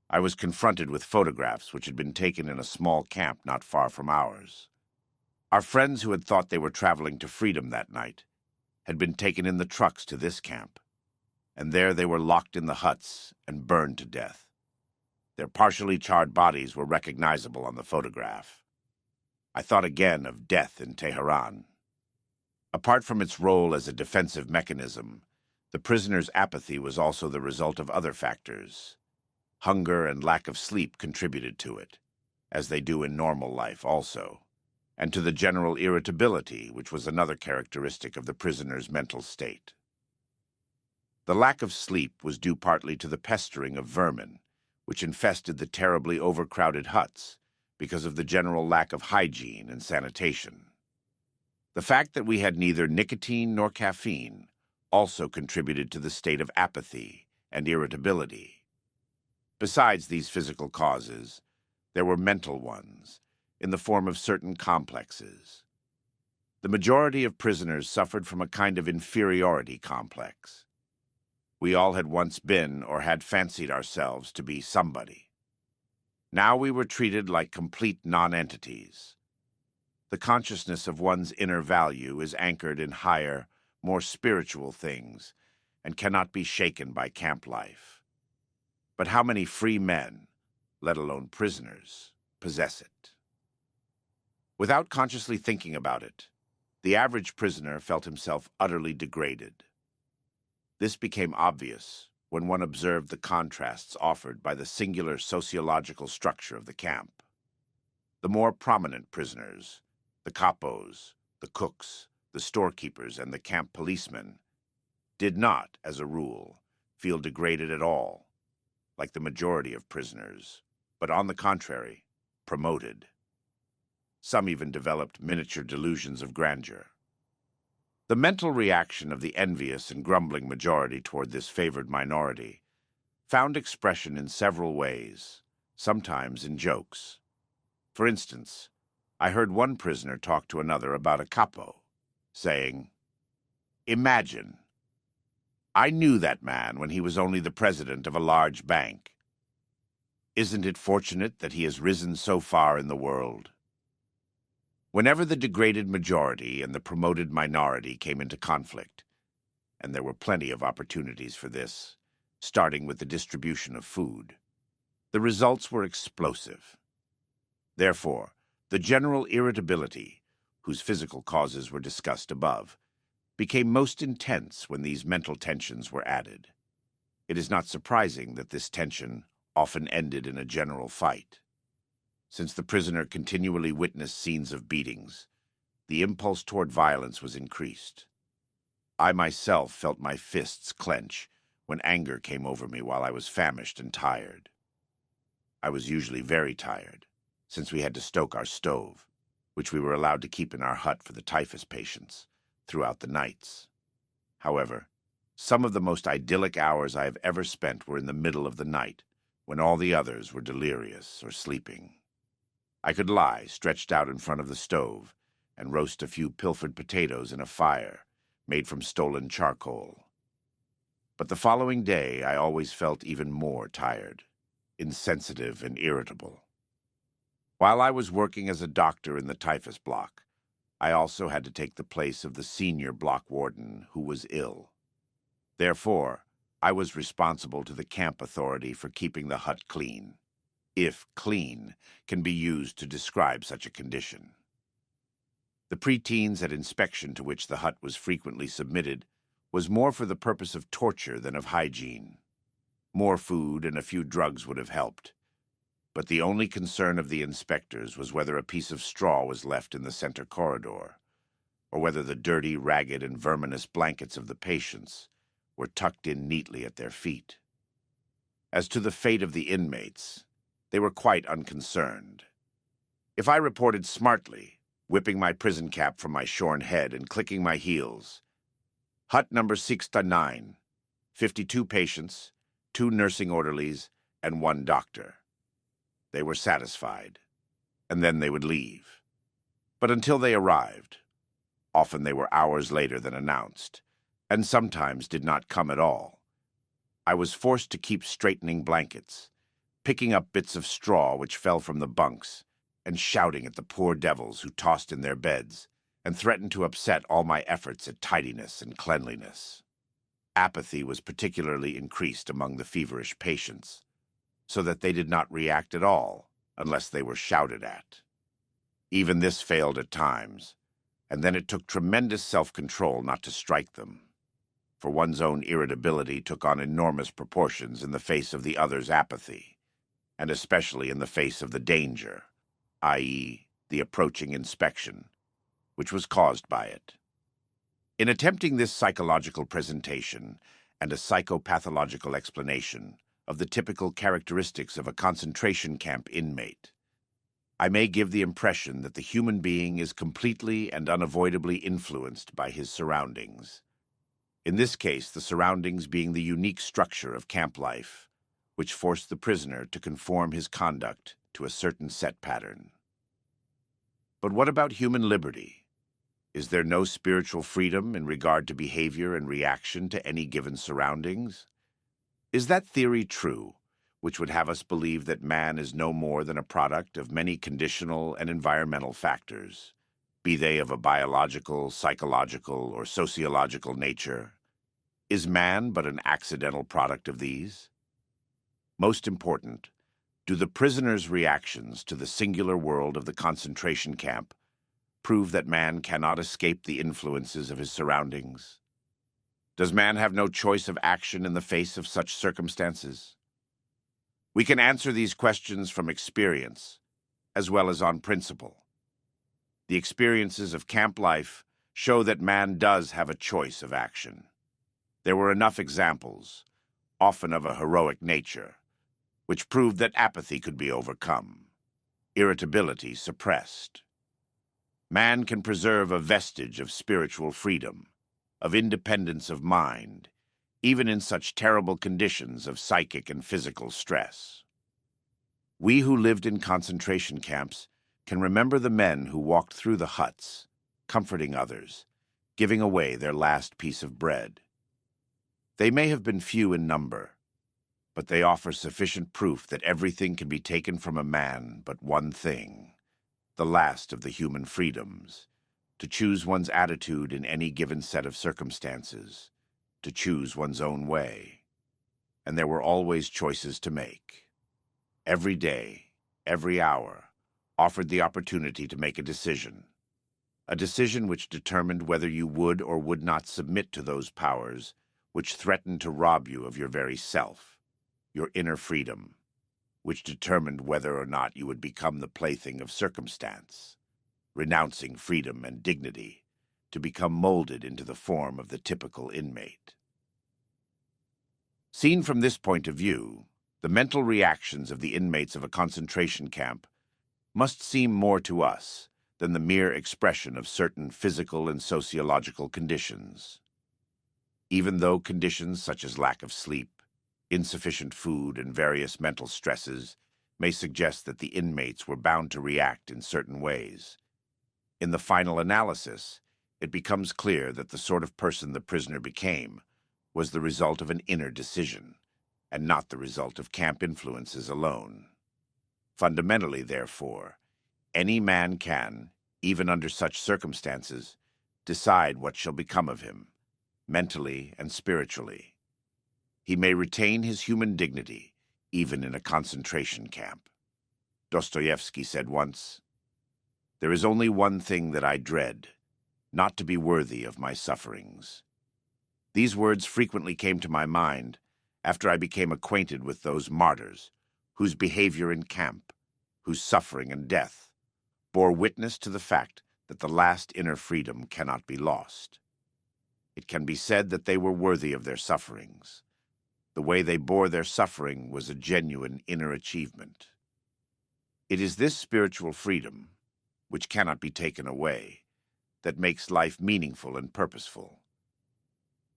I was confronted with photographs which had been taken in a small camp not far from ours. Our friends who had thought they were traveling to freedom that night had been taken in the trucks to this camp, and there they were locked in the huts and burned to death. Their partially charred bodies were recognizable on the photograph. I thought again of death in Tehran. Apart from its role as a defensive mechanism, the prisoner's apathy was also the result of other factors. Hunger and lack of sleep contributed to it, as they do in normal life also, and to the general irritability, which was another characteristic of the prisoner's mental state. The lack of sleep was due partly to the pestering of vermin, which infested the terribly overcrowded huts because of the general lack of hygiene and sanitation. The fact that we had neither nicotine nor caffeine also contributed to the state of apathy and irritability. Besides these physical causes, there were mental ones, in the form of certain complexes. The majority of prisoners suffered from a kind of inferiority complex. We all had once been or had fancied ourselves to be somebody. Now we were treated like complete non-entities. The consciousness of one's inner value is anchored in higher, more spiritual things and cannot be shaken by camp life. But how many free men, let alone prisoners, possess it? Without consciously thinking about it, the average prisoner felt himself utterly degraded. This became obvious when one observed the contrasts offered by the singular sociological structure of the camp. The more prominent prisoners, the capos, the cooks, the storekeepers, and the camp policemen, did not, as a rule, feel degraded at all, like the majority of prisoners, but on the contrary, promoted. Some even developed miniature delusions of grandeur. The mental reaction of the envious and grumbling majority toward this favored minority found expression in several ways, sometimes in jokes. For instance, I heard one prisoner talk to another about a capo, saying, "Imagine, I knew that man when he was only the president of a large bank. Isn't it fortunate that he has risen so far in the world?" Whenever the degraded majority and the promoted minority came into conflict, and there were plenty of opportunities for this, starting with the distribution of food, the results were explosive. Therefore, the general irritability, whose physical causes were discussed above, became most intense when these mental tensions were added. It is not surprising that this tension often ended in a general fight. Since the prisoner continually witnessed scenes of beatings, the impulse toward violence was increased. I myself felt my fists clench when anger came over me while I was famished and tired. I was usually very tired, since we had to stoke our stove, which we were allowed to keep in our hut for the typhus patients, throughout the nights. However, some of the most idyllic hours I have ever spent were in the middle of the night, when all the others were delirious or sleeping. I could lie stretched out in front of the stove and roast a few pilfered potatoes in a fire made from stolen charcoal. But the following day I always felt even more tired, insensitive and irritable. While I was working as a doctor in the typhus block, I also had to take the place of the senior block warden, who was ill. Therefore, I was responsible to the camp authority for keeping the hut clean, if clean can be used to describe such a condition. The preteens at inspection to which the hut was frequently submitted was more for the purpose of torture than of hygiene. More food and a few drugs would have helped, but the only concern of the inspectors was whether a piece of straw was left in the center corridor, or whether the dirty, ragged, and verminous blankets of the patients were tucked in neatly at their feet. As to the fate of the inmates, they were quite unconcerned. If I reported smartly, whipping my prison cap from my shorn head and clicking my heels, hut number 69, 52 patients, 2 nursing orderlies, and 1 doctor. They were satisfied, and then they would leave. But until they arrived, often they were hours later than announced, and sometimes did not come at all, I was forced to keep straightening blankets, picking up bits of straw which fell from the bunks, and shouting at the poor devils who tossed in their beds and threatened to upset all my efforts at tidiness and cleanliness. Apathy was particularly increased among the feverish patients, so that they did not react at all unless they were shouted at. Even this failed at times, and then it took tremendous self-control not to strike them, for one's own irritability took on enormous proportions in the face of the other's apathy, and especially in the face of the danger, i.e., the approaching inspection, which was caused by it. In attempting this psychological presentation and a psychopathological explanation of the typical characteristics of a concentration camp inmate, I may give the impression that the human being is completely and unavoidably influenced by his surroundings. In this case, the surroundings being the unique structure of camp life, which forced the prisoner to conform his conduct to a certain set pattern. But what about human liberty? Is there no spiritual freedom in regard to behavior and reaction to any given surroundings? Is that theory true, which would have us believe that man is no more than a product of many conditional and environmental factors, be they of a biological, psychological, or sociological nature? Is man but an accidental product of these? Most important, do the prisoner's reactions to the singular world of the concentration camp prove that man cannot escape the influences of his surroundings? Does man have no choice of action in the face of such circumstances? We can answer these questions from experience, as well as on principle. The experiences of camp life show that man does have a choice of action. There were enough examples, often of a heroic nature, which proved that apathy could be overcome, irritability suppressed. Man can preserve a vestige of spiritual freedom, of independence of mind, even in such terrible conditions of psychic and physical stress. We who lived in concentration camps can remember the men who walked through the huts, comforting others, giving away their last piece of bread. They may have been few in number, but they offer sufficient proof that everything can be taken from a man but one thing, the last of the human freedoms, to choose one's attitude in any given set of circumstances, to choose one's own way. And there were always choices to make. Every day, every hour, offered the opportunity to make a decision which determined whether you would or would not submit to those powers which threatened to rob you of your very self, your inner freedom, which determined whether or not you would become the plaything of circumstance, renouncing freedom and dignity to become molded into the form of the typical inmate. Seen from this point of view, the mental reactions of the inmates of a concentration camp must seem more to us than the mere expression of certain physical and sociological conditions. Even though conditions such as lack of sleep, insufficient food, and various mental stresses may suggest that the inmates were bound to react in certain ways, in the final analysis, it becomes clear that the sort of person the prisoner became was the result of an inner decision, and not the result of camp influences alone. Fundamentally, therefore, any man can, even under such circumstances, decide what shall become of him, mentally and spiritually. He may retain his human dignity, even in a concentration camp. Dostoevsky said once, "There is only one thing that I dread, not to be worthy of my sufferings." These words frequently came to my mind after I became acquainted with those martyrs whose behavior in camp, whose suffering and death, bore witness to the fact that the last inner freedom cannot be lost. It can be said that they were worthy of their sufferings. The way they bore their suffering was a genuine inner achievement. It is this spiritual freedom, which cannot be taken away, that makes life meaningful and purposeful.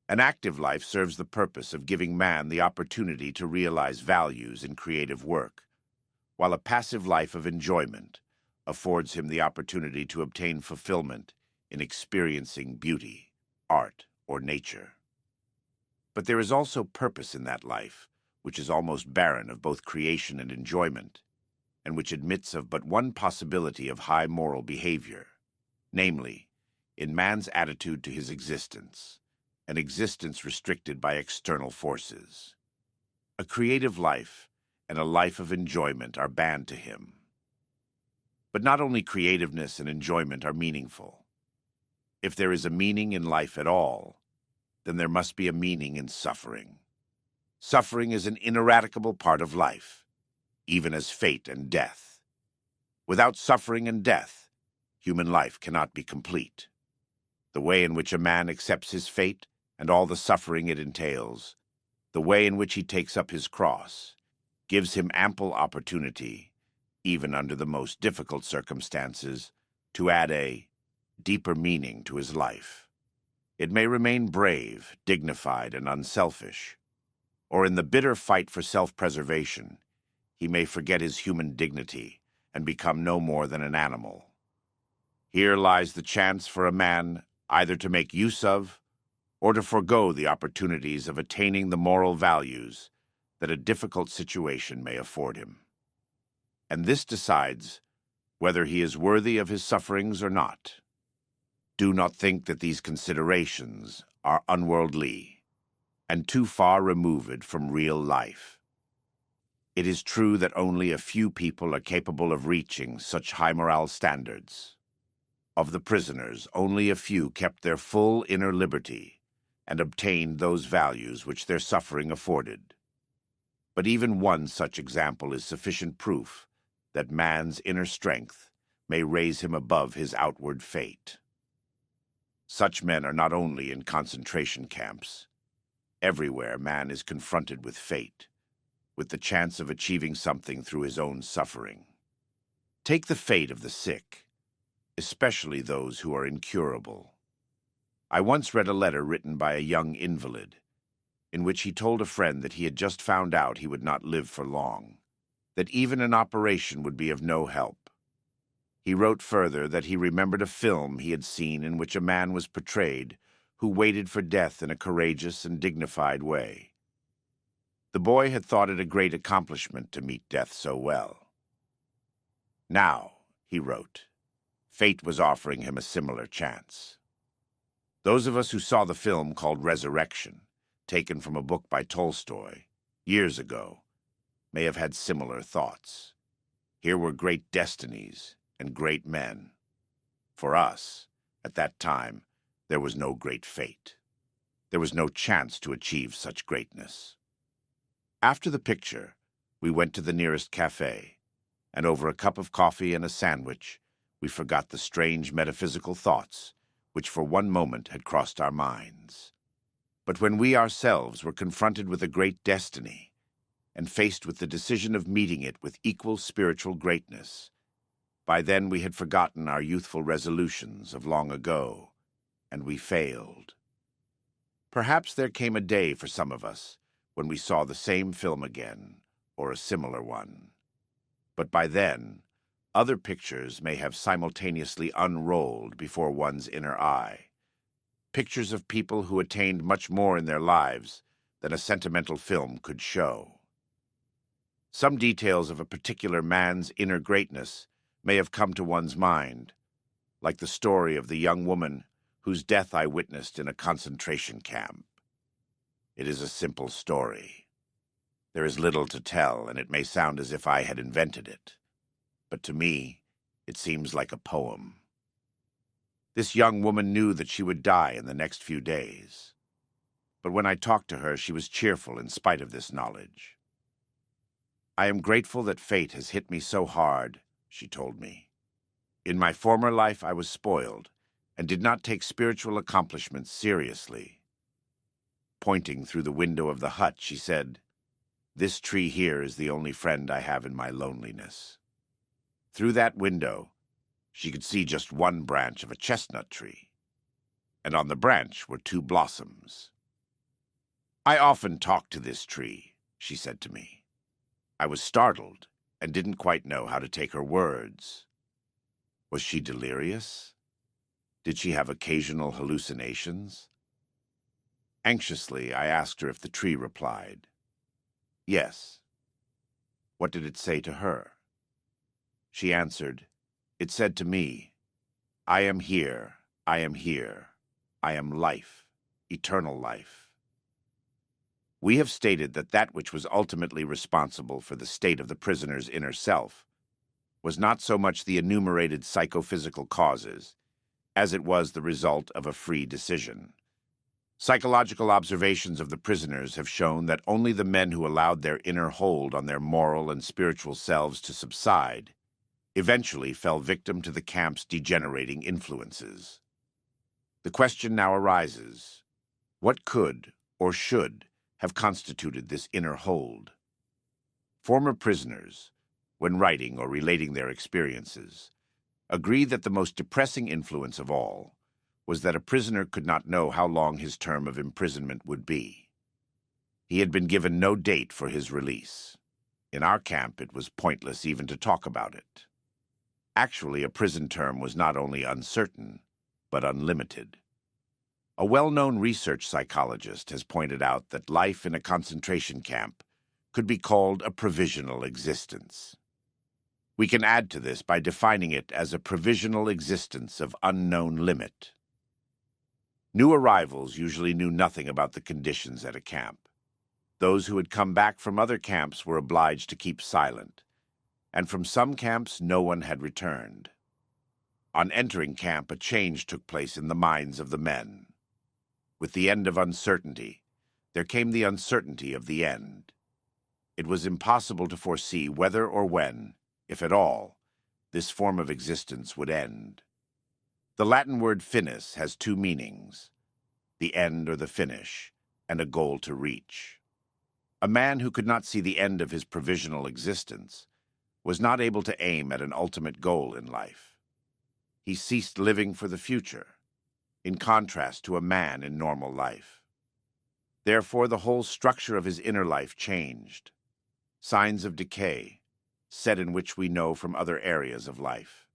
An active life serves the purpose of giving man the opportunity to realize values in creative work, while a passive life of enjoyment affords him the opportunity to obtain fulfillment in experiencing beauty, art, or nature. But there is also purpose in that life, which is almost barren of both creation and enjoyment, and which admits of but one possibility of high moral behavior, namely, in man's attitude to his existence, an existence restricted by external forces. A creative life and a life of enjoyment are banned to him. But not only creativeness and enjoyment are meaningful. If there is a meaning in life at all, then there must be a meaning in suffering. Suffering is an ineradicable part of life, even as fate and death. Without suffering and death, human life cannot be complete. The way in which a man accepts his fate and all the suffering it entails, the way in which he takes up his cross, gives him ample opportunity, even under the most difficult circumstances, to add a deeper meaning to his life. It may remain brave, dignified, and unselfish, or in the bitter fight for self-preservation, he may forget his human dignity and become no more than an animal. Here lies the chance for a man either to make use of or to forego the opportunities of attaining the moral values that a difficult situation may afford him. And this decides whether he is worthy of his sufferings or not. Do not think that these considerations are unworldly and too far removed from real life. It is true that only a few people are capable of reaching such high moral standards. Of the prisoners, only a few kept their full inner liberty and obtained those values which their suffering afforded. But even one such example is sufficient proof that man's inner strength may raise him above his outward fate. Such men are not only in concentration camps. Everywhere man is confronted with fate, with the chance of achieving something through his own suffering. Take the fate of the sick, especially those who are incurable. I once read a letter written by a young invalid, in which he told a friend that he had just found out he would not live for long, that even an operation would be of no help. He wrote further that he remembered a film he had seen in which a man was portrayed who waited for death in a courageous and dignified way. The boy had thought it a great accomplishment to meet death so well. Now, he wrote, fate was offering him a similar chance. Those of us who saw the film called Resurrection, taken from a book by Tolstoy, years ago, may have had similar thoughts. Here were great destinies and great men. For us, at that time, there was no great fate. There was no chance to achieve such greatness. After the picture, we went to the nearest cafe, and over a cup of coffee and a sandwich, we forgot the strange metaphysical thoughts which for one moment had crossed our minds. But when we ourselves were confronted with a great destiny, and faced with the decision of meeting it with equal spiritual greatness, by then we had forgotten our youthful resolutions of long ago, and we failed. Perhaps there came a day for some of us when we saw the same film again, or a similar one. But by then, other pictures may have simultaneously unrolled before one's inner eye. Pictures of people who attained much more in their lives than a sentimental film could show. Some details of a particular man's inner greatness may have come to one's mind, like the story of the young woman whose death I witnessed in a concentration camp. It is a simple story. There is little to tell, and it may sound as if I had invented it. But to me, it seems like a poem. This young woman knew that she would die in the next few days. But when I talked to her, she was cheerful in spite of this knowledge. "I am grateful that fate has hit me so hard," she told me. "In my former life, I was spoiled and did not take spiritual accomplishments seriously." Pointing through the window of the hut, she said, "This tree here is the only friend I have in my loneliness." Through that window, she could see just one branch of a chestnut tree, and on the branch were 2 blossoms. "I often talk to this tree," she said to me. I was startled and didn't quite know how to take her words. Was she delirious? Did she have occasional hallucinations? Anxiously, I asked her if the tree replied. Yes. What did it say to her? She answered, "It said to me, 'I am here, I am here, I am life, eternal life.'" We have stated that that which was ultimately responsible for the state of the prisoner's inner self was not so much the enumerated psychophysical causes as it was the result of a free decision. Psychological observations of the prisoners have shown that only the men who allowed their inner hold on their moral and spiritual selves to subside eventually fell victim to the camp's degenerating influences. The question now arises, what could or should have constituted this inner hold? Former prisoners, when writing or relating their experiences, agree that the most depressing influence of all was that a prisoner could not know how long his term of imprisonment would be. He had been given no date for his release. In our camp, it was pointless even to talk about it. Actually, a prison term was not only uncertain, but unlimited. A well-known research psychologist has pointed out that life in a concentration camp could be called a provisional existence. We can add to this by defining it as a provisional existence of unknown limit. New arrivals usually knew nothing about the conditions at a camp. Those who had come back from other camps were obliged to keep silent, and from some camps no one had returned. On entering camp, a change took place in the minds of the men. With the end of uncertainty, there came the uncertainty of the end. It was impossible to foresee whether or when, if at all, this form of existence would end. The Latin word finis has 2 meanings, the end or the finish, and a goal to reach. A man who could not see the end of his provisional existence was not able to aim at an ultimate goal in life. He ceased living for the future, in contrast to a man in normal life. Therefore, the whole structure of his inner life changed. Signs of decay, set in which we know from other areas of life.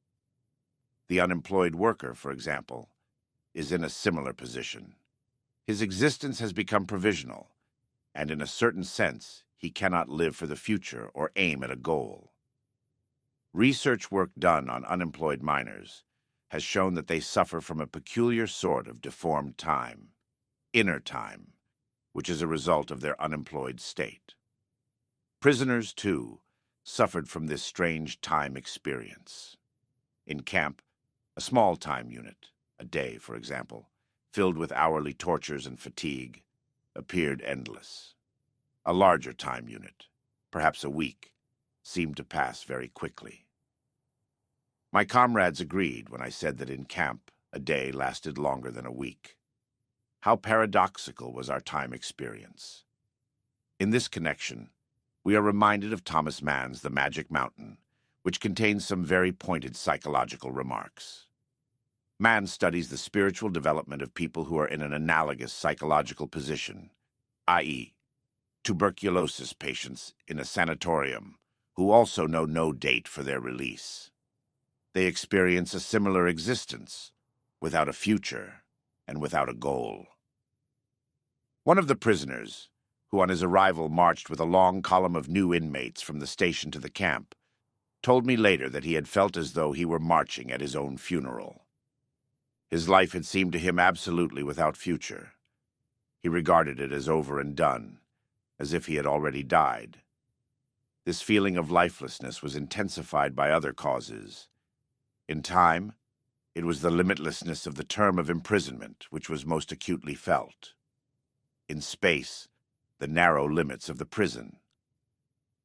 The unemployed worker, for example, is in a similar position. His existence has become provisional, and in a certain sense, he cannot live for the future or aim at a goal. Research work done on unemployed miners has shown that they suffer from a peculiar sort of deformed time, inner time, which is a result of their unemployed state. Prisoners, too, suffered from this strange time experience. In camp, a small time unit, a day, for example, filled with hourly tortures and fatigue, appeared endless. A larger time unit, perhaps a week, seemed to pass very quickly. My comrades agreed when I said that in camp, a day lasted longer than a week. How paradoxical was our time experience. In this connection, we are reminded of Thomas Mann's The Magic Mountain, which contains some very pointed psychological remarks. Mann studies the spiritual development of people who are in an analogous psychological position, i.e., tuberculosis patients in a sanatorium who also know no date for their release. They experience a similar existence, without a future and without a goal. One of the prisoners, who on his arrival marched with a long column of new inmates from the station to the camp, told me later that he had felt as though he were marching at his own funeral. His life had seemed to him absolutely without future. He regarded it as over and done, as if he had already died. This feeling of lifelessness was intensified by other causes. In time, it was the limitlessness of the term of imprisonment which was most acutely felt. in space, the narrow limits of the prison.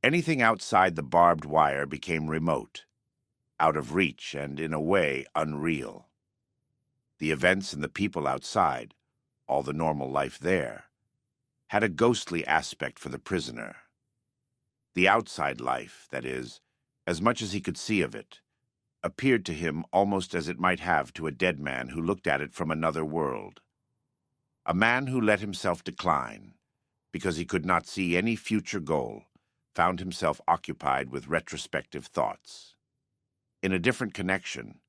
Anything outside the barbed wire became remote, out of reach and, in a way, unreal. The events and the people outside, all the normal life there, had a ghostly aspect for the prisoner. The outside life, that is, as much as he could see of it, appeared to him almost as it might have to a dead man who looked at it from another world. A man who let himself decline, because he could not see any future goal, found himself occupied with retrospective thoughts. In a different connection,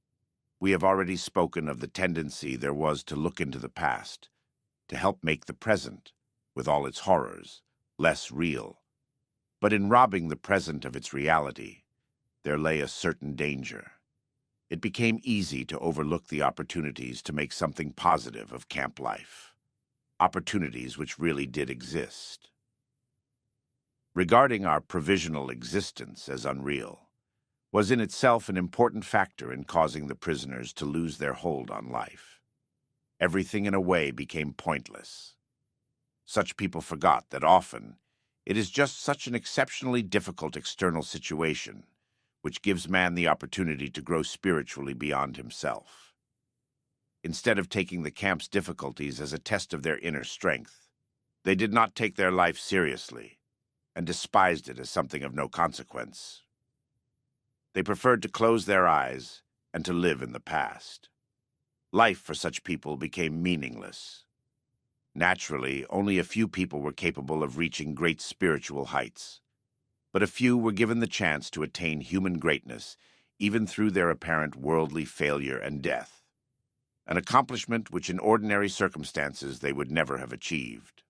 we have already spoken of the tendency there was to look into the past, to help make the present, with all its horrors, less real. But in robbing the present of its reality, there lay a certain danger. It became easy to overlook the opportunities to make something positive of camp life, opportunities which really did exist. Regarding our provisional existence as unreal was in itself an important factor in causing the prisoners to lose their hold on life. Everything in a way became pointless. Such people forgot that often it is just such an exceptionally difficult external situation which gives man the opportunity to grow spiritually beyond himself. Instead of taking the camp's difficulties as a test of their inner strength, they did not take their life seriously and despised it as something of no consequence. They preferred to close their eyes and to live in the past. Life for such people became meaningless. Naturally, only a few people were capable of reaching great spiritual heights, but a few were given the chance to attain human greatness even through their apparent worldly failure and death, an accomplishment which in ordinary circumstances they would never have achieved.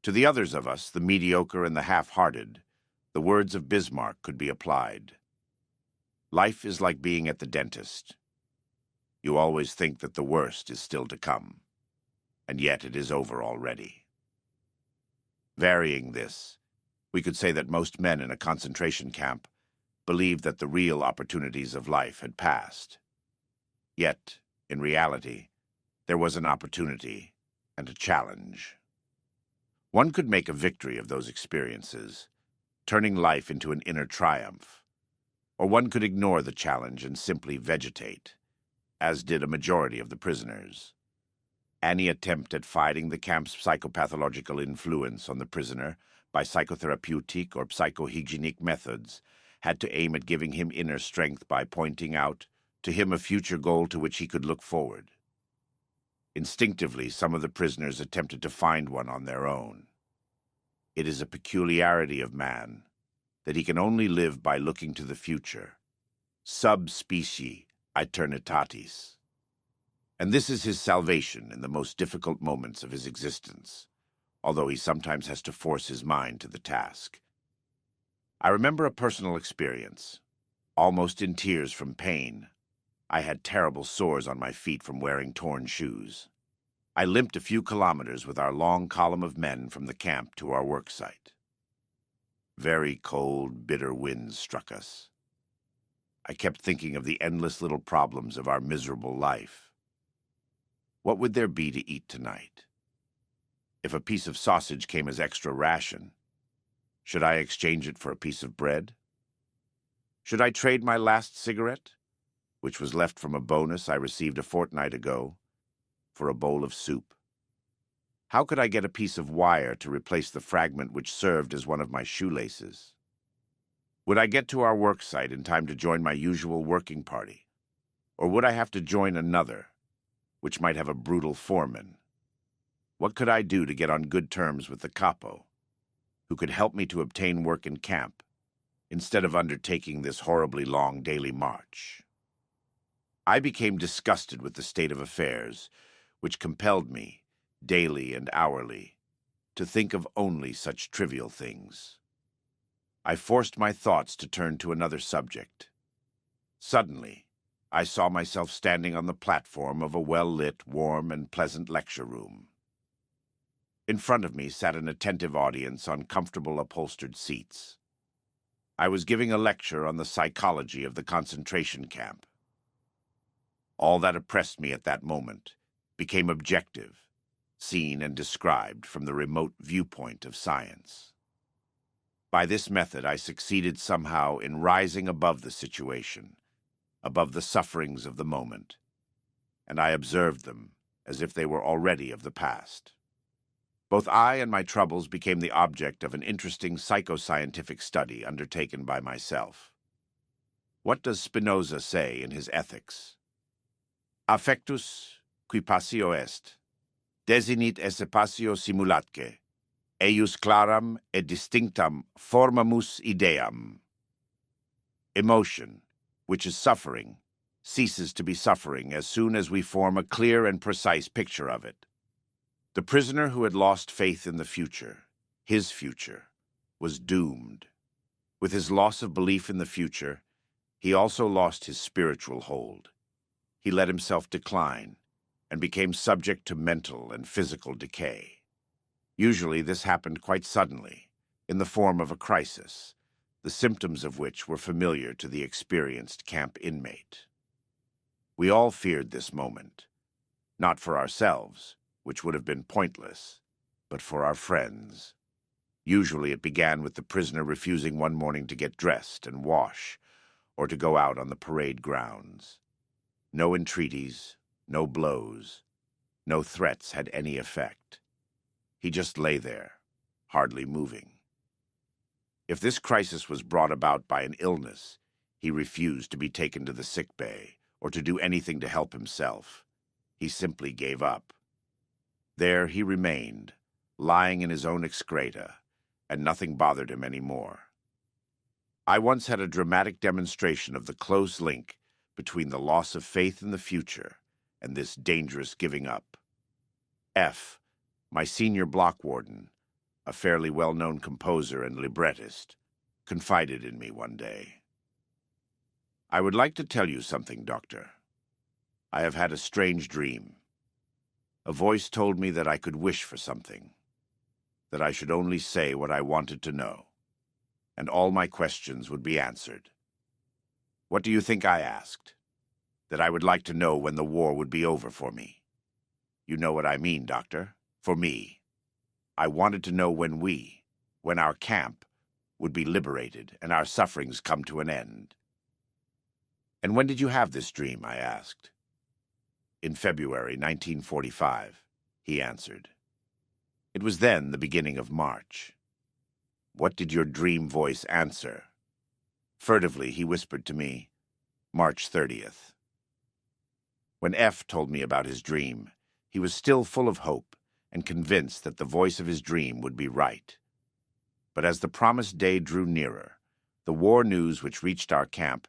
To the others of us, the mediocre and the half-hearted, the words of Bismarck could be applied. Life is like being at the dentist. You always think that the worst is still to come, and yet it is over already. Varying this, we could say that most men in a concentration camp believed that the real opportunities of life had passed. Yet, in reality, there was an opportunity and a challenge. One could make a victory of those experiences, turning life into an inner triumph, or one could ignore the challenge and simply vegetate, as did a majority of the prisoners. Any attempt at fighting the camp's psychopathological influence on the prisoner by psychotherapeutic or psychohygienic methods had to aim at giving him inner strength by pointing out to him a future goal to which he could look forward. Instinctively, some of the prisoners attempted to find one on their own. It is a peculiarity of man that he can only live by looking to the future, sub specie aeternitatis. And this is his salvation in the most difficult moments of his existence, although he sometimes has to force his mind to the task. I remember a personal experience. Almost in tears from pain, I had terrible sores on my feet from wearing torn shoes. I limped a few kilometers with our long column of men from the camp to our work site. Very cold, bitter winds struck us. I kept thinking of the endless little problems of our miserable life. What would there be to eat tonight? If a piece of sausage came as extra ration, should I exchange it for a piece of bread? Should I trade my last cigarette, which was left from a bonus I received a fortnight ago, for a bowl of soup? How could I get a piece of wire to replace the fragment which served as one of my shoelaces? Would I get to our work site in time to join my usual working party, or would I have to join another, which might have a brutal foreman? What could I do to get on good terms with the capo, who could help me to obtain work in camp, instead of undertaking this horribly long daily march? I became disgusted with the state of affairs, which compelled me, daily and hourly, to think of only such trivial things. I forced my thoughts to turn to another subject. Suddenly, I saw myself standing on the platform of a well-lit, warm, and pleasant lecture room. In front of me sat an attentive audience on comfortable upholstered seats. I was giving a lecture on the psychology of the concentration camp. All that oppressed me at that moment became objective, seen and described from the remote viewpoint of science. By this method, I succeeded somehow in rising above the situation, above the sufferings of the moment, and I observed them as if they were already of the past. Both I and my troubles became the object of an interesting psychoscientific study undertaken by myself. What does Spinoza say in his Ethics? Affectus, qui passio est, desinit esse passio simulatque, eius claram et distinctam formamus ideam. Emotion, which is suffering, ceases to be suffering as soon as we form a clear and precise picture of it. The prisoner who had lost faith in the future, his future, was doomed. With his loss of belief in the future, he also lost his spiritual hold. He let himself decline and became subject to mental and physical decay. Usually this happened quite suddenly, in the form of a crisis, the symptoms of which were familiar to the experienced camp inmate. We all feared this moment, not for ourselves, which would have been pointless, but for our friends. Usually it began with the prisoner refusing one morning to get dressed and wash, or to go out on the parade grounds. No entreaties, no blows, no threats had any effect. He just lay there, hardly moving. If this crisis was brought about by an illness, he refused to be taken to the sick bay or to do anything to help himself. He simply gave up. There he remained, lying in his own excreta, and nothing bothered him any more. I once had a dramatic demonstration of the close link between the loss of faith in the future and this dangerous giving up. F., my senior block warden, a fairly well-known composer and librettist, confided in me one day. "I would like to tell you something, Doctor. I have had a strange dream. A voice told me that I could wish for something, that I should only say what I wanted to know, and all my questions would be answered. What do you think I asked? That I would like to know when the war would be over for me. You know what I mean, Doctor. For me. I wanted to know when our camp, would be liberated and our sufferings come to an end." "And when did you have this dream?" I asked. "In February 1945, he answered. "It was then the beginning of March." "What did your dream voice answer?" Furtively, he whispered to me, "March 30th. When F. told me about his dream, he was still full of hope and convinced that the voice of his dream would be right. But as the promised day drew nearer, the war news which reached our camp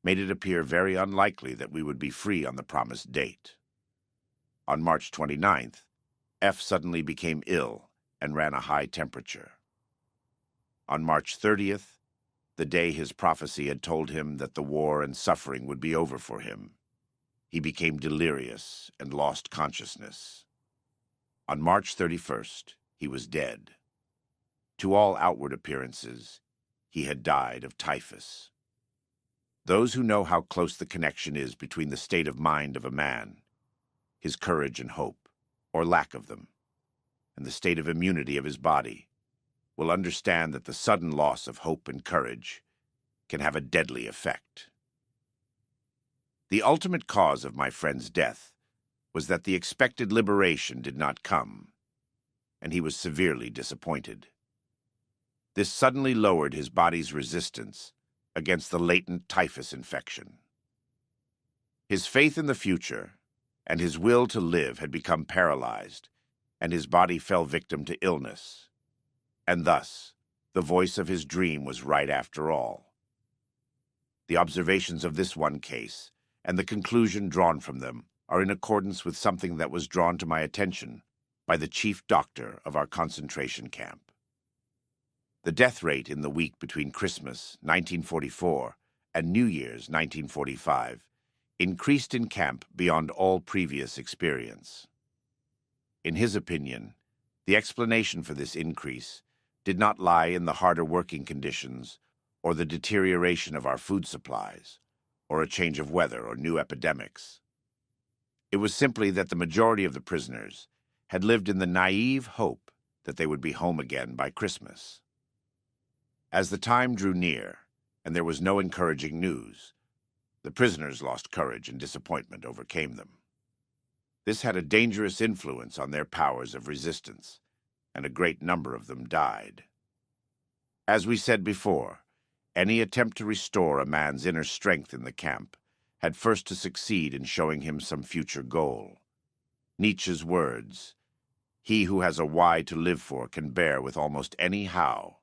made it appear very unlikely that we would be free on the promised date. On March 29th, F. suddenly became ill and ran a high temperature. On March 30th, the day his prophecy had told him that the war and suffering would be over for him, he became delirious and lost consciousness. On March 31st, he was dead. To all outward appearances, he had died of typhus. Those who know how close the connection is between the state of mind of a man, his courage and hope, or lack of them, and the state of immunity of his body, will understand that the sudden loss of hope and courage can have a deadly effect. The ultimate cause of my friend's death was that the expected liberation did not come, and he was severely disappointed. This suddenly lowered his body's resistance against the latent typhus infection. His faith in the future and his will to live had become paralyzed, and his body fell victim to illness. And thus, the voice of his dream was right after all. The observations of this one case and the conclusion drawn from them are in accordance with something that was drawn to my attention by the chief doctor of our concentration camp. The death rate in the week between Christmas 1944 and New Year's 1945 increased in camp beyond all previous experience. In his opinion, the explanation for this increase did not lie in the harder working conditions or the deterioration of our food supplies, or a change of weather or new epidemics. It was simply that the majority of the prisoners had lived in the naive hope that they would be home again by Christmas. As the time drew near, and there was no encouraging news, the prisoners lost courage and disappointment overcame them. This had a dangerous influence on their powers of resistance, and a great number of them died. As we said before, any attempt to restore a man's inner strength in the camp had first to succeed in showing him some future goal. Nietzsche's words, "He who has a why to live for can bear with almost any how,"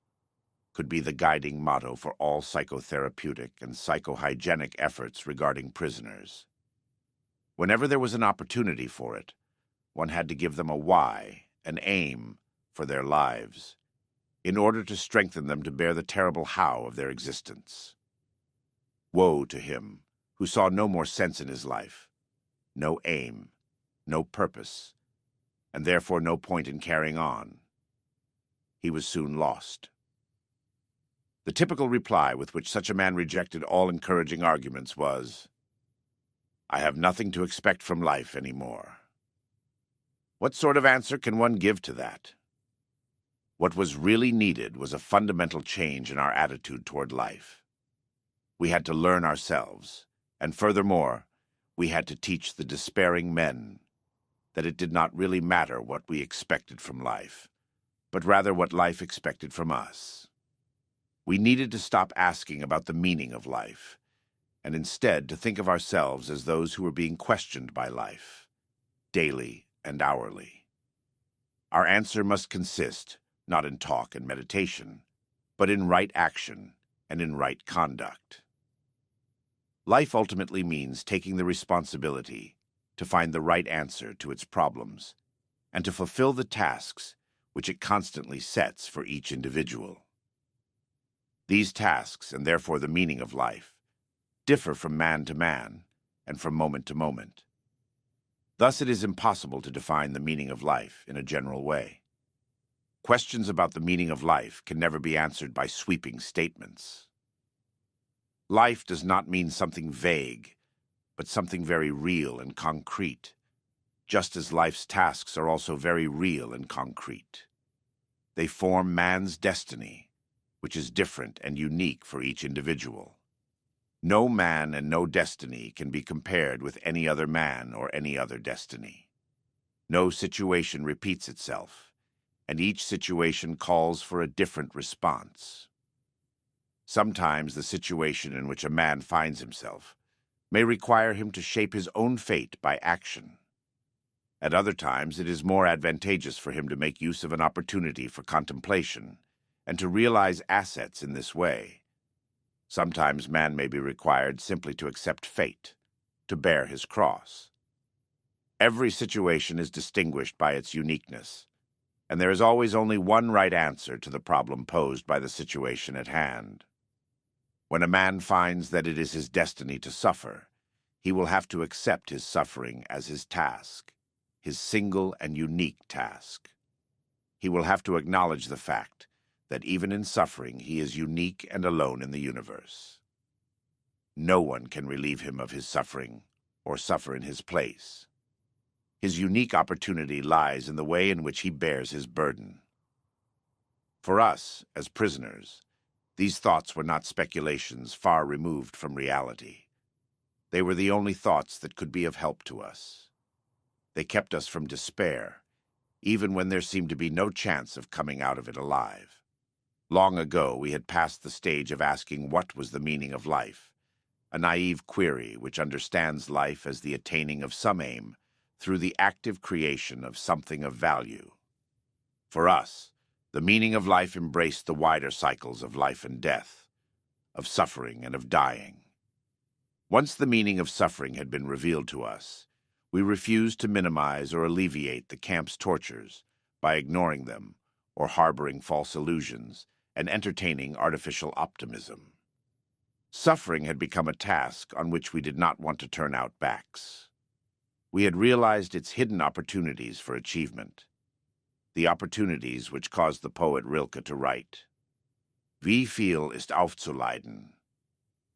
could be the guiding motto for all psychotherapeutic and psychohygienic efforts regarding prisoners. Whenever there was an opportunity for it, one had to give them a why, an aim, for their lives, in order to strengthen them to bear the terrible how of their existence. Woe to him who saw no more sense in his life, no aim, no purpose, and therefore no point in carrying on. He was soon lost. The typical reply with which such a man rejected all encouraging arguments was, "I have nothing to expect from life anymore." What sort of answer can one give to that? What was really needed was a fundamental change in our attitude toward life. We had to learn ourselves, and furthermore, we had to teach the despairing men that it did not really matter what we expected from life, but rather what life expected from us. We needed to stop asking about the meaning of life, and instead to think of ourselves as those who were being questioned by life, daily and hourly. Our answer must consist not in talk and meditation, but in right action and in right conduct. Life ultimately means taking the responsibility to find the right answer to its problems and to fulfill the tasks which it constantly sets for each individual. These tasks, and therefore the meaning of life, differ from man to man and from moment to moment. Thus it is impossible to define the meaning of life in a general way. Questions about the meaning of life can never be answered by sweeping statements. Life does not mean something vague, but something very real and concrete, just as life's tasks are also very real and concrete. They form man's destiny, which is different and unique for each individual. No man and no destiny can be compared with any other man or any other destiny. No situation repeats itself, and each situation calls for a different response. Sometimes the situation in which a man finds himself may require him to shape his own fate by action. At other times, it is more advantageous for him to make use of an opportunity for contemplation and to realize assets in this way. Sometimes man may be required simply to accept fate, to bear his cross. Every situation is distinguished by its uniqueness, and there is always only one right answer to the problem posed by the situation at hand. When a man finds that it is his destiny to suffer, he will have to accept his suffering as his task, his single and unique task. He will have to acknowledge the fact that even in suffering he is unique and alone in the universe. No one can relieve him of his suffering or suffer in his place. His unique opportunity lies in the way in which he bears his burden. For us, as prisoners, these thoughts were not speculations far removed from reality. They were the only thoughts that could be of help to us. They kept us from despair, even when there seemed to be no chance of coming out of it alive. Long ago, we had passed the stage of asking what was the meaning of life, a naive query which understands life as the attaining of some aim through the active creation of something of value. For us, the meaning of life embraced the wider cycles of life and death, of suffering and of dying. Once the meaning of suffering had been revealed to us, we refused to minimize or alleviate the camp's tortures by ignoring them or harboring false illusions and entertaining artificial optimism. Suffering had become a task on which we did not want to turn our backs. We had realized its hidden opportunities for achievement, the opportunities which caused the poet Rilke to write, "Wie viel ist aufzuleiden?"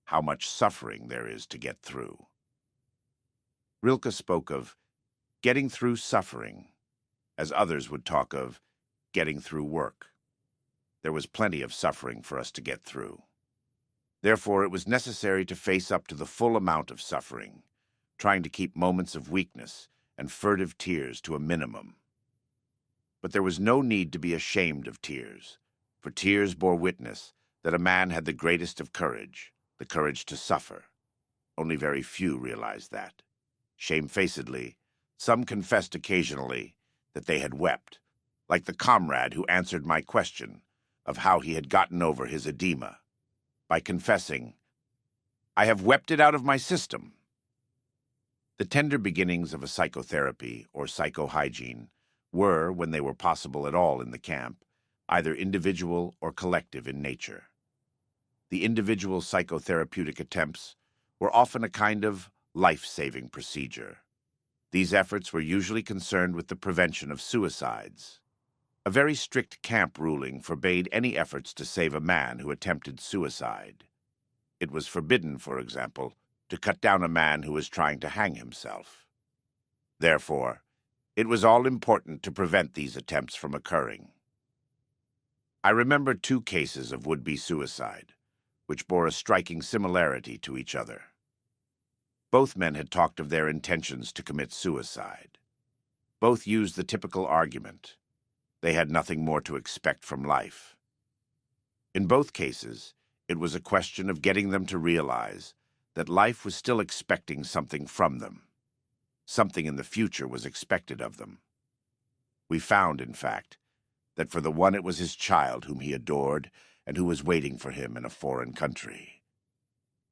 How much suffering there is to get through. Rilke spoke of getting through suffering. as others would talk of getting through work. There was plenty of suffering for us to get through. Therefore, it was necessary to face up to the full amount of suffering, trying to keep moments of weakness and furtive tears to a minimum. But there was no need to be ashamed of tears, for tears bore witness that a man had the greatest of courage, the courage to suffer. Only very few realized that. Shamefacedly, some confessed occasionally that they had wept, like the comrade who answered my question of how he had gotten over his edema, by confessing, "I have wept it out of my system." The tender beginnings of a psychotherapy or psychohygiene were, when they were possible at all in the camp, either individual or collective in nature. The individual psychotherapeutic attempts were often a kind of life-saving procedure. These efforts were usually concerned with the prevention of suicides. A very strict camp ruling forbade any efforts to save a man who attempted suicide. It was forbidden, for example, to cut down a man who was trying to hang himself. Therefore, it was all important to prevent these attempts from occurring. I remember 2 cases of would-be suicide, which bore a striking similarity to each other. Both men had talked of their intentions to commit suicide. Both used the typical argument. They had nothing more to expect from life. In both cases, it was a question of getting them to realize that life was still expecting something from them. Something in the future was expected of them. We found, in fact, that for the one it was his child whom he adored and who was waiting for him in a foreign country.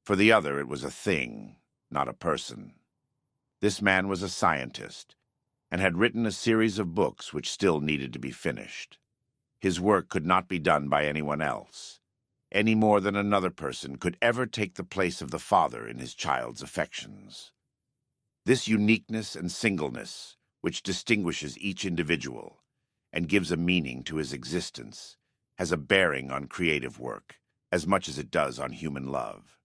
For the other it was a thing, not a person. This man was a scientist, and had written a series of books which still needed to be finished. His work could not be done by anyone else, any more than another person could ever take the place of the father in his child's affections. This uniqueness and singleness, which distinguishes each individual and gives a meaning to his existence, has a bearing on creative work as much as it does on human love.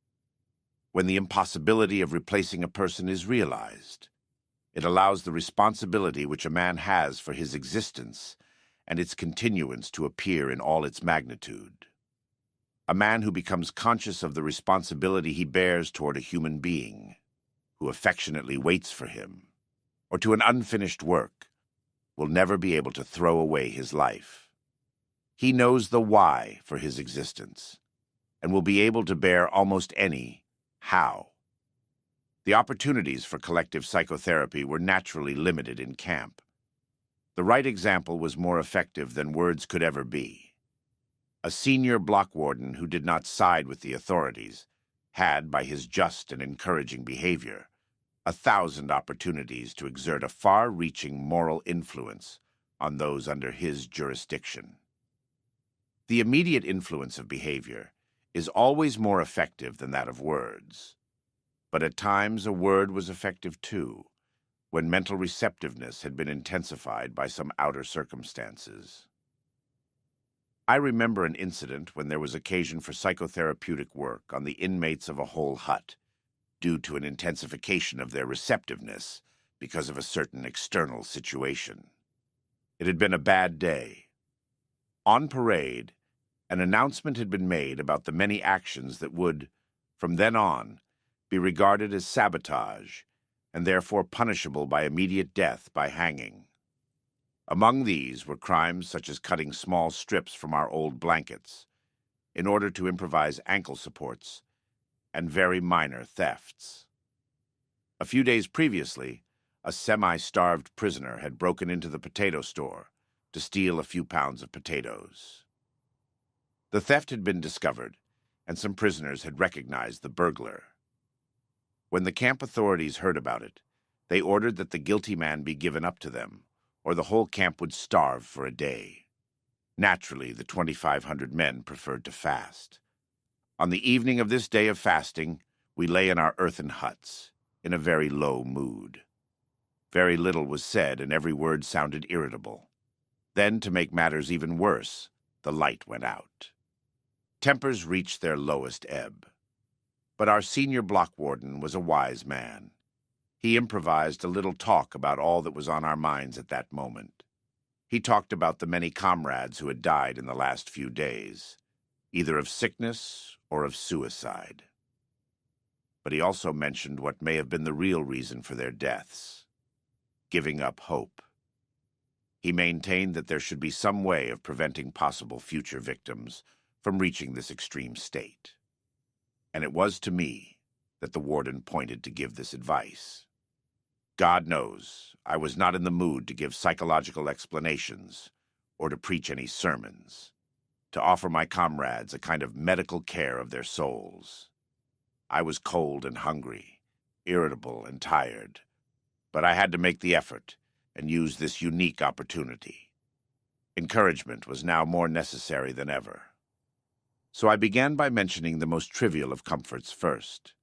When the impossibility of replacing a person is realized, it allows the responsibility which a man has for his existence and its continuance to appear in all its magnitude. A man who becomes conscious of the responsibility he bears toward a human being, who affectionately waits for him, or to an unfinished work, will never be able to throw away his life. He knows the why for his existence, and will be able to bear almost any how. The opportunities for collective psychotherapy were naturally limited in camp. The right example was more effective than words could ever be. A senior block warden who did not side with the authorities had, by his just and encouraging behavior, 1,000 opportunities to exert a far-reaching moral influence on those under his jurisdiction. The immediate influence of behavior is always more effective than that of words. But at times a word was effective too, when mental receptiveness had been intensified by some outer circumstances. I remember an incident when there was occasion for psychotherapeutic work on the inmates of a whole hut, due to an intensification of their receptiveness because of a certain external situation. It had been a bad day. On parade, an announcement had been made about the many actions that would, from then on, be regarded as sabotage, and therefore punishable by immediate death by hanging. Among these were crimes such as cutting small strips from our old blankets, in order to improvise ankle supports, and very minor thefts. A few days previously, a semi-starved prisoner had broken into the potato store to steal a few pounds of potatoes. The theft had been discovered, and some prisoners had recognized the burglar. When the camp authorities heard about it, they ordered that the guilty man be given up to them, or the whole camp would starve for a day. Naturally, the 2,500 men preferred to fast. On the evening of this day of fasting, we lay in our earthen huts, in a very low mood. Very little was said, and every word sounded irritable. Then, to make matters even worse, the light went out. Tempers reached their lowest ebb. But our senior block warden was a wise man. He improvised a little talk about all that was on our minds at that moment. He talked about the many comrades who had died in the last few days, either of sickness or of suicide. But he also mentioned what may have been the real reason for their deaths: giving up hope. He maintained that there should be some way of preventing possible future victims from reaching this extreme state. And it was to me that the warden pointed to give this advice. God knows, I was not in the mood to give psychological explanations or to preach any sermons, to offer my comrades a kind of medical care of their souls. I was cold and hungry, irritable and tired, but I had to make the effort and use this unique opportunity. Encouragement was now more necessary than ever. So I began by mentioning the most trivial of comforts first.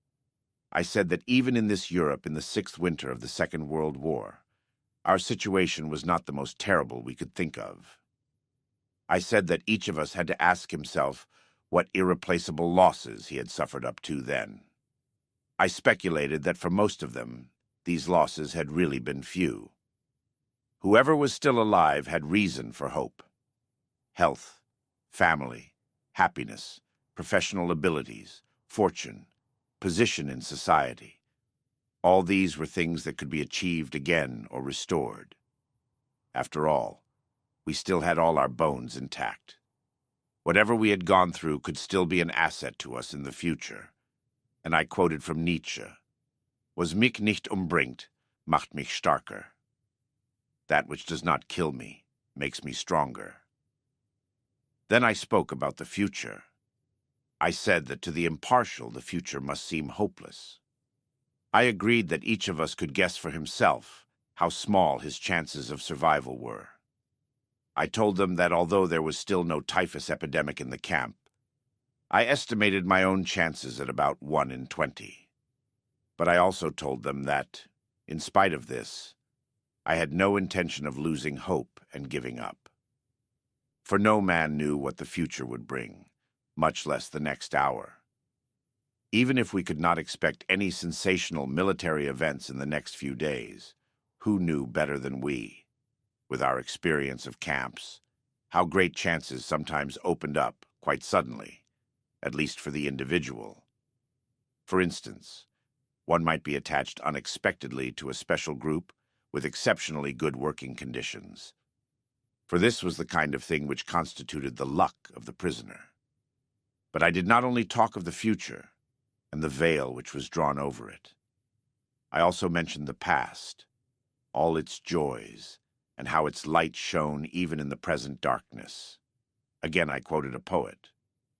I said that even in this Europe in the 6th winter of the Second World War, our situation was not the most terrible we could think of. I said that each of us had to ask himself what irreplaceable losses he had suffered up to then. I speculated that for most of them, these losses had really been few. Whoever was still alive had reason for hope: health, family, happiness, professional abilities, fortune, position in society. All these were things that could be achieved again or restored. After all, we still had all our bones intact. Whatever we had gone through could still be an asset to us in the future. And I quoted from Nietzsche: "Was mich nicht umbringt, macht mich starker." That which does not kill me makes me stronger. Then I spoke about the future. I said that to the impartial the future must seem hopeless. I agreed that each of us could guess for himself how small his chances of survival were. I told them that although there was still no typhus epidemic in the camp, I estimated my own chances at about 1 in 20. But I also told them that, in spite of this, I had no intention of losing hope and giving up. For no man knew what the future would bring, much less the next hour. Even if we could not expect any sensational military events in the next few days, who knew better than we, with our experience of camps, how great chances sometimes opened up quite suddenly, at least for the individual. For instance, one might be attached unexpectedly to a special group with exceptionally good working conditions. For this was the kind of thing which constituted the luck of the prisoner. But I did not only talk of the future and the veil which was drawn over it. I also mentioned the past, all its joys, and how its light shone even in the present darkness. Again I quoted a poet,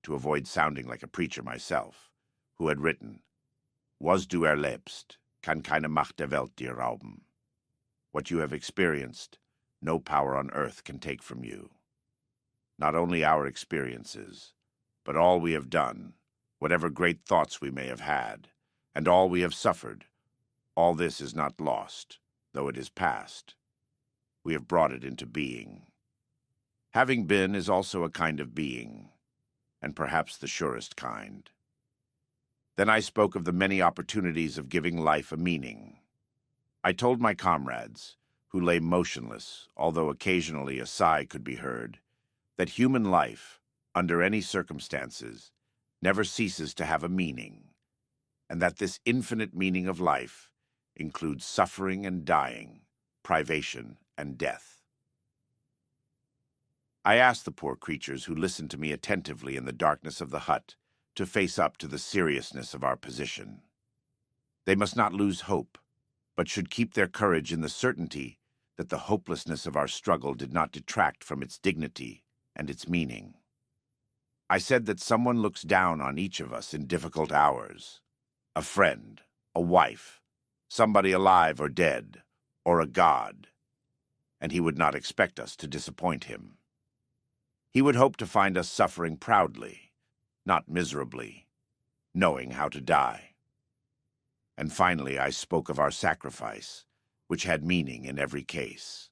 to avoid sounding like a preacher myself, who had written, "Was du erlebst, kann keine Macht der Welt dir rauben." What you have experienced, no power on earth can take from you. Not only our experiences, but all we have done, whatever great thoughts we may have had, and all we have suffered, all this is not lost, though it is past. We have brought it into being. Having been is also a kind of being, and perhaps the surest kind. Then I spoke of the many opportunities of giving life a meaning. I told my comrades, who lay motionless, although occasionally a sigh could be heard, that human life, under any circumstances, never ceases to have a meaning, and that this infinite meaning of life includes suffering and dying, privation and death. I asked the poor creatures who listened to me attentively in the darkness of the hut to face up to the seriousness of our position. They must not lose hope, but should keep their courage in the certainty that the hopelessness of our struggle did not detract from its dignity and its meaning. I said that someone looks down on each of us in difficult hours: a friend, a wife, somebody alive or dead, or a god, and he would not expect us to disappoint him. He would hope to find us suffering proudly, not miserably, knowing how to die. And finally I spoke of our sacrifice, which had meaning in every case.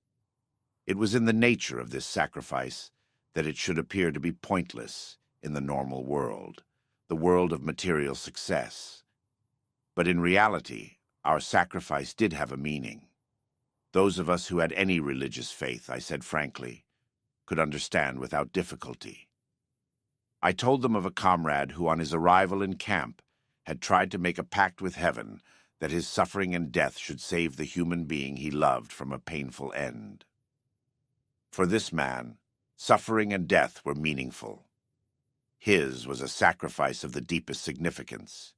It was in the nature of this sacrifice that it should appear to be pointless in the normal world, the world of material success. But in reality, our sacrifice did have a meaning. Those of us who had any religious faith, I said frankly, could understand without difficulty. I told them of a comrade who, on his arrival in camp, had tried to make a pact with heaven that his suffering and death should save the human being he loved from a painful end. For this man, suffering and death were meaningful. His was a sacrifice of the deepest significance.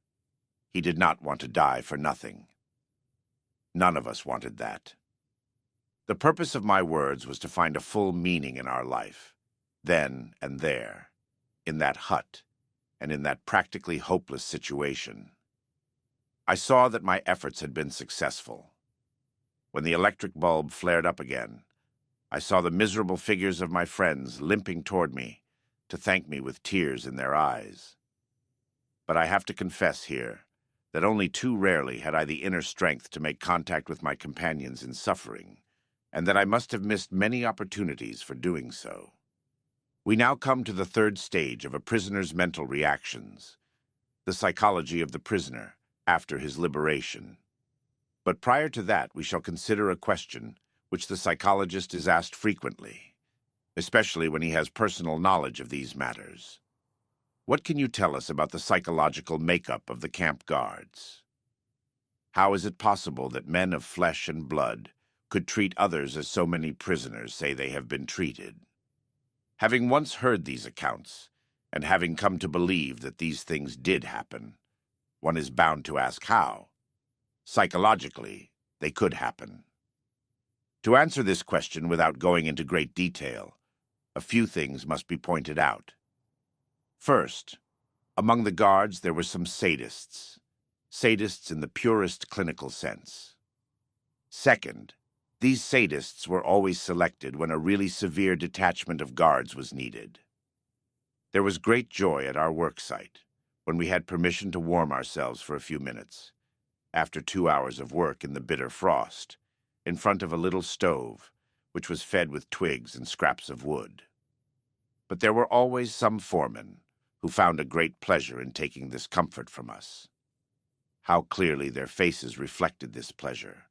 He did not want to die for nothing. None of us wanted that. The purpose of my words was to find a full meaning in our life, then and there, in that hut, and in that practically hopeless situation. I saw that my efforts had been successful. When the electric bulb flared up again, I saw the miserable figures of my friends limping toward me to thank me with tears in their eyes. But I have to confess here that only too rarely had I the inner strength to make contact with my companions in suffering, and that I must have missed many opportunities for doing so. We now come to the third stage of a prisoner's mental reactions, the psychology of the prisoner after his liberation. But prior to that, we shall consider a question which the psychologist is asked frequently, especially when he has personal knowledge of these matters. What can you tell us about the psychological makeup of the camp guards? How is it possible that men of flesh and blood could treat others as so many prisoners say they have been treated? Having once heard these accounts, and having come to believe that these things did happen, one is bound to ask how, psychologically, they could happen. To answer this question without going into great detail, a few things must be pointed out. First, among the guards there were some sadists in the purest clinical sense. Second, these sadists were always selected when a really severe detachment of guards was needed. There was great joy at our work site when we had permission to warm ourselves for a few minutes, after 2 hours of work in the bitter frost, in front of a little stove, which was fed with twigs and scraps of wood. But there were always some foremen who found a great pleasure in taking this comfort from us. How clearly their faces reflected this pleasure,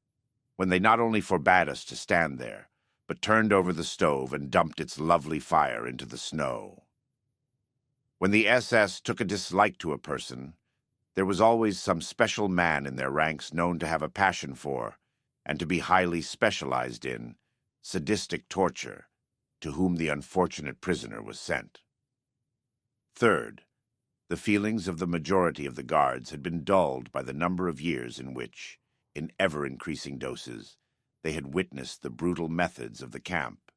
when they not only forbade us to stand there, but turned over the stove and dumped its lovely fire into the snow. When the SS took a dislike to a person, there was always some special man in their ranks known to have a passion for, and to be highly specialized in, sadistic torture, to whom the unfortunate prisoner was sent. Third, the feelings of the majority of the guards had been dulled by the number of years in which, in ever-increasing doses, they had witnessed the brutal methods of the camp.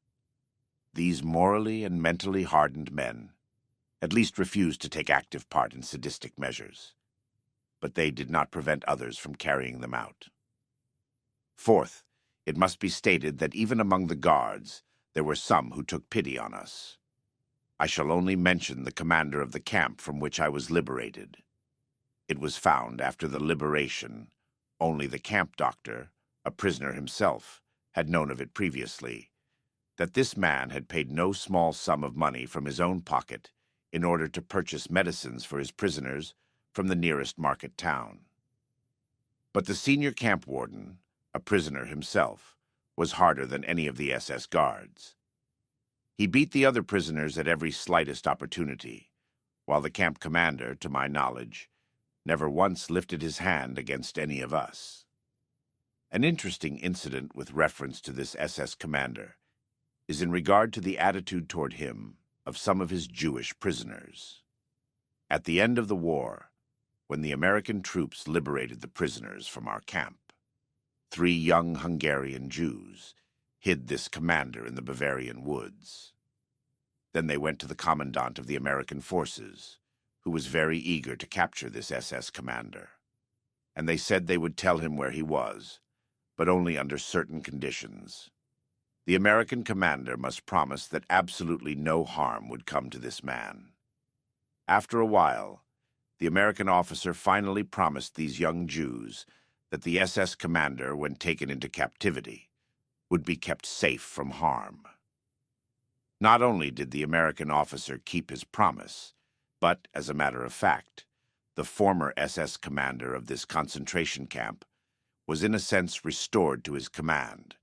These morally and mentally hardened men at least refused to take active part in sadistic measures, but they did not prevent others from carrying them out. Fourth, it must be stated that even among the guards, there were some who took pity on us. I shall only mention the commander of the camp from which I was liberated. It was found after the liberation, only the camp doctor, a prisoner himself, had known of it previously, that this man had paid no small sum of money from his own pocket in order to purchase medicines for his prisoners from the nearest market town. But the senior camp warden, a prisoner himself, was harder than any of the SS guards. He beat the other prisoners at every slightest opportunity, while the camp commander, to my knowledge, never once lifted his hand against any of us. An interesting incident with reference to this SS commander is in regard to the attitude toward him of some of his Jewish prisoners. At the end of the war, when the American troops liberated the prisoners from our camp, 3 young Hungarian Jews hid this commander in the Bavarian woods. Then they went to the commandant of the American forces, who was very eager to capture this SS commander, and they said they would tell him where he was, but only under certain conditions. The American commander must promise that absolutely no harm would come to this man. After a while, the American officer finally promised these young Jews that the SS commander, when taken into captivity, would be kept safe from harm. Not only did the American officer keep his promise, but, as a matter of fact, the former SS commander of this concentration camp was in a sense restored to his command,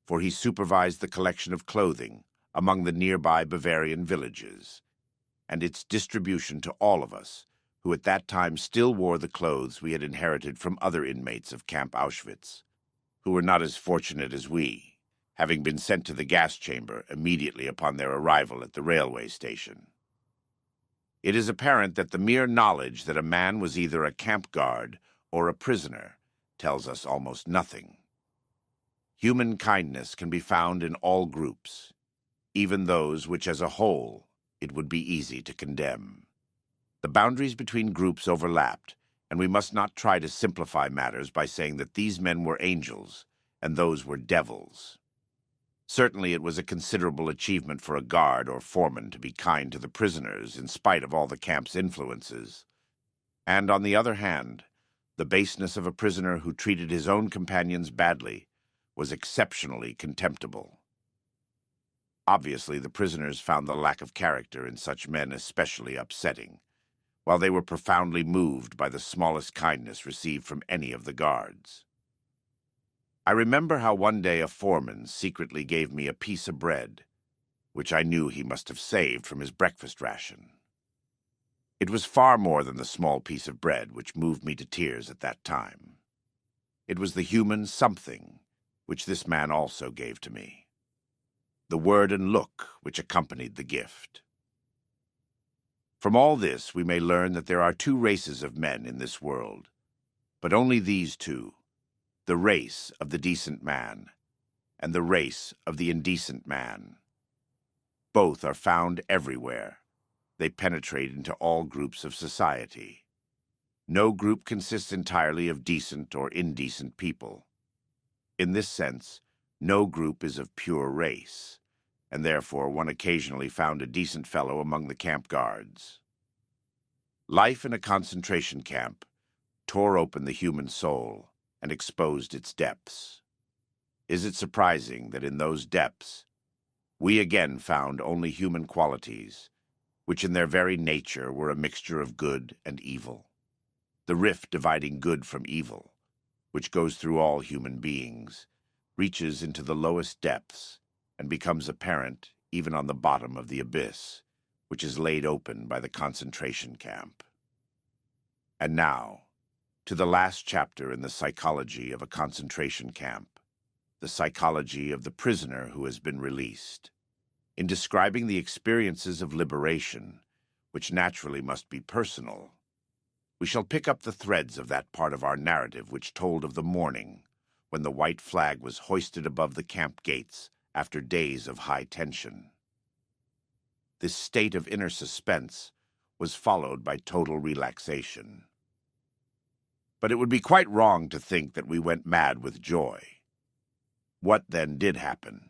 for he supervised the collection of clothing among the nearby Bavarian villages, and its distribution to all of us, who at that time still wore the clothes we had inherited from other inmates of Camp Auschwitz, who were not as fortunate as we, having been sent to the gas chamber immediately upon their arrival at the railway station. It is apparent that the mere knowledge that a man was either a camp guard or a prisoner tells us almost nothing. Human kindness can be found in all groups, even those which as a whole it would be easy to condemn. The boundaries between groups overlapped, and we must not try to simplify matters by saying that these men were angels and those were devils. Certainly it was a considerable achievement for a guard or foreman to be kind to the prisoners in spite of all the camp's influences. And on the other hand, the baseness of a prisoner who treated his own companions badly was exceptionally contemptible. Obviously, the prisoners found the lack of character in such men especially upsetting, while they were profoundly moved by the smallest kindness received from any of the guards. I remember how one day a foreman secretly gave me a piece of bread, which I knew he must have saved from his breakfast ration. It was far more than the small piece of bread which moved me to tears at that time. It was the human something which this man also gave to me, the word and look which accompanied the gift. From all this we may learn that there are two races of men in this world, but only these two, the race of the decent man and the race of the indecent man. Both are found everywhere. They penetrate into all groups of society. No group consists entirely of decent or indecent people. In this sense, no group is of pure race, and therefore one occasionally found a decent fellow among the camp guards. Life in a concentration camp tore open the human soul and exposed its depths. Is it surprising that in those depths we again found only human qualities, which in their very nature were a mixture of good and evil? The rift dividing good from evil, which goes through all human beings, reaches into the lowest depths and becomes apparent even on the bottom of the abyss, which is laid open by the concentration camp. And now, to the last chapter in the psychology of a concentration camp, the psychology of the prisoner who has been released. In describing the experiences of liberation, which naturally must be personal, we shall pick up the threads of that part of our narrative which told of the morning when the white flag was hoisted above the camp gates after days of high tension. This state of inner suspense was followed by total relaxation. But it would be quite wrong to think that we went mad with joy. What then did happen?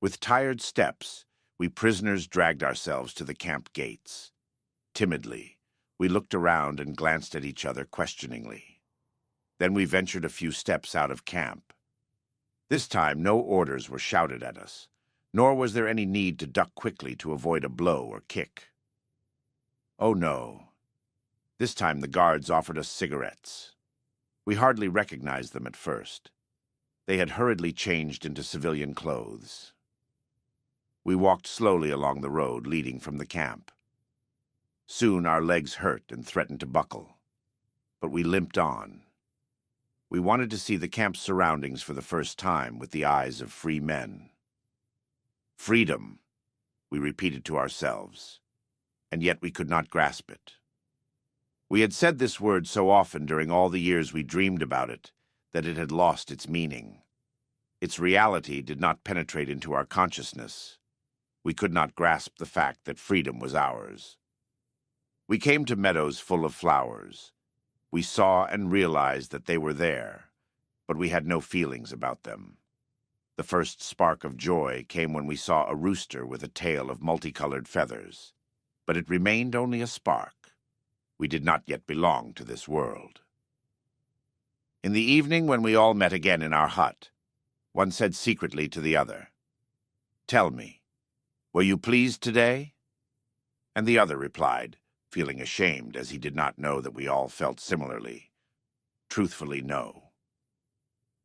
With tired steps, we prisoners dragged ourselves to the camp gates. Timidly, we looked around and glanced at each other questioningly. Then we ventured a few steps out of camp. This time no orders were shouted at us, nor was there any need to duck quickly to avoid a blow or kick. Oh no. This time the guards offered us cigarettes. We hardly recognized them at first. They had hurriedly changed into civilian clothes. We walked slowly along the road leading from the camp. Soon our legs hurt and threatened to buckle, but we limped on. We wanted to see the camp's surroundings for the first time with the eyes of free men. Freedom, we repeated to ourselves, and yet we could not grasp it. We had said this word so often during all the years we dreamed about it that it had lost its meaning. Its reality did not penetrate into our consciousness. We could not grasp the fact that freedom was ours. We came to meadows full of flowers. We saw and realized that they were there, but we had no feelings about them. The first spark of joy came when we saw a rooster with a tail of multicolored feathers, but it remained only a spark. We did not yet belong to this world. In the evening, when we all met again in our hut, one said secretly to the other, "Tell me, were you pleased today?" And the other replied, feeling ashamed as he did not know that we all felt similarly, "Truthfully, no."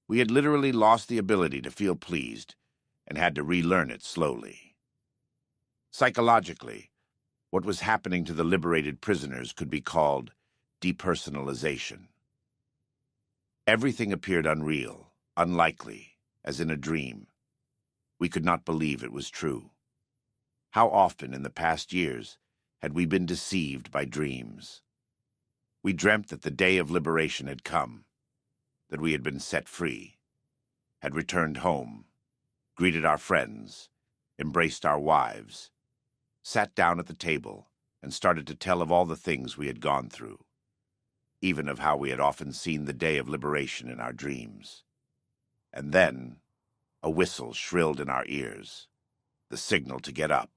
We had literally lost the ability to feel pleased and had to relearn it slowly. Psychologically, what was happening to the liberated prisoners could be called depersonalization. Everything appeared unreal, unlikely, as in a dream. We could not believe it was true. How often in the past years had we been deceived by dreams? We dreamt that the day of liberation had come, that we had been set free, had returned home, greeted our friends, embraced our wives, sat down at the table, and started to tell of all the things we had gone through, even of how we had often seen the day of liberation in our dreams. And then a whistle shrilled in our ears, the signal to get up,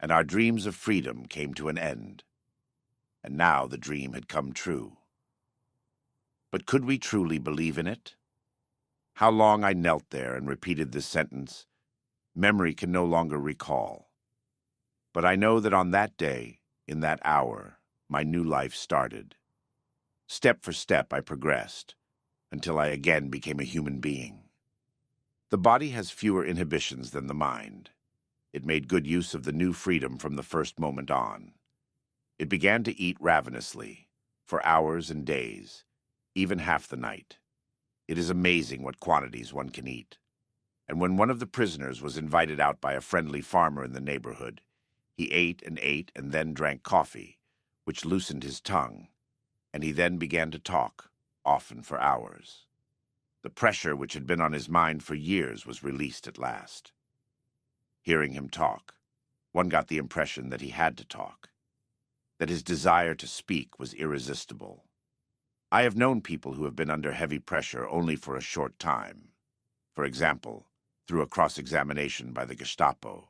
and our dreams of freedom came to an end. And now the dream had come true. But could we truly believe in it? How long I knelt there and repeated this sentence, memory can no longer recall. But I know that on that day, in that hour, my new life started. Step for step I progressed, until I again became a human being. The body has fewer inhibitions than the mind. It made good use of the new freedom from the first moment on. It began to eat ravenously, for hours and days, even half the night. It is amazing what quantities one can eat. And when one of the prisoners was invited out by a friendly farmer in the neighborhood, he ate and then drank coffee, which loosened his tongue, and he then began to talk, often for hours. The pressure which had been on his mind for years was released at last. Hearing him talk, one got the impression that he had to talk, that his desire to speak was irresistible. I have known people who have been under heavy pressure only for a short time, for example, through a cross-examination by the Gestapo,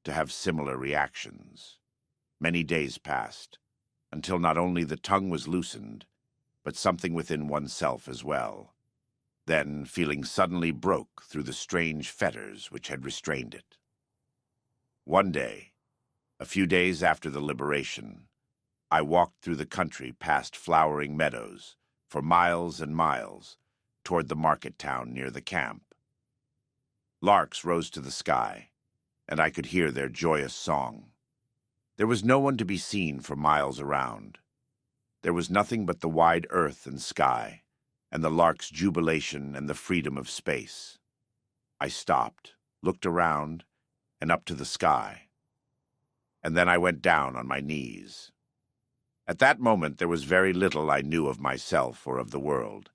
to have similar reactions. Many days passed, until not only the tongue was loosened, but something within oneself as well. Then feeling suddenly broke through the strange fetters which had restrained it. One day, a few days after the liberation, I walked through the country past flowering meadows, for miles and miles, toward the market town near the camp. Larks rose to the sky, and I could hear their joyous song. There was no one to be seen for miles around. There was nothing but the wide earth and sky, and the lark's jubilation and the freedom of space. I stopped, looked around, and up to the sky. And then I went down on my knees. At that moment there was very little I knew of myself or of the world.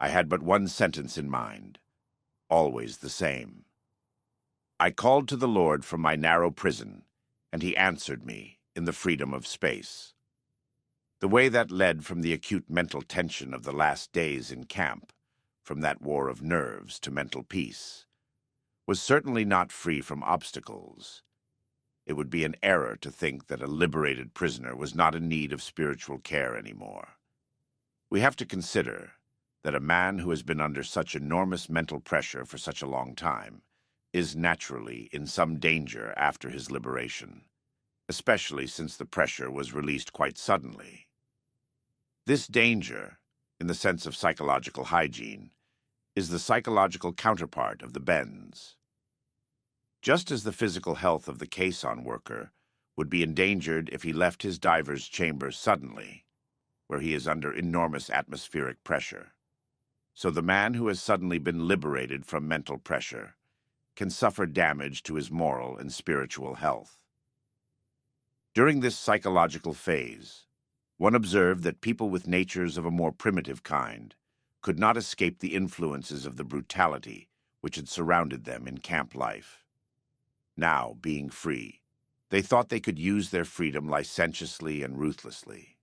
I had but one sentence in mind, always the same. I called to the Lord from my narrow prison, and he answered me in the freedom of space. The way that led from the acute mental tension of the last days in camp, from that war of nerves to mental peace, was certainly not free from obstacles. It would be an error to think that a liberated prisoner was not in need of spiritual care anymore. We have to consider that a man who has been under such enormous mental pressure for such a long time is naturally in some danger after his liberation, especially since the pressure was released quite suddenly. This danger, in the sense of psychological hygiene, is the psychological counterpart of the bends. Just as the physical health of the caisson worker would be endangered if he left his diver's chamber suddenly, where he is under enormous atmospheric pressure, so the man who has suddenly been liberated from mental pressure can suffer damage to his moral and spiritual health. During this psychological phase, one observed that people with natures of a more primitive kind could not escape the influences of the brutality which had surrounded them in camp life. Now, being free, they thought they could use their freedom licentiously and ruthlessly.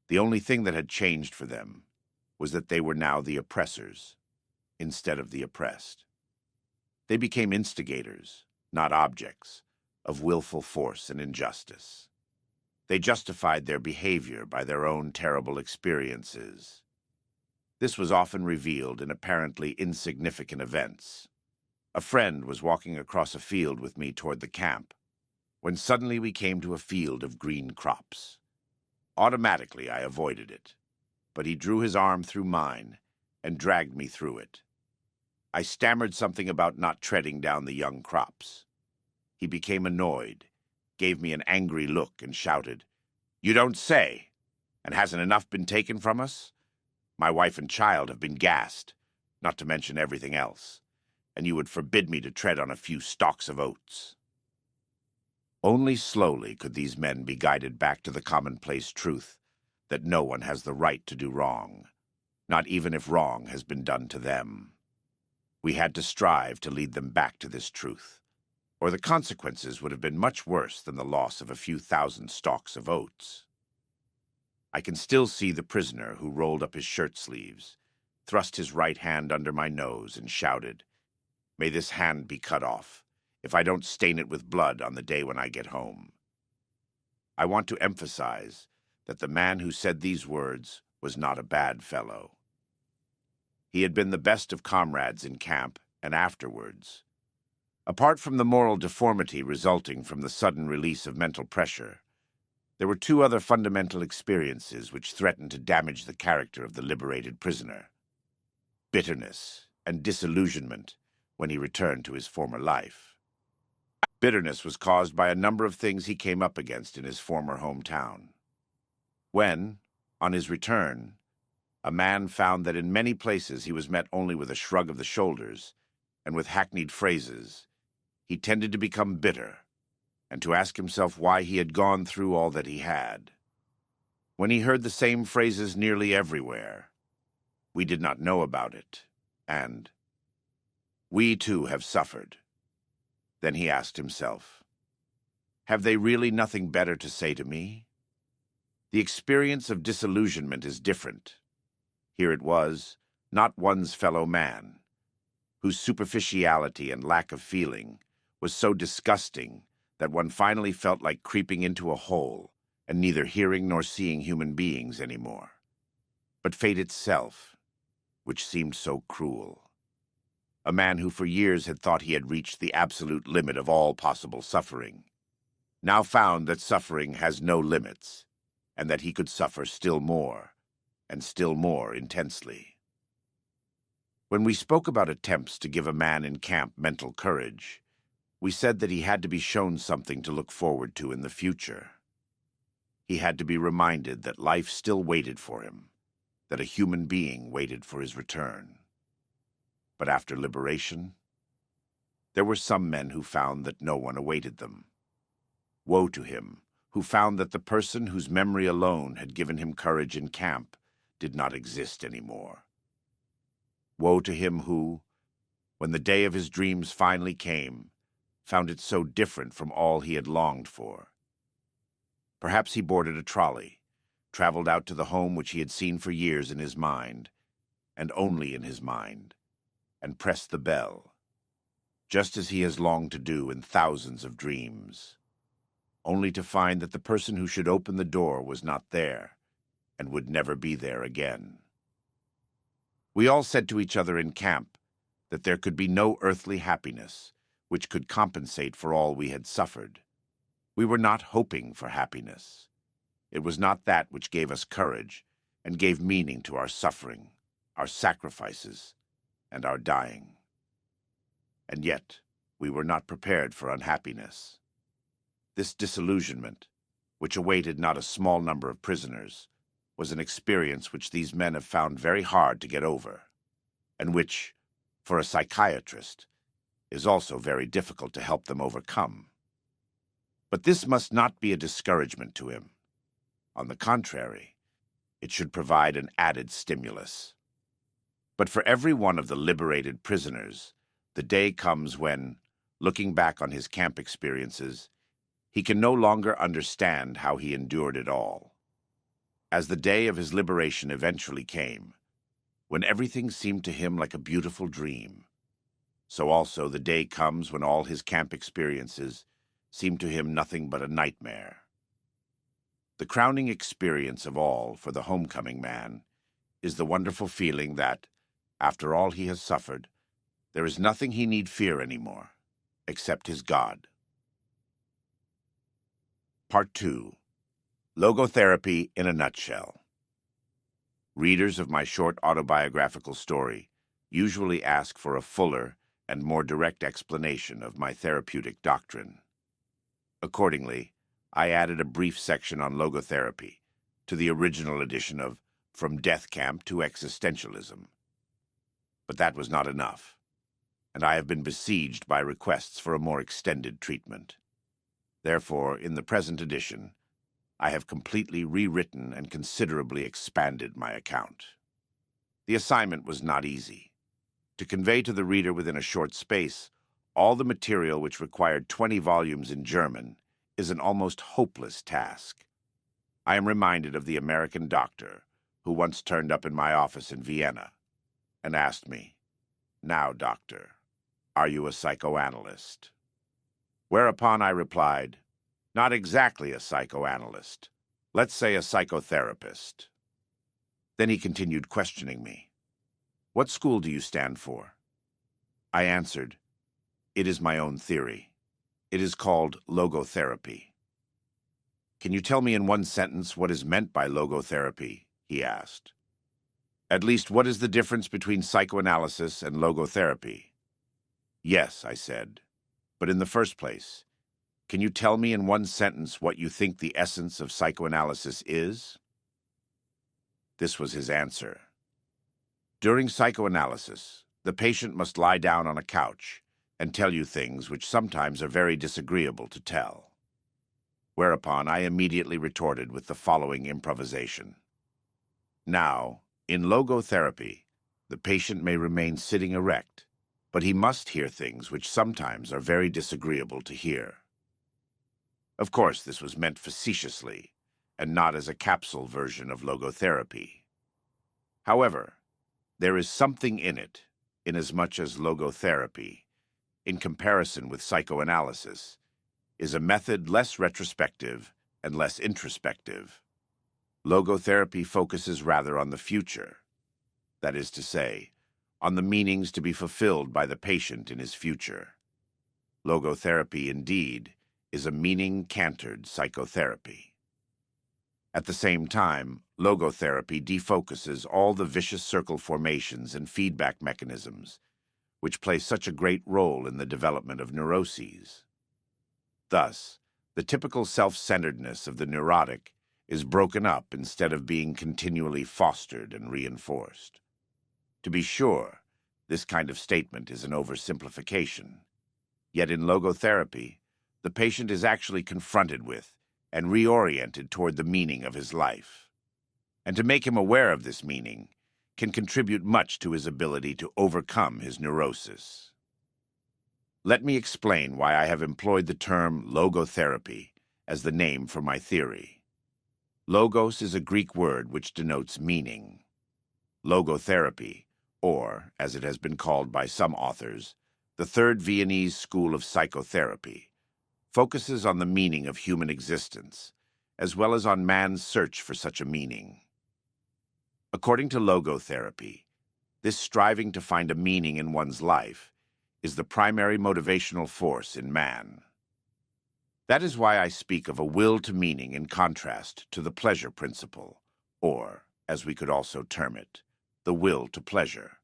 The only thing that had changed for them was that they were now the oppressors instead of the oppressed. They became instigators, not objects, of willful force and injustice. They justified their behavior by their own terrible experiences. This was often revealed in apparently insignificant events. A friend was walking across a field with me toward the camp, when suddenly we came to a field of green crops. Automatically I avoided it, but he drew his arm through mine and dragged me through it. I stammered something about not treading down the young crops. He became annoyed, gave me an angry look, and shouted, "You don't say! And hasn't enough been taken from us? My wife and child have been gassed, not to mention everything else, and you would forbid me to tread on a few stalks of oats." Only slowly could these men be guided back to the commonplace truth that no one has the right to do wrong, not even if wrong has been done to them. We had to strive to lead them back to this truth, or the consequences would have been much worse than the loss of a few thousand stalks of oats. I can still see the prisoner who rolled up his shirt sleeves, thrust his right hand under my nose, and shouted, "May this hand be cut off, if I don't stain it with blood on the day when I get home." I want to emphasize that the man who said these words was not a bad fellow. He had been the best of comrades in camp and afterwards. Apart from the moral deformity resulting from the sudden release of mental pressure, there were two other fundamental experiences which threatened to damage the character of the liberated prisoner: bitterness and disillusionment when he returned to his former life. Bitterness was caused by a number of things he came up against in his former hometown. When, on his return, a man found that in many places he was met only with a shrug of the shoulders and with hackneyed phrases, he tended to become bitter and to ask himself why he had gone through all that he had. When he heard the same phrases nearly everywhere, "We did not know about it," and "We too have suffered," then he asked himself, "Have they really nothing better to say to me?" The experience of disillusionment is different. Here it was, not one's fellow man, whose superficiality and lack of feeling was so disgusting that one finally felt like creeping into a hole and neither hearing nor seeing human beings anymore, but fate itself, which seemed so cruel. A man who for years had thought he had reached the absolute limit of all possible suffering, now found that suffering has no limits, and that he could suffer still more, and still more intensely. When we spoke about attempts to give a man in camp mental courage, we said that he had to be shown something to look forward to in the future. He had to be reminded that life still waited for him, that a human being waited for his return. But after liberation, there were some men who found that no one awaited them. Woe to him who found that the person whose memory alone had given him courage in camp did not exist anymore. Woe to him who, when the day of his dreams finally came, found it so different from all he had longed for. Perhaps he boarded a trolley, traveled out to the home which he had seen for years in his mind, and only in his mind, and pressed the bell, just as he has longed to do in thousands of dreams, only to find that the person who should open the door was not there, and would never be there again. We all said to each other in camp that there could be no earthly happiness which could compensate for all we had suffered. We were not hoping for happiness. It was not that which gave us courage and gave meaning to our suffering, our sacrifices, and our dying. And yet, we were not prepared for unhappiness. This disillusionment, which awaited not a small number of prisoners, was an experience which these men have found very hard to get over, and which, for a psychiatrist, is also very difficult to help them overcome. But this must not be a discouragement to him. On the contrary, it should provide an added stimulus. But for every one of the liberated prisoners, the day comes when, looking back on his camp experiences, he can no longer understand how he endured it all. As the day of his liberation eventually came, when everything seemed to him like a beautiful dream, so also the day comes when all his camp experiences seem to him nothing but a nightmare. The crowning experience of all for the homecoming man is the wonderful feeling that, after all he has suffered, there is nothing he need fear anymore, except his God. Part 2. Logotherapy in a nutshell. Readers of my short autobiographical story usually ask for a fuller and more direct explanation of my therapeutic doctrine. Accordingly, I added a brief section on logotherapy to the original edition of From Death Camp to Existentialism. But that was not enough, and I have been besieged by requests for a more extended treatment. Therefore, in the present edition, I have completely rewritten and considerably expanded my account. The assignment was not easy. To convey to the reader within a short space all the material which required 20 volumes in German is an almost hopeless task. I am reminded of the American doctor who once turned up in my office in Vienna and asked me, "Now, doctor, are you a psychoanalyst?" Whereupon I replied, "Not exactly a psychoanalyst. Let's say a psychotherapist." Then he continued questioning me. "What school do you stand for?" I answered, "It is my own theory. It is called logotherapy." "Can you tell me in one sentence what is meant by logotherapy?" he asked. "At least, what is the difference between psychoanalysis and logotherapy?" "Yes," I said, "but in the first place, can you tell me in one sentence what you think the essence of psychoanalysis is?" This was his answer. "During psychoanalysis, the patient must lie down on a couch and tell you things which sometimes are very disagreeable to tell." Whereupon I immediately retorted with the following improvisation. "Now, in logotherapy, the patient may remain sitting erect, but he must hear things which sometimes are very disagreeable to hear." Of course, this was meant facetiously, and not as a capsule version of logotherapy. However, there is something in it, inasmuch as logotherapy, in comparison with psychoanalysis, is a method less retrospective and less introspective. Logotherapy focuses rather on the future, that is to say, on the meanings to be fulfilled by the patient in his future. Logotherapy, indeed, is a meaning-cantered psychotherapy. At the same time, logotherapy defocuses all the vicious circle formations and feedback mechanisms which play such a great role in the development of neuroses. Thus, the typical self-centeredness of the neurotic is broken up instead of being continually fostered and reinforced. To be sure, this kind of statement is an oversimplification. Yet in logotherapy, the patient is actually confronted with and reoriented toward the meaning of his life. And to make him aware of this meaning can contribute much to his ability to overcome his neurosis. Let me explain why I have employed the term logotherapy as the name for my theory. Logos is a Greek word which denotes meaning. Logotherapy, or, as it has been called by some authors, the Third Viennese School of Psychotherapy, focuses on the meaning of human existence, as well as on man's search for such a meaning. According to logotherapy, this striving to find a meaning in one's life is the primary motivational force in man. That is why I speak of a will to meaning in contrast to the pleasure principle, or, as we could also term it, the will to pleasure,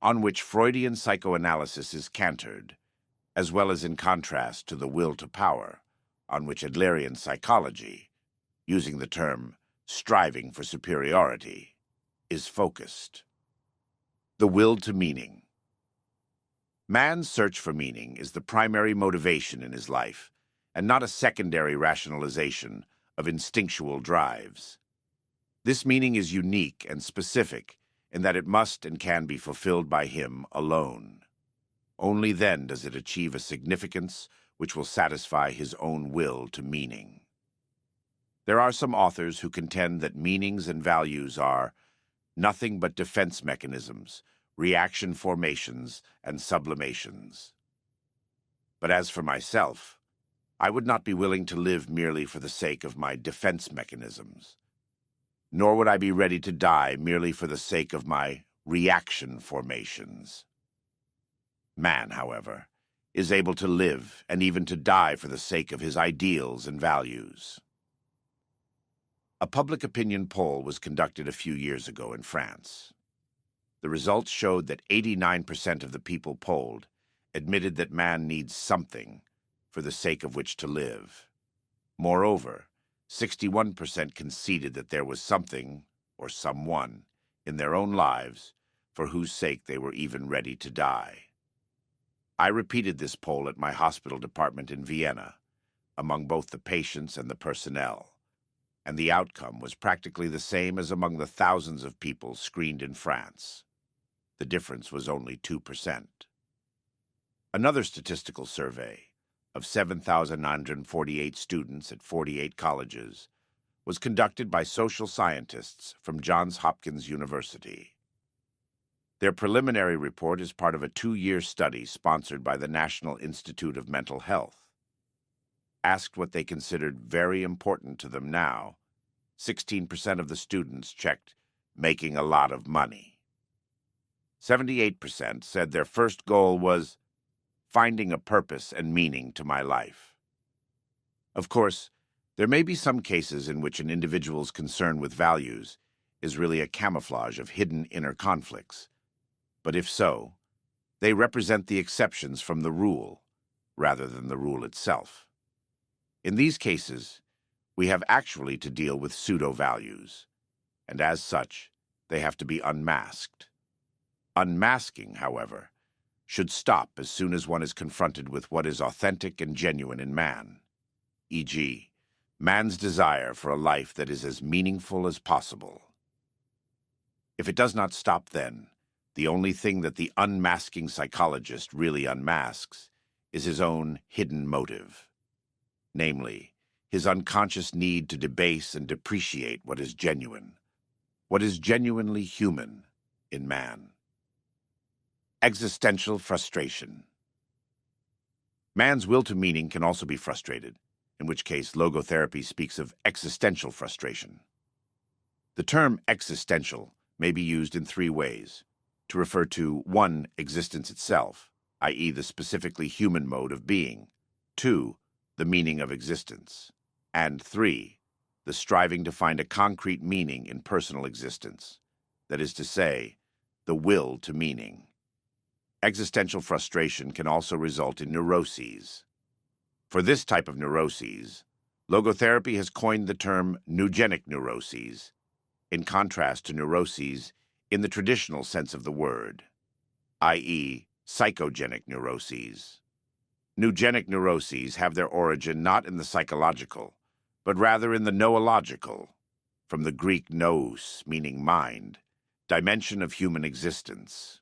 on which Freudian psychoanalysis is cantered, as well as in contrast to the will to power, on which Adlerian psychology, using the term striving for superiority, is focused. The will to meaning. Man's search for meaning is the primary motivation in his life, and not a secondary rationalization of instinctual drives. This meaning is unique and specific in that it must and can be fulfilled by him alone. Only then does it achieve a significance which will satisfy his own will to meaning. There are some authors who contend that meanings and values are nothing but defense mechanisms, reaction formations, and sublimations. But as for myself, I would not be willing to live merely for the sake of my defense mechanisms, nor would I be ready to die merely for the sake of my reaction formations. Man, however, is able to live and even to die for the sake of his ideals and values. A public opinion poll was conducted a few years ago in France. The results showed that 89% of the people polled admitted that man needs something for the sake of which to live. Moreover, 61% conceded that there was something, or someone, in their own lives for whose sake they were even ready to die. I repeated this poll at my hospital department in Vienna, among both the patients and the personnel, and the outcome was practically the same as among the thousands of people screened in France. The difference was only 2%. Another statistical survey of 7,948 students at 48 colleges was conducted by social scientists from Johns Hopkins University. Their preliminary report is part of a 2-year study sponsored by the National Institute of Mental Health. Asked what they considered very important to them now, 16% of the students checked making a lot of money. 78% said their first goal was finding a purpose and meaning to my life. Of course, there may be some cases in which an individual's concern with values is really a camouflage of hidden inner conflicts, but if so, they represent the exceptions from the rule rather than the rule itself. In these cases, we have actually to deal with pseudo-values, and as such, they have to be unmasked. Unmasking, however, should stop as soon as one is confronted with what is authentic and genuine in man, e.g., man's desire for a life that is as meaningful as possible. If it does not stop then, the only thing that the unmasking psychologist really unmasks is his own hidden motive, namely, his unconscious need to debase and depreciate what is genuinely human in man. Existential frustration. Man's will to meaning can also be frustrated, in which case logotherapy speaks of existential frustration. The term existential may be used in 3 ways, to refer to 1, existence itself, i.e. the specifically human mode of being, 2, the meaning of existence, and 3, the striving to find a concrete meaning in personal existence, that is to say, the will to meaning. Existential frustration can also result in neuroses. For this type of neuroses, logotherapy has coined the term neugenic neuroses, in contrast to neuroses in the traditional sense of the word, i.e., psychogenic neuroses. Neugenic neuroses have their origin not in the psychological, but rather in the noological, from the Greek nous, meaning mind, dimension of human existence.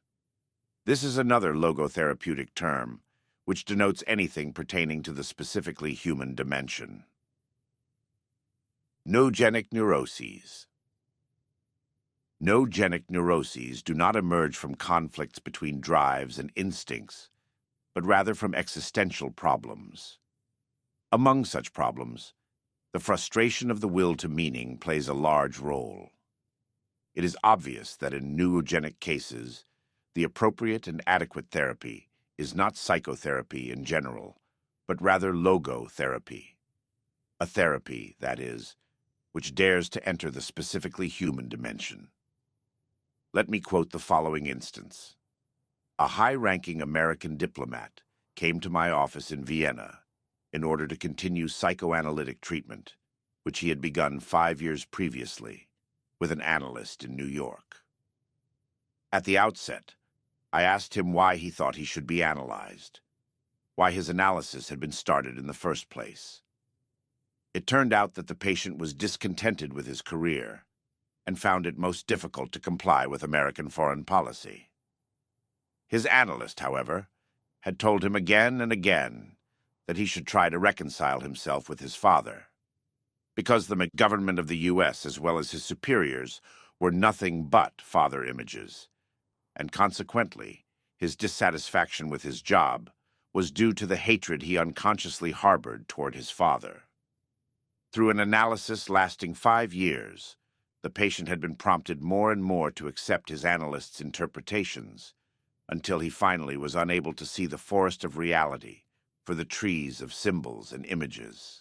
This is another logotherapeutic term, which denotes anything pertaining to the specifically human dimension. Noogenic neuroses. Noogenic neuroses do not emerge from conflicts between drives and instincts, but rather from existential problems. Among such problems, the frustration of the will to meaning plays a large role. It is obvious that in neurogenic cases, the appropriate and adequate therapy is not psychotherapy in general, but rather logotherapy. A therapy, that is, which dares to enter the specifically human dimension. Let me quote the following instance. A high-ranking American diplomat came to my office in Vienna in order to continue psychoanalytic treatment, which he had begun 5 years previously with an analyst in New York. At the outset, I asked him why he thought he should be analyzed, why his analysis had been started in the first place. It turned out that the patient was discontented with his career and found it most difficult to comply with American foreign policy. His analyst, however, had told him again and again that he should try to reconcile himself with his father, because the government of the U.S. as well as his superiors were nothing but father images, and consequently, his dissatisfaction with his job was due to the hatred he unconsciously harbored toward his father. Through an analysis lasting 5 years, the patient had been prompted more and more to accept his analyst's interpretations, until he finally was unable to see the forest of reality for the trees of symbols and images.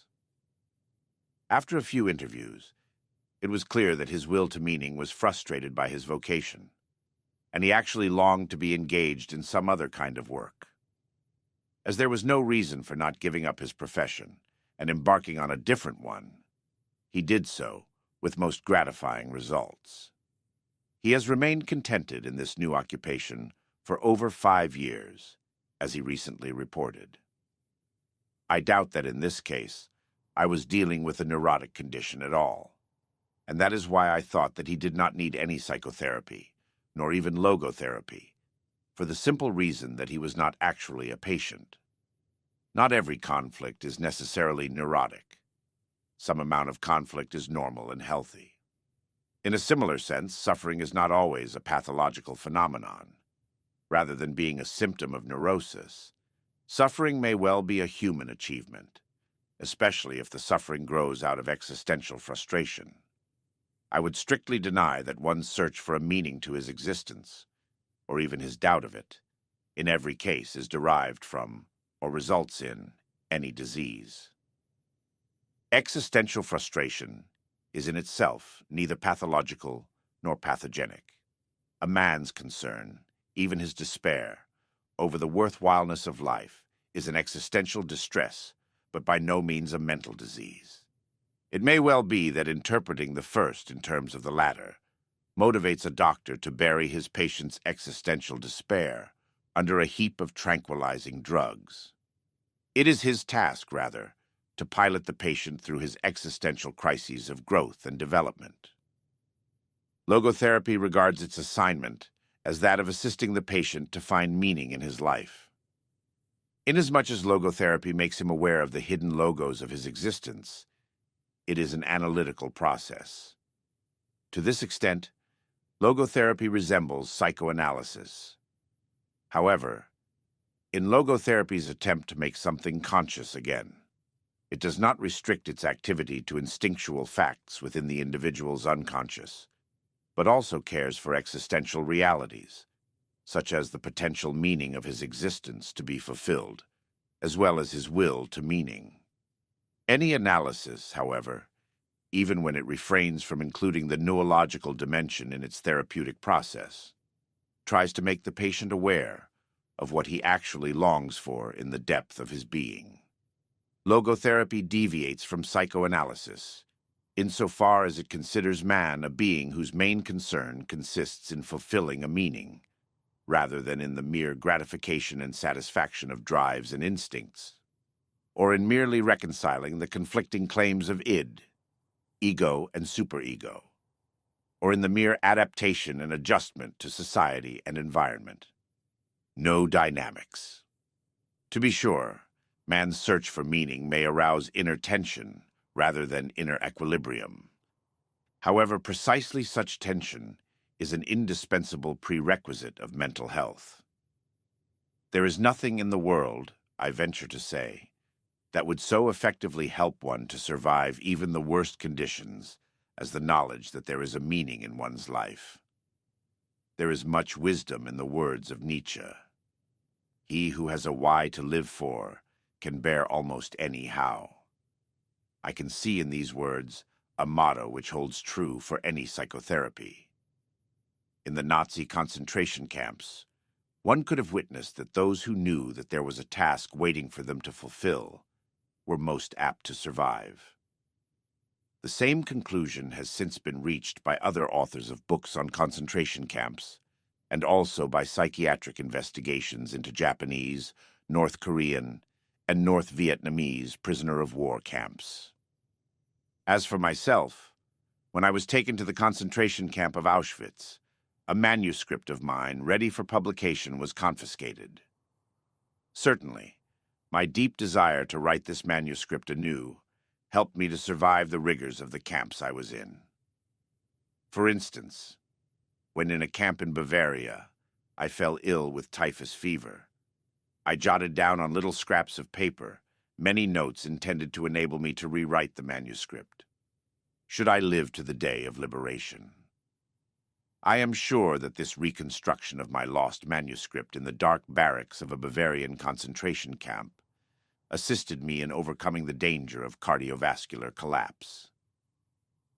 After a few interviews, It was clear that his will to meaning was frustrated by his vocation, and he actually longed to be engaged in some other kind of work. As there was no reason for not giving up his profession and embarking on a different one, he did so with most gratifying results. He has remained contented in this new occupation for over 5 years, as he recently reported. I doubt that in this case, I was dealing with a neurotic condition at all, and that is why I thought that he did not need any psychotherapy, nor even logotherapy, for the simple reason that he was not actually a patient. Not every conflict is necessarily neurotic. Some amount of conflict is normal and healthy. In a similar sense, suffering is not always a pathological phenomenon. Rather than being a symptom of neurosis, suffering may well be a human achievement, especially if the suffering grows out of existential frustration. I would strictly deny that one's search for a meaning to his existence, or even his doubt of it, in every case is derived from, or results in, any disease. Existential frustration is in itself neither pathological nor pathogenic. A man's concern, even his despair, over the worthwhileness of life is an existential distress, but by no means a mental disease. It may well be that interpreting the first in terms of the latter motivates a doctor to bury his patient's existential despair under a heap of tranquilizing drugs. It is his task, rather, to pilot the patient through his existential crises of growth and development. Logotherapy regards its assignment as that of assisting the patient to find meaning in his life. Inasmuch as logotherapy makes him aware of the hidden logos of his existence, it is an analytical process. To this extent, logotherapy resembles psychoanalysis. However, in logotherapy's attempt to make something conscious again, it does not restrict its activity to instinctual facts within the individual's unconscious, but also cares for existential realities, such as the potential meaning of his existence to be fulfilled, as well as his will to meaning. Any analysis, however, even when it refrains from including the neurological dimension in its therapeutic process, tries to make the patient aware of what he actually longs for in the depth of his being. Logotherapy deviates from psychoanalysis insofar as it considers man a being whose main concern consists in fulfilling a meaning, rather than in the mere gratification and satisfaction of drives and instincts, or in merely reconciling the conflicting claims of id, ego and superego, or in the mere adaptation and adjustment to society and environment. No dynamics. To be sure, man's search for meaning may arouse inner tension rather than inner equilibrium. However, precisely such tension is an indispensable prerequisite of mental health. There is nothing in the world, I venture to say, that would so effectively help one to survive even the worst conditions as the knowledge that there is a meaning in one's life. There is much wisdom in the words of Nietzsche. He who has a why to live for can bear almost any how. I can see in these words a motto which holds true for any psychotherapy. In the Nazi concentration camps, one could have witnessed that those who knew that there was a task waiting for them to fulfill were most apt to survive. The same conclusion has since been reached by other authors of books on concentration camps, and also by psychiatric investigations into Japanese, North Korean, and North Vietnamese prisoner-of-war camps. As for myself, when I was taken to the concentration camp of Auschwitz, a manuscript of mine ready for publication was confiscated. Certainly, my deep desire to write this manuscript anew helped me to survive the rigors of the camps I was in. For instance, when in a camp in Bavaria, I fell ill with typhus fever, I jotted down on little scraps of paper many notes intended to enable me to rewrite the manuscript, should I live to the day of liberation. I am sure that this reconstruction of my lost manuscript in the dark barracks of a Bavarian concentration camp assisted me in overcoming the danger of cardiovascular collapse.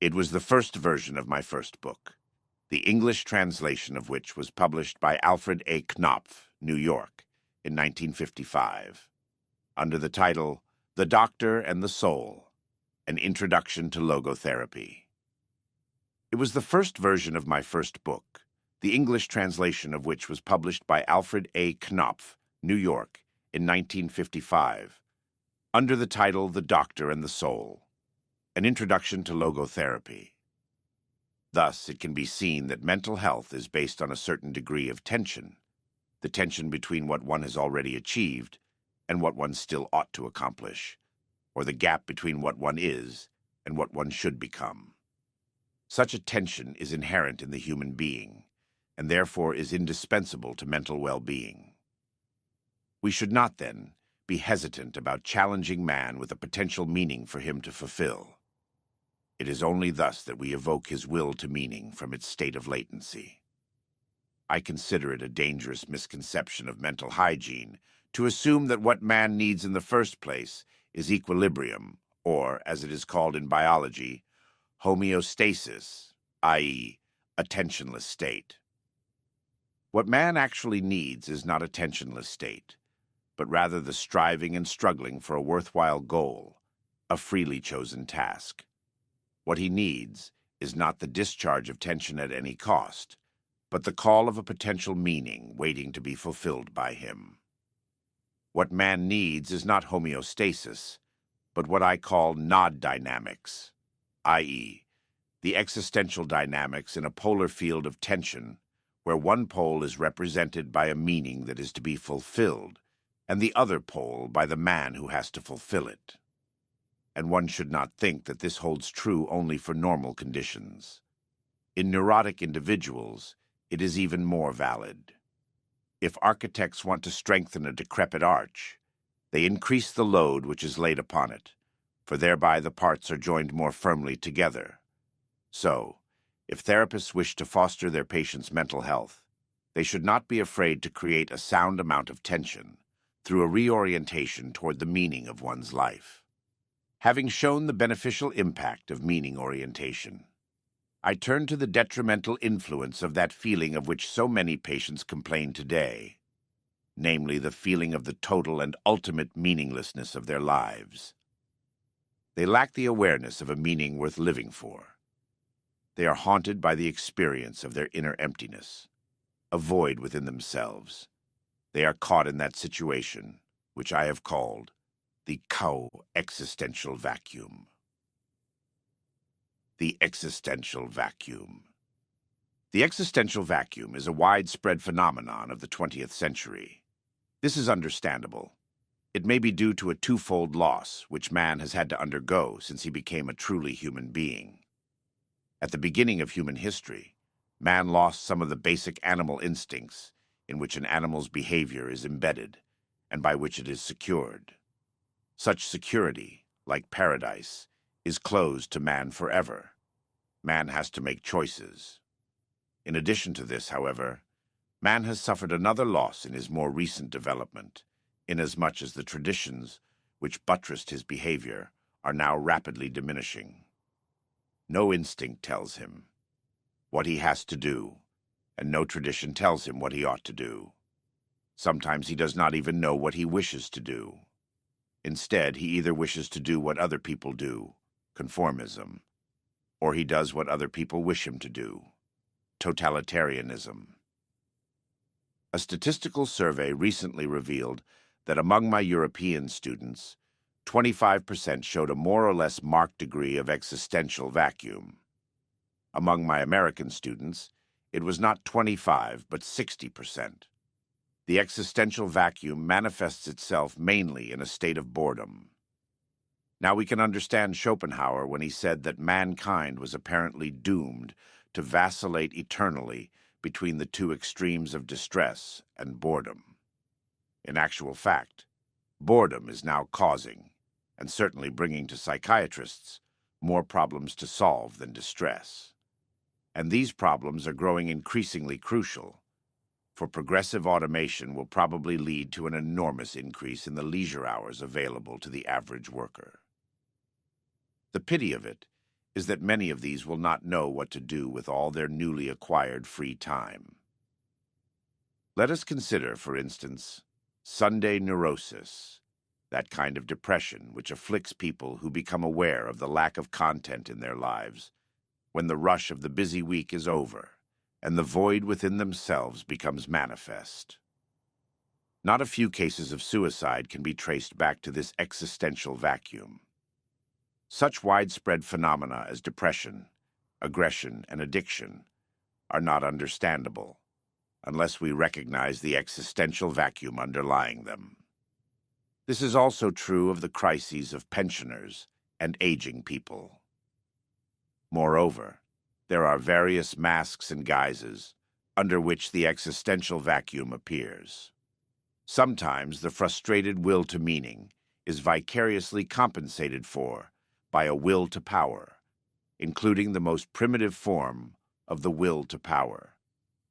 It was the first version of my first book, the English translation of which was published by Alfred A. Knopf, New York, in 1955, under the title The Doctor and the Soul, An Introduction to Logotherapy. It was the first version of my first book, the English translation of which was published by Alfred A. Knopf, New York, in 1955, under the title The Doctor and the Soul, An Introduction to Logotherapy. Thus, it can be seen that mental health is based on a certain degree of tension, the tension between what one has already achieved and what one still ought to accomplish, or the gap between what one is and what one should become. Such a tension is inherent in the human being, and therefore is indispensable to mental well-being. We should not, then, be hesitant about challenging man with a potential meaning for him to fulfill. It is only thus that we evoke his will to meaning from its state of latency. I consider it a dangerous misconception of mental hygiene to assume that what man needs in the first place is equilibrium, or, as it is called in biology, homeostasis, i.e., a tensionless state. What man actually needs is not a tensionless state, but rather the striving and struggling for a worthwhile goal, a freely chosen task. What he needs is not the discharge of tension at any cost, but the call of a potential meaning waiting to be fulfilled by him. What man needs is not homeostasis, but what I call nod dynamics, i.e., the existential dynamics in a polar field of tension, where one pole is represented by a meaning that is to be fulfilled, and the other pole by the man who has to fulfill it. And one should not think that this holds true only for normal conditions. In neurotic individuals, it is even more valid. If architects want to strengthen a decrepit arch, they increase the load which is laid upon it, for thereby the parts are joined more firmly together. So, if therapists wish to foster their patients' mental health, they should not be afraid to create a sound amount of tension through a reorientation toward the meaning of one's life. Having shown the beneficial impact of meaning orientation, I turn to the detrimental influence of that feeling of which so many patients complain today, namely the feeling of the total and ultimate meaninglessness of their lives. They lack the awareness of a meaning worth living for. They are haunted by the experience of their inner emptiness, a void within themselves. They are caught in that situation, which I have called the existential vacuum. The existential vacuum. The existential vacuum is a widespread phenomenon of the 20th century. This is understandable. It may be due to a twofold loss which man has had to undergo since he became a truly human being. At the beginning of human history, man lost some of the basic animal instincts in which an animal's behavior is embedded and by which it is secured. Such security, like paradise, is closed to man forever. Man has to make choices. In addition to this, however, man has suffered another loss in his more recent development, inasmuch as the traditions which buttressed his behavior are now rapidly diminishing. No instinct tells him what he has to do, and no tradition tells him what he ought to do. Sometimes he does not even know what he wishes to do. Instead, he either wishes to do what other people do, conformism, or he does what other people wish him to do, totalitarianism. A statistical survey recently revealed that among my European students, 25% showed a more or less marked degree of existential vacuum. Among my American students, it was not 25, but 60%. The existential vacuum manifests itself mainly in a state of boredom. Now we can understand Schopenhauer when he said that mankind was apparently doomed to vacillate eternally between the two extremes of distress and boredom. In actual fact, boredom is now causing, and certainly bringing to psychiatrists, more problems to solve than distress. And these problems are growing increasingly crucial, for progressive automation will probably lead to an enormous increase in the leisure hours available to the average worker. The pity of it is that many of these will not know what to do with all their newly acquired free time. Let us consider, for instance, Sunday neurosis, that kind of depression which afflicts people who become aware of the lack of content in their lives when the rush of the busy week is over and the void within themselves becomes manifest. Not a few cases of suicide can be traced back to this existential vacuum. Such widespread phenomena as depression, aggression, and addiction are not understandable unless we recognize the existential vacuum underlying them. This is also true of the crises of pensioners and aging people. Moreover, there are various masks and guises under which the existential vacuum appears. Sometimes the frustrated will to meaning is vicariously compensated for by a will to power, including the most primitive form of the will to power,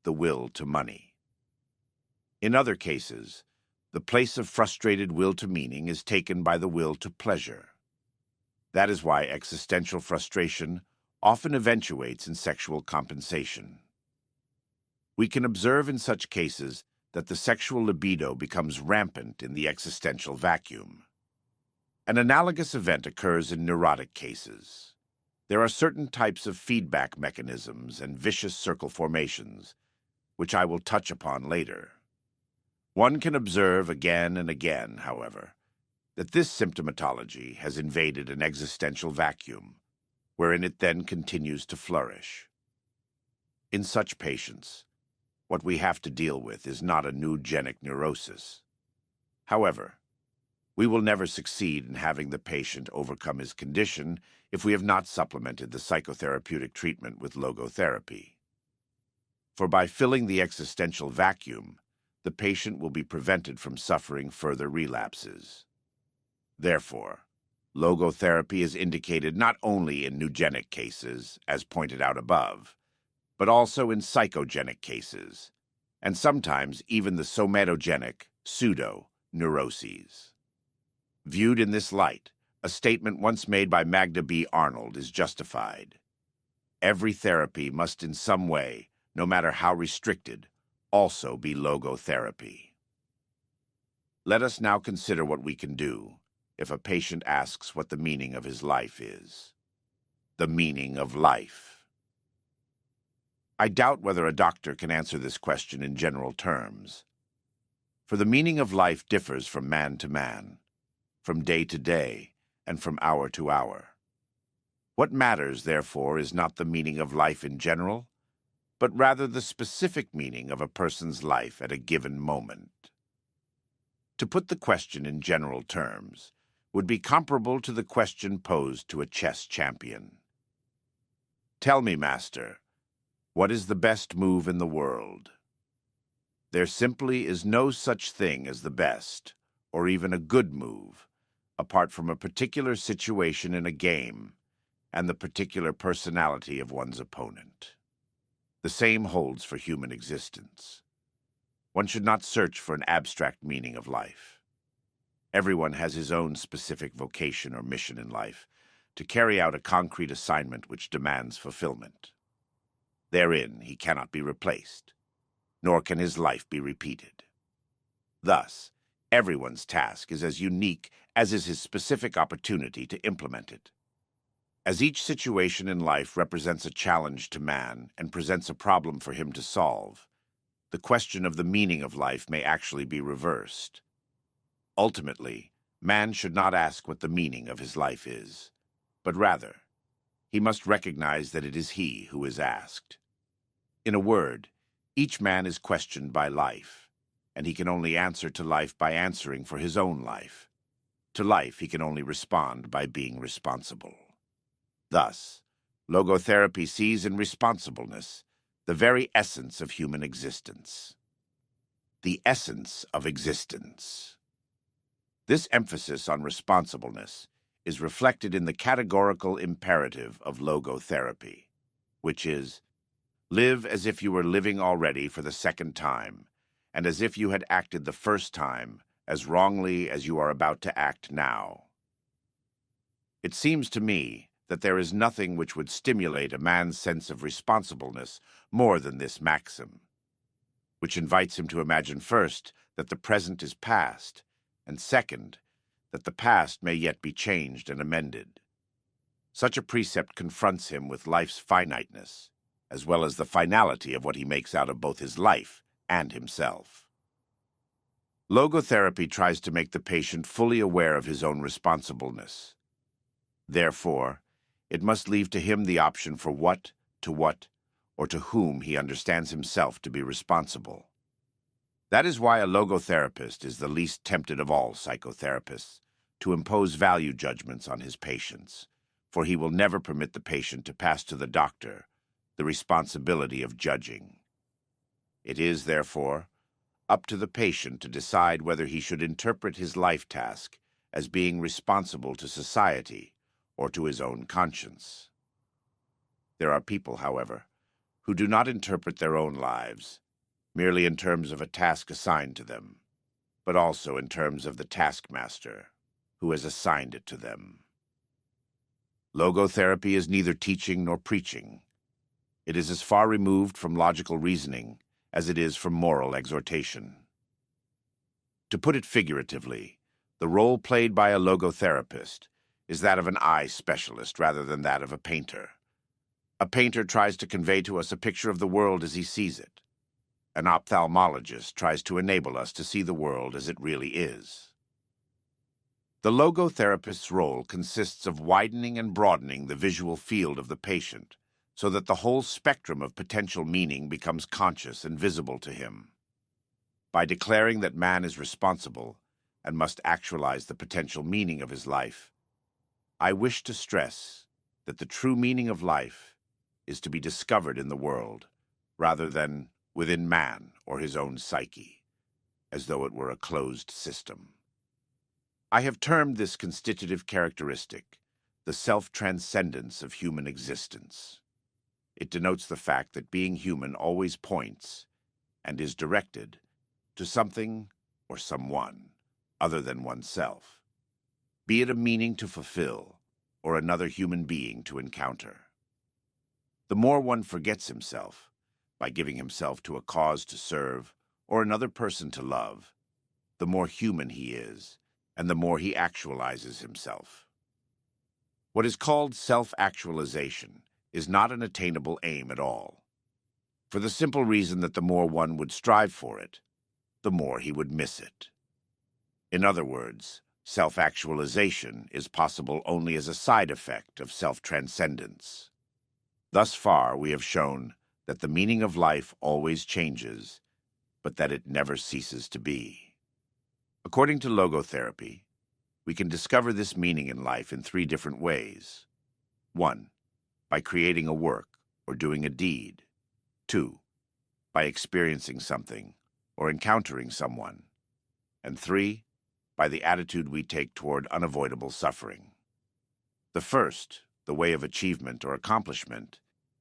the will to money. In other cases, the place of frustrated will to meaning is taken by the will to pleasure. That is why existential frustration often eventuates in sexual compensation. We can observe in such cases that the sexual libido becomes rampant in the existential vacuum. An analogous event occurs in neurotic cases. There are certain types of feedback mechanisms and vicious circle formations, which I will touch upon later. One can observe again and again, however, that this symptomatology has invaded an existential vacuum, wherein it then continues to flourish. In such patients, what we have to deal with is not a neurogenic neurosis. However, we will never succeed in having the patient overcome his condition if we have not supplemented the psychotherapeutic treatment with logotherapy. For by filling the existential vacuum, the patient will be prevented from suffering further relapses. Therefore, logotherapy is indicated not only in neurogenic cases, as pointed out above, but also in psychogenic cases, and sometimes even the somatogenic pseudo-neuroses. Viewed in this light, a statement once made by Magda B. Arnold is justified. Every therapy must in some way, no matter how restricted, also be logotherapy. Let us now consider what we can do if a patient asks what the meaning of his life is. The meaning of life. I doubt whether a doctor can answer this question in general terms. For the meaning of life differs from man to man, from day to day, and from hour to hour. What matters, therefore, is not the meaning of life in general, but rather the specific meaning of a person's life at a given moment. To put the question in general terms would be comparable to the question posed to a chess champion. Tell me, master, what is the best move in the world? There simply is no such thing as the best, or even a good move, apart from a particular situation in a game and the particular personality of one's opponent. The same holds for human existence. One should not search for an abstract meaning of life. Everyone has his own specific vocation or mission in life to carry out a concrete assignment which demands fulfillment. Therein he cannot be replaced, nor can his life be repeated. Thus, everyone's task is as unique as is his specific opportunity to implement it. As each situation in life represents a challenge to man and presents a problem for him to solve, the question of the meaning of life may actually be reversed. Ultimately, man should not ask what the meaning of his life is, but rather, he must recognize that it is he who is asked. In a word, each man is questioned by life, and he can only answer to life by answering for his own life. To life he can only respond by being responsible. Thus, logotherapy sees in responsibleness the very essence of human existence. The essence of existence. This emphasis on responsibleness is reflected in the categorical imperative of logotherapy, which is, live as if you were living already for the second time, and as if you had acted the first time as wrongly as you are about to act now. It seems to me that there is nothing which would stimulate a man's sense of responsibleness more than this maxim, which invites him to imagine first that the present is past, and second, that the past may yet be changed and amended. Such a precept confronts him with life's finiteness, as well as the finality of what he makes out of both his life and himself. Logotherapy tries to make the patient fully aware of his own responsibleness. Therefore, it must leave to him the option for what, or to whom he understands himself to be responsible. That is why a logotherapist is the least tempted of all psychotherapists to impose value judgments on his patients, for he will never permit the patient to pass to the doctor the responsibility of judging. It is, therefore, up to the patient to decide whether he should interpret his life task as being responsible to society or to his own conscience. There are people, however, who do not interpret their own lives merely in terms of a task assigned to them, but also in terms of the taskmaster who has assigned it to them. Logotherapy is neither teaching nor preaching. It is as far removed from logical reasoning as it is from moral exhortation. To put it figuratively, the role played by a logotherapist is that of an eye specialist rather than that of a painter. A painter tries to convey to us a picture of the world as he sees it. An ophthalmologist tries to enable us to see the world as it really is. The logotherapist's role consists of widening and broadening the visual field of the patient so that the whole spectrum of potential meaning becomes conscious and visible to him. By declaring that man is responsible and must actualize the potential meaning of his life, I wish to stress that the true meaning of life is to be discovered in the world rather than within man or his own psyche, as though it were a closed system. I have termed this constitutive characteristic the self-transcendence of human existence. It denotes the fact that being human always points and is directed to something or someone other than oneself, be it a meaning to fulfill or another human being to encounter. The more one forgets himself by giving himself to a cause to serve or another person to love, the more human he is and the more he actualizes himself. What is called self-actualization is not an attainable aim at all, for the simple reason that the more one would strive for it, the more he would miss it. In other words, self-actualization is possible only as a side effect of self-transcendence. Thus far, we have shown that the meaning of life always changes, but that it never ceases to be. According to logotherapy, we can discover this meaning in life in 3 different ways. 1. By creating a work or doing a deed. 2. By experiencing something or encountering someone. And 3. By the attitude we take toward unavoidable suffering. The first, the way of achievement or accomplishment,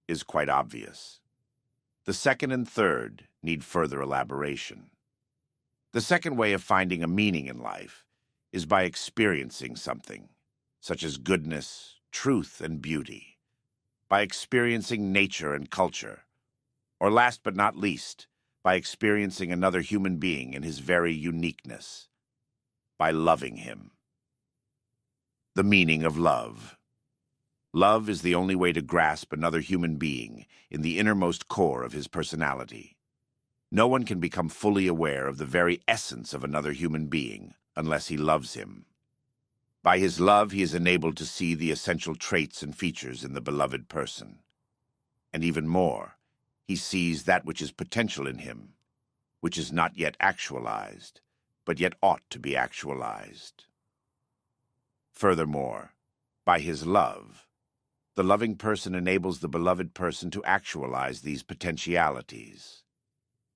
is quite obvious. The second and third need further elaboration. The second way of finding a meaning in life is by experiencing something, such as goodness, truth, and beauty, by experiencing nature and culture, or last but not least, by experiencing another human being in his very uniqueness, by loving him. The meaning of love. Love is the only way to grasp another human being in the innermost core of his personality. No one can become fully aware of the very essence of another human being unless he loves him. By his love, he is enabled to see the essential traits and features in the beloved person. And even more, he sees that which is potential in him, which is not yet actualized, but yet ought to be actualized. Furthermore, by his love, the loving person enables the beloved person to actualize these potentialities.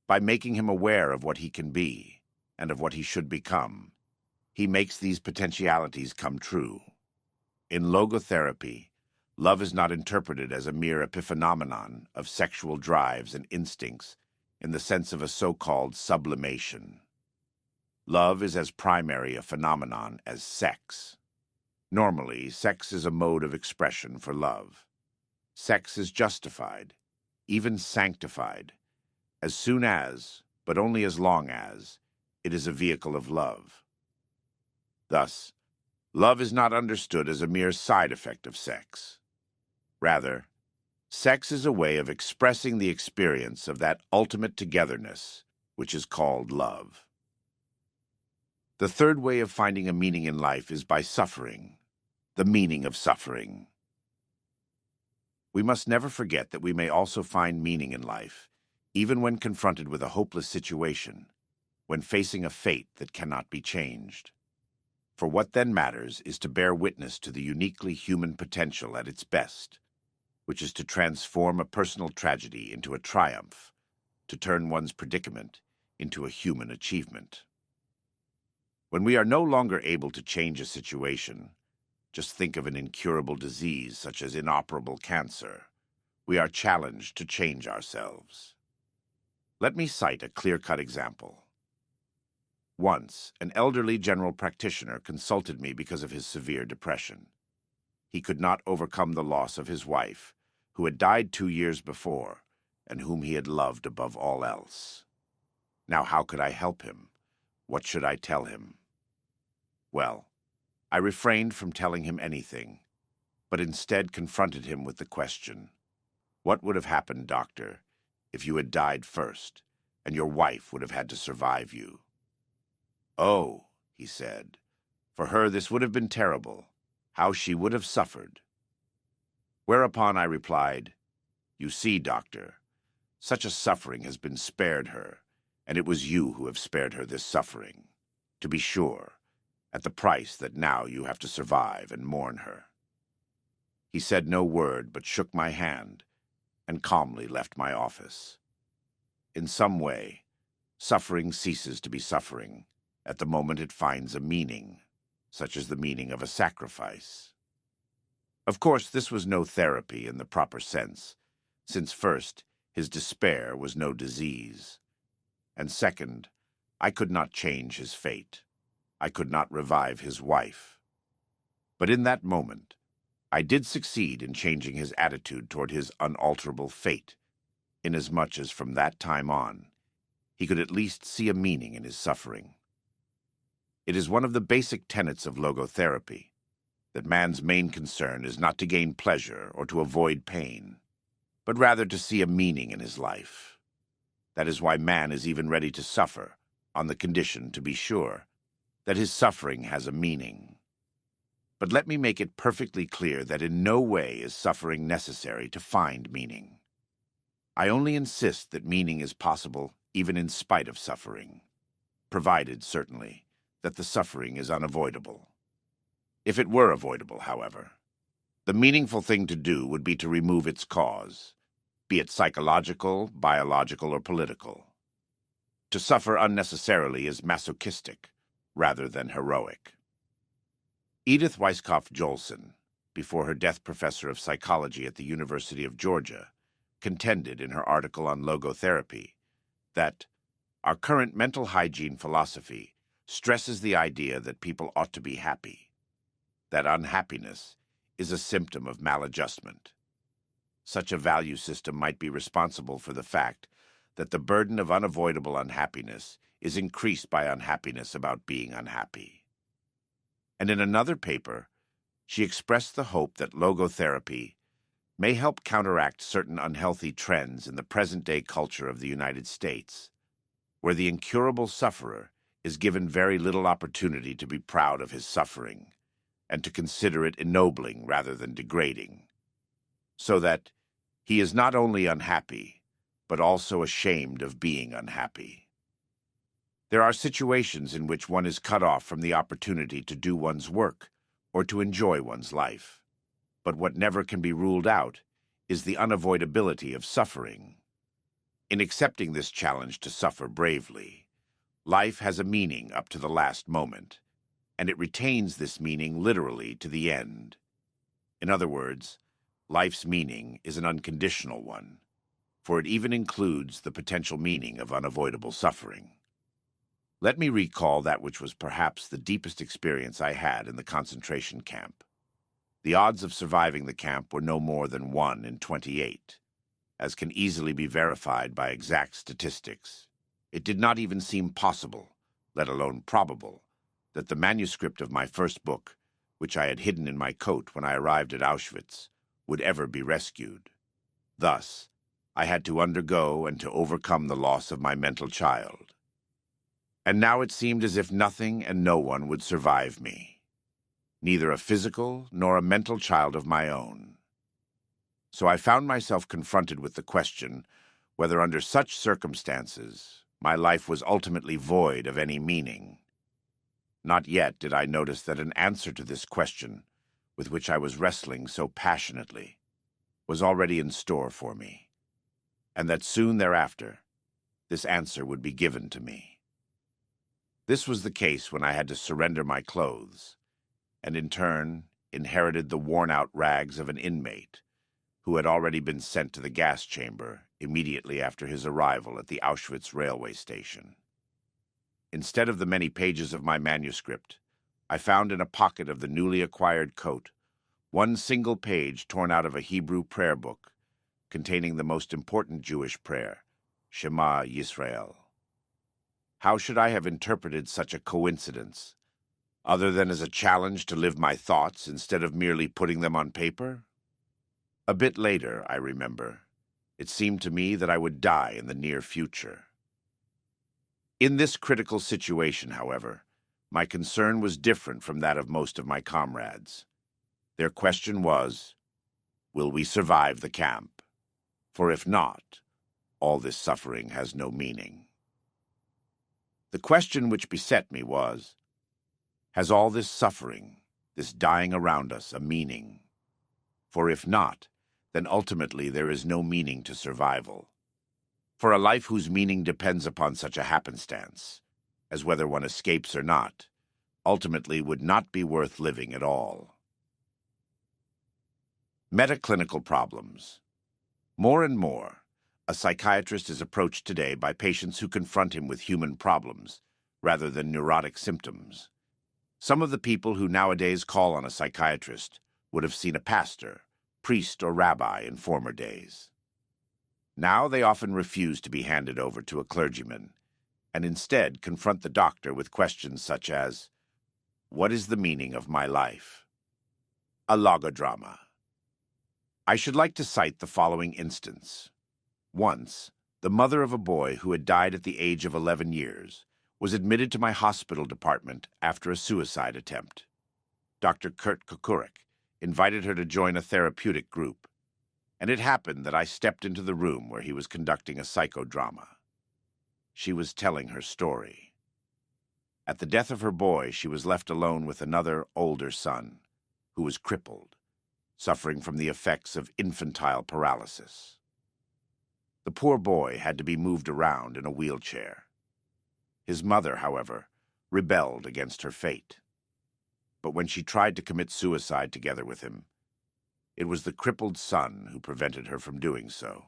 By making him aware of what he can be and of what he should become, he makes these potentialities come true. In logotherapy, love is not interpreted as a mere epiphenomenon of sexual drives and instincts in the sense of a so-called sublimation. Love is as primary a phenomenon as sex. Normally, sex is a mode of expression for love. Sex is justified, even sanctified, as soon as, but only as long as, it is a vehicle of love. Thus, love is not understood as a mere side effect of sex. Rather, sex is a way of expressing the experience of that ultimate togetherness which is called love. The third way of finding a meaning in life is by suffering, the meaning of suffering. We must never forget that we may also find meaning in life, even when confronted with a hopeless situation, when facing a fate that cannot be changed. For what then matters is to bear witness to the uniquely human potential at its best, which is to transform a personal tragedy into a triumph, to turn one's predicament into a human achievement. When we are no longer able to change a situation, just think of an incurable disease such as inoperable cancer, we are challenged to change ourselves. Let me cite a clear-cut example. Once, an elderly general practitioner consulted me because of his severe depression. He could not overcome the loss of his wife, who had died 2 years before, and whom he had loved above all else. Now, how could I help him? What should I tell him? Well, I refrained from telling him anything, but instead confronted him with the question, "What would have happened, doctor, if you had died first, and your wife would have had to survive you?" "Oh," he said, "for her this would have been terrible. How she would have suffered." Whereupon I replied, "You see, doctor, such a suffering has been spared her, and it was you who have spared her this suffering, to be sure, at the price that now you have to survive and mourn her." He said no word, but shook my hand, and calmly left my office. In some way, suffering ceases to be suffering at the moment it finds a meaning, such as the meaning of a sacrifice. Of course, this was no therapy in the proper sense, since first, his despair was no disease, and second, I could not change his fate. I could not revive his wife. But in that moment, I did succeed in changing his attitude toward his unalterable fate, inasmuch as from that time on, he could at least see a meaning in his suffering. It is one of the basic tenets of logotherapy that man's main concern is not to gain pleasure or to avoid pain, but rather to see a meaning in his life. That is why man is even ready to suffer, on the condition, to be sure, that his suffering has a meaning. But let me make it perfectly clear that in no way is suffering necessary to find meaning. I only insist that meaning is possible even in spite of suffering, provided, certainly, that the suffering is unavoidable. If it were avoidable, however, the meaningful thing to do would be to remove its cause, be it psychological, biological, or political. To suffer unnecessarily is masochistic, rather than heroic. Edith Weisskopf Jolson, before her death professor of psychology at the University of Georgia, contended in her article on logotherapy that our current mental hygiene philosophy stresses the idea that people ought to be happy, that unhappiness is a symptom of maladjustment. Such a value system might be responsible for the fact that the burden of unavoidable unhappiness is increased by unhappiness about being unhappy. And in another paper, she expressed the hope that logotherapy may help counteract certain unhealthy trends in the present-day culture of the United States, where the incurable sufferer is given very little opportunity to be proud of his suffering, and to consider it ennobling rather than degrading, so that he is not only unhappy, but also ashamed of being unhappy. There are situations in which one is cut off from the opportunity to do one's work or to enjoy one's life, but what never can be ruled out is the unavoidability of suffering. In accepting this challenge to suffer bravely, life has a meaning up to the last moment, and it retains this meaning literally to the end. In other words, life's meaning is an unconditional one, for it even includes the potential meaning of unavoidable suffering. Let me recall that which was perhaps the deepest experience I had in the concentration camp. The odds of surviving the camp were no more than 1 in 28, as can easily be verified by exact statistics. It did not even seem possible, let alone probable, that the manuscript of my first book, which I had hidden in my coat when I arrived at Auschwitz, would ever be rescued. Thus, I had to undergo and to overcome the loss of my mental child. And now it seemed as if nothing and no one would survive me, neither a physical nor a mental child of my own. So I found myself confronted with the question whether under such circumstances my life was ultimately void of any meaning. Not yet did I notice that an answer to this question, with which I was wrestling so passionately, was already in store for me, and that soon thereafter this answer would be given to me. This was the case when I had to surrender my clothes, and in turn inherited the worn-out rags of an inmate who had already been sent to the gas chamber immediately after his arrival at the Auschwitz railway station. Instead of the many pages of my manuscript, I found in a pocket of the newly acquired coat one single page torn out of a Hebrew prayer book containing the most important Jewish prayer, Shema Yisrael. How should I have interpreted such a coincidence, other than as a challenge to live my thoughts instead of merely putting them on paper? A bit later, I remember, it seemed to me that I would die in the near future. In this critical situation, however, my concern was different from that of most of my comrades. Their question was, will we survive the camp? For if not, all this suffering has no meaning. The question which beset me was, has all this suffering, this dying around us, a meaning? For if not, then ultimately there is no meaning to survival. For a life whose meaning depends upon such a happenstance, as whether one escapes or not, ultimately would not be worth living at all. Metaclinical problems. More and more, a psychiatrist is approached today by patients who confront him with human problems, rather than neurotic symptoms. Some of the people who nowadays call on a psychiatrist would have seen a pastor, priest, or rabbi in former days. Now they often refuse to be handed over to a clergyman, and instead confront the doctor with questions such as, what is the meaning of my life? A logodrama. I should like to cite the following instance. Once, the mother of a boy who had died at the age of 11 years was admitted to my hospital department after a suicide attempt. Dr. Kurt Kukurik invited her to join a therapeutic group, and it happened that I stepped into the room where he was conducting a psychodrama. She was telling her story. At the death of her boy, she was left alone with another, older son, who was crippled, suffering from the effects of infantile paralysis. The poor boy had to be moved around in a wheelchair. His mother, however, rebelled against her fate. But when she tried to commit suicide together with him, it was the crippled son who prevented her from doing so.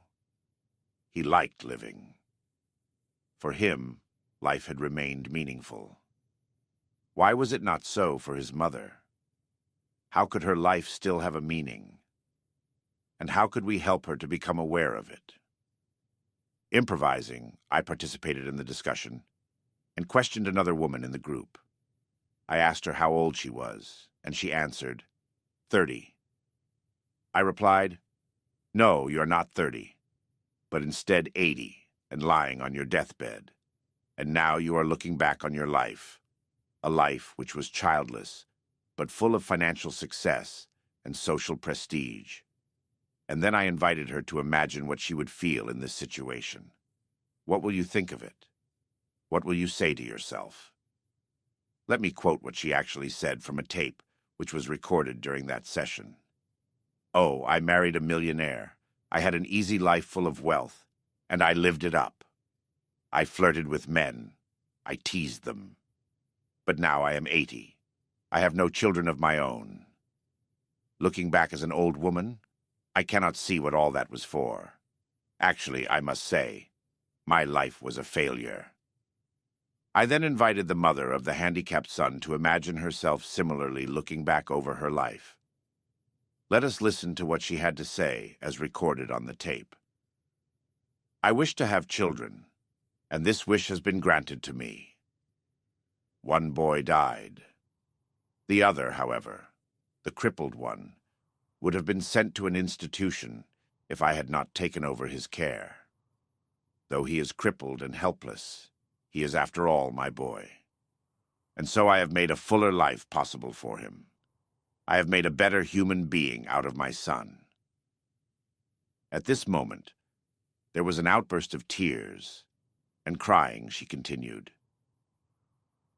He liked living. For him, life had remained meaningful. Why was it not so for his mother? How could her life still have a meaning? And how could we help her to become aware of it? Improvising, I participated in the discussion and questioned another woman in the group. I asked her how old she was, and she answered, 30. I replied, no, you're not 30, but instead 80 and lying on your deathbed. And now you are looking back on your life, a life which was childless, but full of financial success and social prestige. And then I invited her to imagine what she would feel in this situation. What will you think of it? What will you say to yourself? Let me quote what she actually said from a tape which was recorded during that session. Oh, I married a millionaire. I had an easy life full of wealth, and I lived it up. I flirted with men. I teased them. But now I am 80. I have no children of my own. Looking back as an old woman, I cannot see what all that was for. Actually, I must say, my life was a failure. I then invited the mother of the handicapped son to imagine herself similarly looking back over her life. Let us listen to what she had to say as recorded on the tape. I wish to have children, and this wish has been granted to me. One boy died. The other, however, the crippled one, would have been sent to an institution if I had not taken over his care. Though he is crippled and helpless, he is after all my boy. And so I have made a fuller life possible for him. I have made a better human being out of my son. At this moment, there was an outburst of tears and crying, she continued.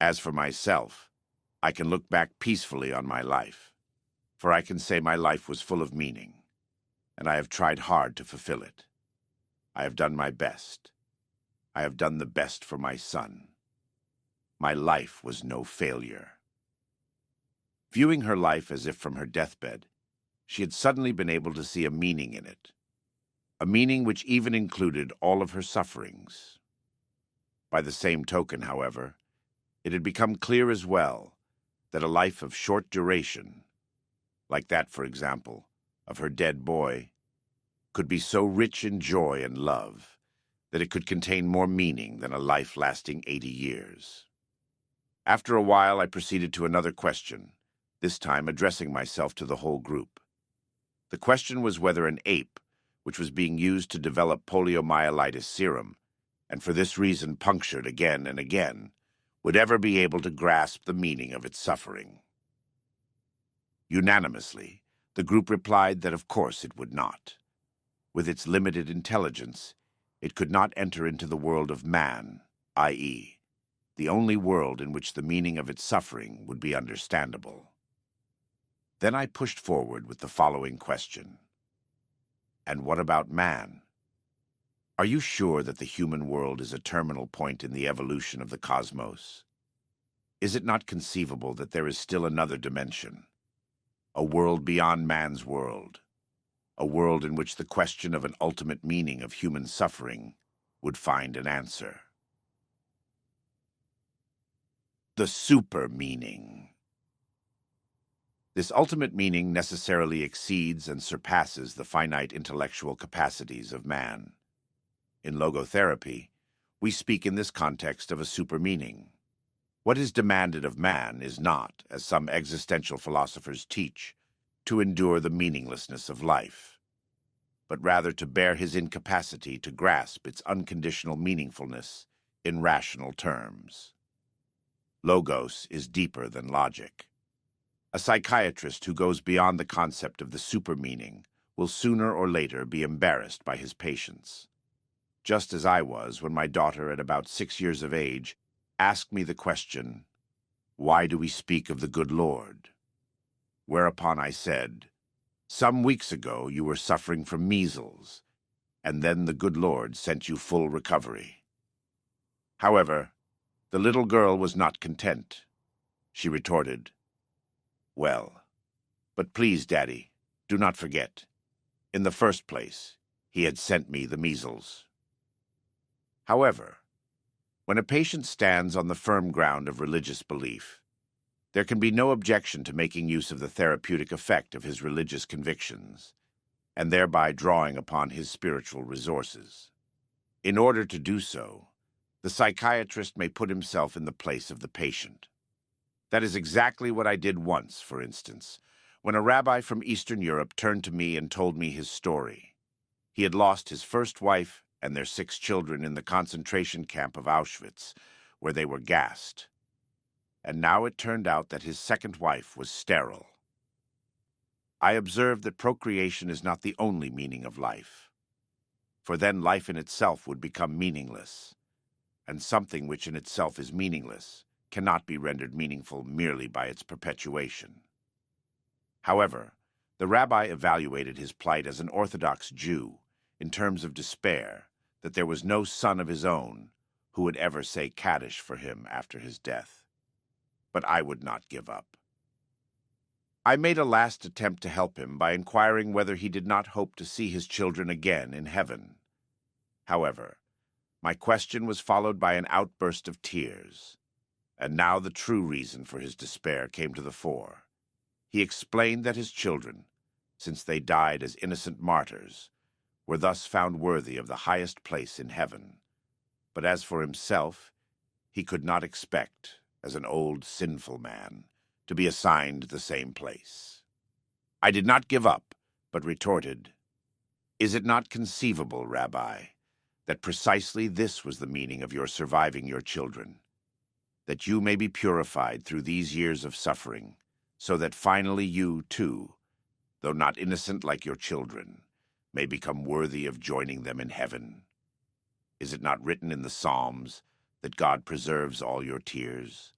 As for myself, I can look back peacefully on my life, for I can say my life was full of meaning, and I have tried hard to fulfill it. I have done my best. I have done the best for my son. My life was no failure. Viewing her life as if from her deathbed, she had suddenly been able to see a meaning in it, a meaning which even included all of her sufferings. By the same token, however, it had become clear as well that a life of short duration, like that, for example, of her dead boy, could be so rich in joy and love that it could contain more meaning than a life lasting 80 years. After a while, I proceeded to another question, this time addressing myself to the whole group. The question was whether an ape, which was being used to develop poliomyelitis serum, and for this reason punctured again and again, would ever be able to grasp the meaning of its suffering. Unanimously, the group replied that of course it would not. With its limited intelligence, it could not enter into the world of man, i.e., the only world in which the meaning of its suffering would be understandable. Then I pushed forward with the following question. And what about man? Are you sure that the human world is a terminal point in the evolution of the cosmos? Is it not conceivable that there is still another dimension, a world beyond man's world, a world in which the question of an ultimate meaning of human suffering would find an answer? The super meaning. This ultimate meaning necessarily exceeds and surpasses the finite intellectual capacities of man. In logotherapy, we speak in this context of a super meaning. What is demanded of man is not, as some existential philosophers teach, to endure the meaninglessness of life, but rather to bear his incapacity to grasp its unconditional meaningfulness in rational terms. Logos is deeper than logic. A psychiatrist who goes beyond the concept of the super meaning will sooner or later be embarrassed by his patients. Just as I was when my daughter, at about 6 years of age, asked me the question, "Why do we speak of the good Lord?" Whereupon I said, "Some weeks ago you were suffering from measles, and then the good Lord sent you full recovery." However, the little girl was not content. She retorted, "Well, but please, Daddy, do not forget. In the first place, he had sent me the measles." However, when a patient stands on the firm ground of religious belief, there can be no objection to making use of the therapeutic effect of his religious convictions, and thereby drawing upon his spiritual resources. In order to do so, the psychiatrist may put himself in the place of the patient. That is exactly what I did once, for instance, when a rabbi from Eastern Europe turned to me and told me his story. He had lost his first wife and their 6 children in the concentration camp of Auschwitz, where they were gassed. And now it turned out that his second wife was sterile. I observed that procreation is not the only meaning of life, for then life in itself would become meaningless, and something which in itself is meaningless cannot be rendered meaningful merely by its perpetuation. However, the rabbi evaluated his plight as an Orthodox Jew in terms of despair that there was no son of his own who would ever say Kaddish for him after his death. But I would not give up. I made a last attempt to help him by inquiring whether he did not hope to see his children again in heaven. However, My question was followed by an outburst of tears, and now the true reason for his despair came to the fore. He explained that his children, since they died as innocent martyrs, were thus found worthy of the highest place in heaven. But as for himself, he could not expect, as an old sinful man, to be assigned the same place. I did not give up, but retorted, "Is it not conceivable, Rabbi, that precisely this was the meaning of your surviving your children? That you may be purified through these years of suffering, so that finally you, too, though not innocent like your children, may become worthy of joining them in heaven? Is it not written in the Psalms that God preserves all your tears?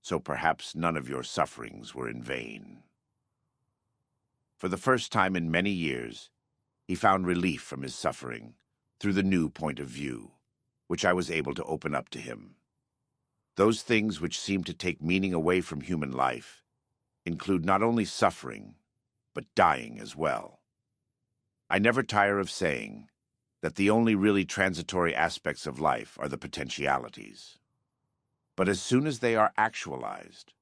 So perhaps none of your sufferings were in vain." For the first time in many years, he found relief from his suffering through the new point of view, which I was able to open up to him. Those things which seem to take meaning away from human life include not only suffering, but dying as well. I never tire of saying that the only really transitory aspects of life are the potentialities. But as soon as they are actualized,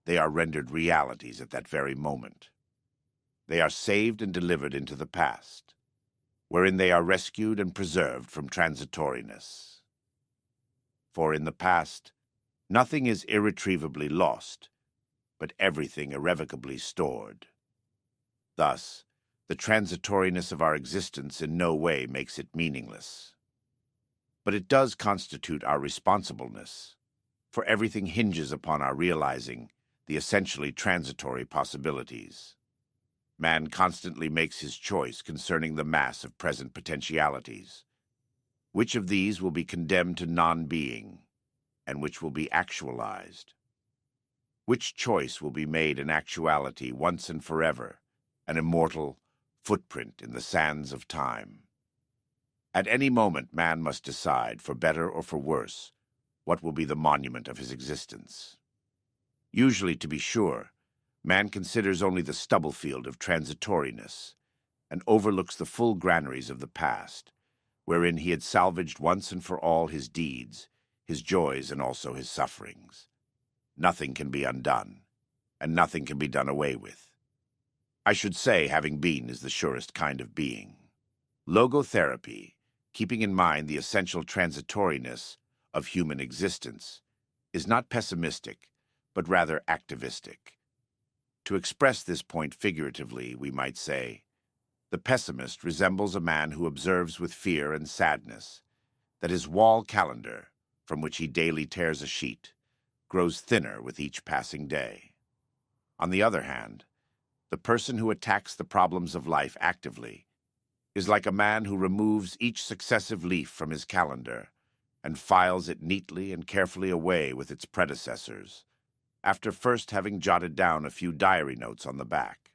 they are rendered realities at that very moment. They are saved and delivered into the past, wherein they are rescued and preserved from transitoriness. For in the past, nothing is irretrievably lost, but everything irrevocably stored. Thus, the transitoriness of our existence in no way makes it meaningless. But it does constitute our responsibleness, for everything hinges upon our realizing the essentially transitory possibilities. Man constantly makes his choice concerning the mass of present potentialities. Which of these will be condemned to non-being, and which will be actualized? Which choice will be made in actuality once and forever, an immortal footprint in the sands of time? At any moment man must decide, for better or for worse, what will be the monument of his existence. Usually, to be sure, man considers only the stubble field of transitoriness, and overlooks the full granaries of the past, wherein he had salvaged once and for all his deeds, his joys, and also his sufferings. Nothing can be undone, and nothing can be done away with. I should say having been is the surest kind of being. Logotherapy, keeping in mind the essential transitoriness of human existence, is not pessimistic, but rather activistic. To express this point figuratively, we might say, the pessimist resembles a man who observes with fear and sadness that his wall calendar, from which he daily tears a sheet, grows thinner with each passing day. On the other hand, the person who attacks the problems of life actively is like a man who removes each successive leaf from his calendar and files it neatly and carefully away with its predecessors, after first having jotted down a few diary notes on the back.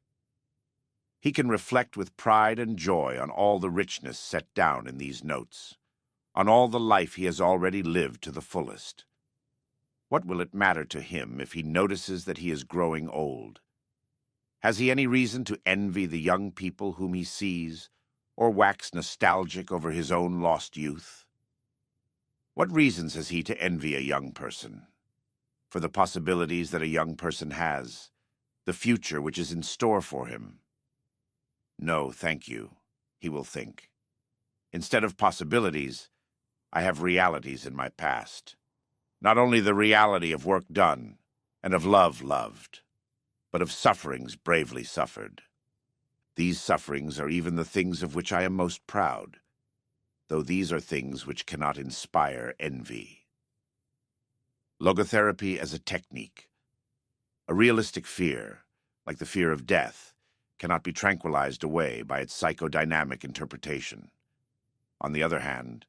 He can reflect with pride and joy on all the richness set down in these notes, on all the life he has already lived to the fullest. What will it matter to him if he notices that he is growing old? Has he any reason to envy the young people whom he sees, or wax nostalgic over his own lost youth? What reasons has he to envy a young person? For the possibilities that a young person has, the future which is in store for him. No, thank you, he will think. Instead of possibilities, I have realities in my past. Not only the reality of work done and of love loved, but of sufferings bravely suffered. These sufferings are even the things of which I am most proud, though these are things which cannot inspire envy. Logotherapy as a technique. A realistic fear, like the fear of death, cannot be tranquilized away by its psychodynamic interpretation. On the other hand,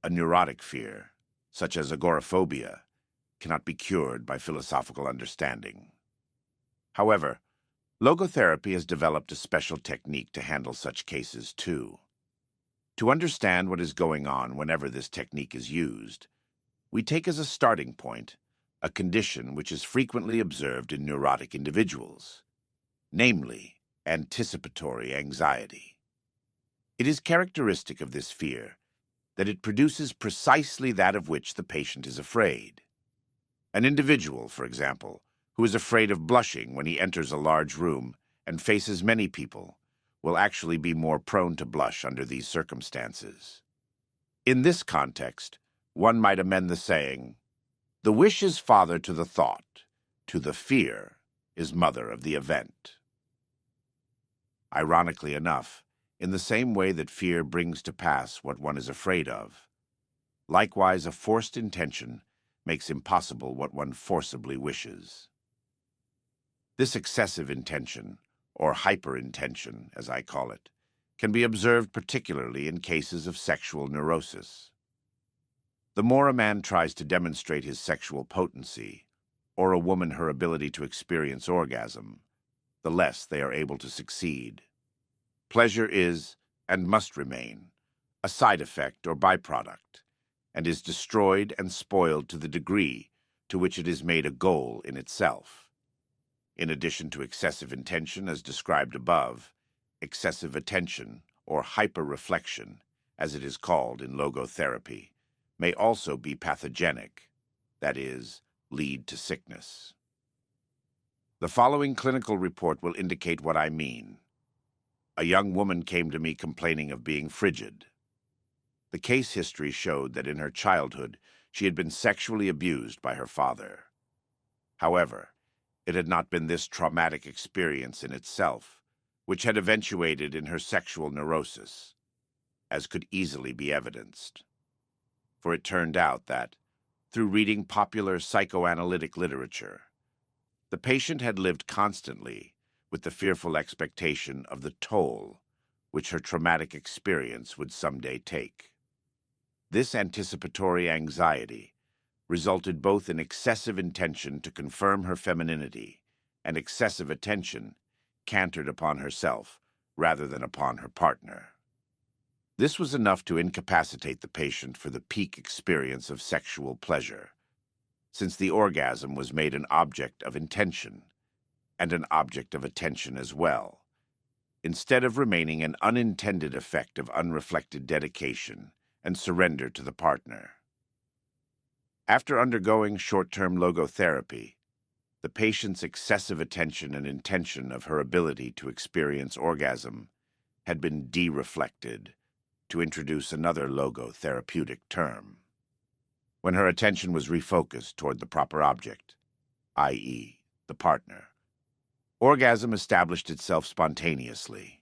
a neurotic fear, such as agoraphobia, cannot be cured by philosophical understanding. However, logotherapy has developed a special technique to handle such cases too. To understand what is going on whenever this technique is used, we take as a starting point a condition which is frequently observed in neurotic individuals, namely, anticipatory anxiety. It is characteristic of this fear that it produces precisely that of which the patient is afraid. An individual, for example, who is afraid of blushing when he enters a large room and faces many people, will actually be more prone to blush under these circumstances. In this context, one might amend the saying, "The wish is father to the thought, to the fear is mother of the event." Ironically enough, in the same way that fear brings to pass what one is afraid of, likewise a forced intention makes impossible what one forcibly wishes. This excessive intention, or hyperintention, as I call it, can be observed particularly in cases of sexual neurosis. The more a man tries to demonstrate his sexual potency, or a woman her ability to experience orgasm, the less they are able to succeed. Pleasure is, and must remain, a side effect or byproduct, and is destroyed and spoiled to the degree to which it is made a goal in itself. In addition to excessive intention as described above, excessive attention, or hyperreflection, as it is called in logotherapy, may also be pathogenic, that is, lead to sickness. The following clinical report will indicate what I mean. A young woman came to me complaining of being frigid. The case history showed that in her childhood she had been sexually abused by her father. However, it had not been this traumatic experience in itself, which had eventuated in her sexual neurosis, as could easily be evidenced. For it turned out that, through reading popular psychoanalytic literature, the patient had lived constantly with the fearful expectation of the toll which her traumatic experience would someday take. This anticipatory anxiety resulted both in excessive intention to confirm her femininity and excessive attention cantered upon herself rather than upon her partner. This was enough to incapacitate the patient for the peak experience of sexual pleasure, since the orgasm was made an object of intention and an object of attention as well, instead of remaining an unintended effect of unreflected dedication and surrender to the partner. After undergoing short-term logotherapy, the patient's excessive attention and intention of her ability to experience orgasm had been de-reflected, to introduce another logotherapeutic term. When her attention was refocused toward the proper object, i.e., the partner, orgasm established itself spontaneously.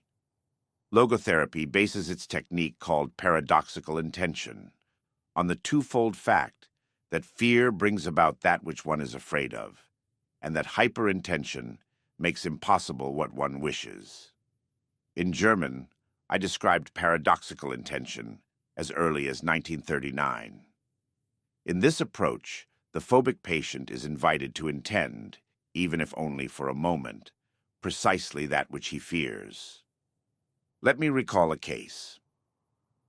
Logotherapy bases its technique called paradoxical intention on the twofold fact that fear brings about that which one is afraid of, and that hyperintention makes impossible what one wishes. In German, I described paradoxical intention as early as 1939. In this approach, the phobic patient is invited to intend, even if only for a moment, precisely that which he fears. Let me recall a case.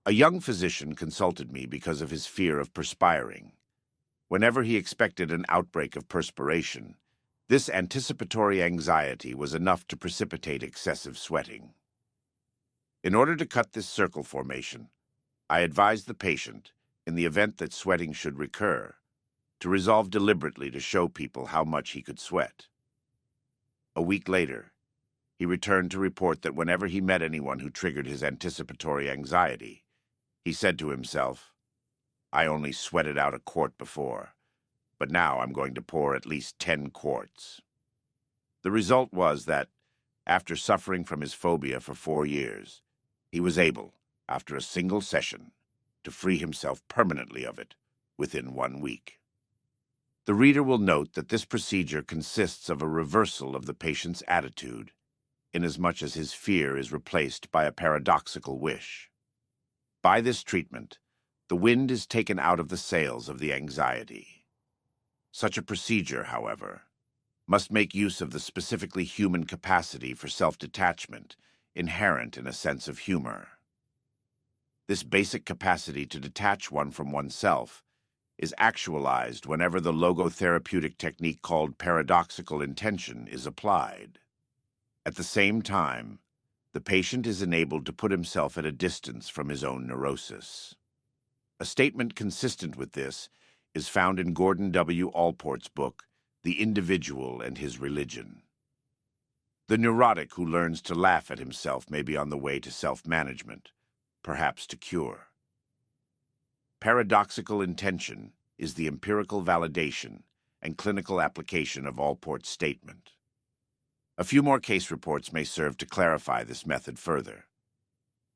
A young physician consulted me because of his fear of perspiring. Whenever he expected an outbreak of perspiration, this anticipatory anxiety was enough to precipitate excessive sweating. In order to cut this circle formation, I advised the patient, in the event that sweating should recur, to resolve deliberately to show people how much he could sweat. A week later, he returned to report that whenever he met anyone who triggered his anticipatory anxiety, he said to himself, "I only sweated out a quart before, but now I'm going to pour at least 10 quarts." The result was that, after suffering from his phobia for 4 years, he was able, after a single session, to free himself permanently of it within 1 week. The reader will note that this procedure consists of a reversal of the patient's attitude, inasmuch as his fear is replaced by a paradoxical wish. By this treatment, the wind is taken out of the sails of the anxiety. Such a procedure, however, must make use of the specifically human capacity for self-detachment inherent in a sense of humor. This basic capacity to detach one from oneself is actualized whenever the logotherapeutic technique called paradoxical intention is applied. At the same time, the patient is enabled to put himself at a distance from his own neurosis. A statement consistent with this is found in Gordon W. Allport's book, The Individual and His Religion. The neurotic who learns to laugh at himself may be on the way to self-management, perhaps to cure. Paradoxical intention is the empirical validation and clinical application of Allport's statement. A few more case reports may serve to clarify this method further.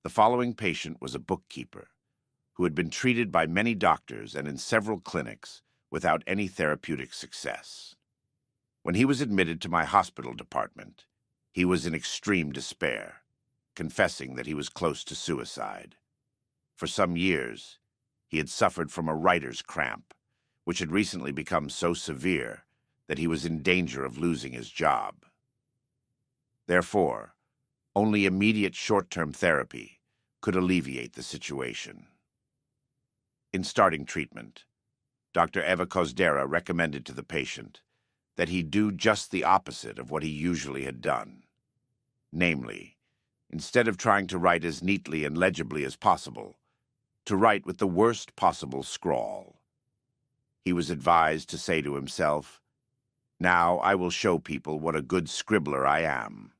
The following patient was a bookkeeper who had been treated by many doctors and in several clinics without any therapeutic success. When he was admitted to my hospital department, he was in extreme despair, confessing that he was close to suicide. For some years, he had suffered from a writer's cramp, which had recently become so severe that he was in danger of losing his job. Therefore, only immediate short-term therapy could alleviate the situation. In starting treatment, Dr. Eva Kozdera recommended to the patient that he do just the opposite of what he usually had done. Namely, instead of trying to write as neatly and legibly as possible, to write with the worst possible scrawl. He was advised to say to himself, "Now I will show people what a good scribbler I am."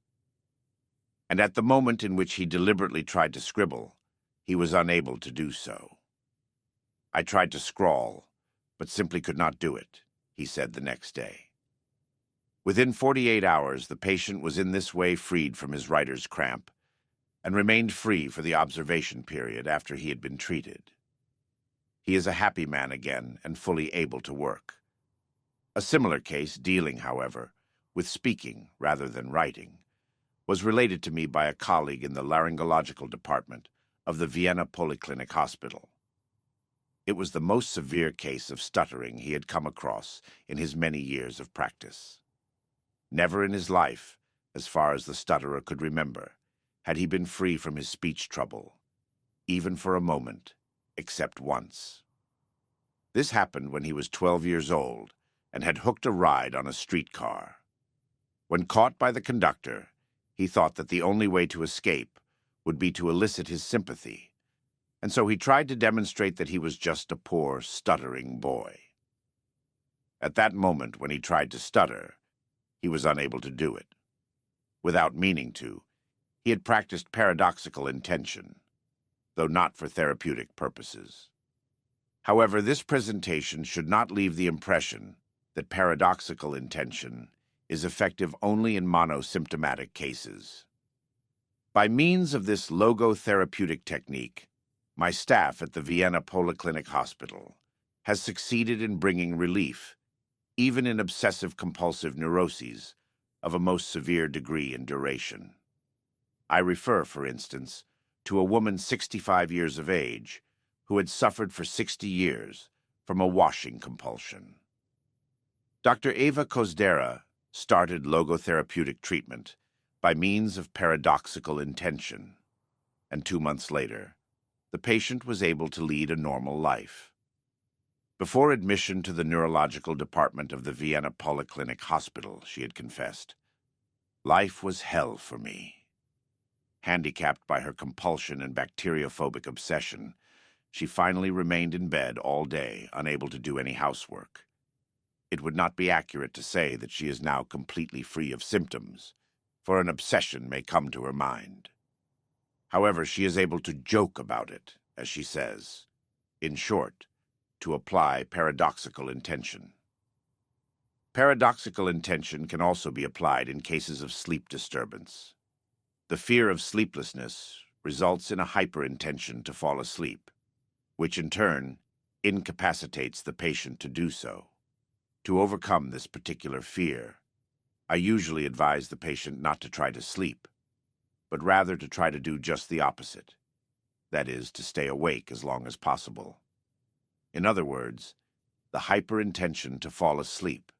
And at the moment in which he deliberately tried to scribble, he was unable to do so. "I tried to scrawl, but simply could not do it," he said the next day. Within 48 hours, the patient was in this way freed from his writer's cramp and remained free for the observation period after he had been treated. He is a happy man again and fully able to work. A similar case, dealing, however, with speaking rather than writing, was related to me by a colleague in the laryngological department of the Vienna Polyclinic Hospital. It was the most severe case of stuttering he had come across in his many years of practice. Never in his life, as far as the stutterer could remember, had he been free from his speech trouble, even for a moment, except once. This happened when he was 12 years old and had hooked a ride on a streetcar. When caught by the conductor, he thought that the only way to escape would be to elicit his sympathy, and so he tried to demonstrate that he was just a poor, stuttering boy. At that moment, when he tried to stutter, he was unable to do it. Without meaning to, he had practiced paradoxical intention, though not for therapeutic purposes. However, this presentation should not leave the impression that paradoxical intention is effective only in monosymptomatic cases. By means of this logotherapeutic technique, my staff at the Vienna Polyclinic Hospital has succeeded in bringing relief, even in obsessive-compulsive neuroses of a most severe degree and duration. I refer, for instance, to a woman 65 years of age who had suffered for 60 years from a washing compulsion. Dr. Eva Kozdera started logotherapeutic treatment by means of paradoxical intention, and 2 months later, the patient was able to lead a normal life. Before admission to the neurological department of the Vienna Polyclinic Hospital, she had confessed, "Life was hell for me." Handicapped by her compulsion and bacteriophobic obsession, she finally remained in bed all day, unable to do any housework. It would not be accurate to say that she is now completely free of symptoms, for an obsession may come to her mind. However, she is able to joke about it, as she says. In short, to apply paradoxical intention. Paradoxical intention can also be applied in cases of sleep disturbance. The fear of sleeplessness results in a hyperintention to fall asleep, which in turn incapacitates the patient to do so. To overcome this particular fear, I usually advise the patient not to try to sleep, but rather to try to do just the opposite, that is, to stay awake as long as possible. In other words, the hyperintention to fall asleep,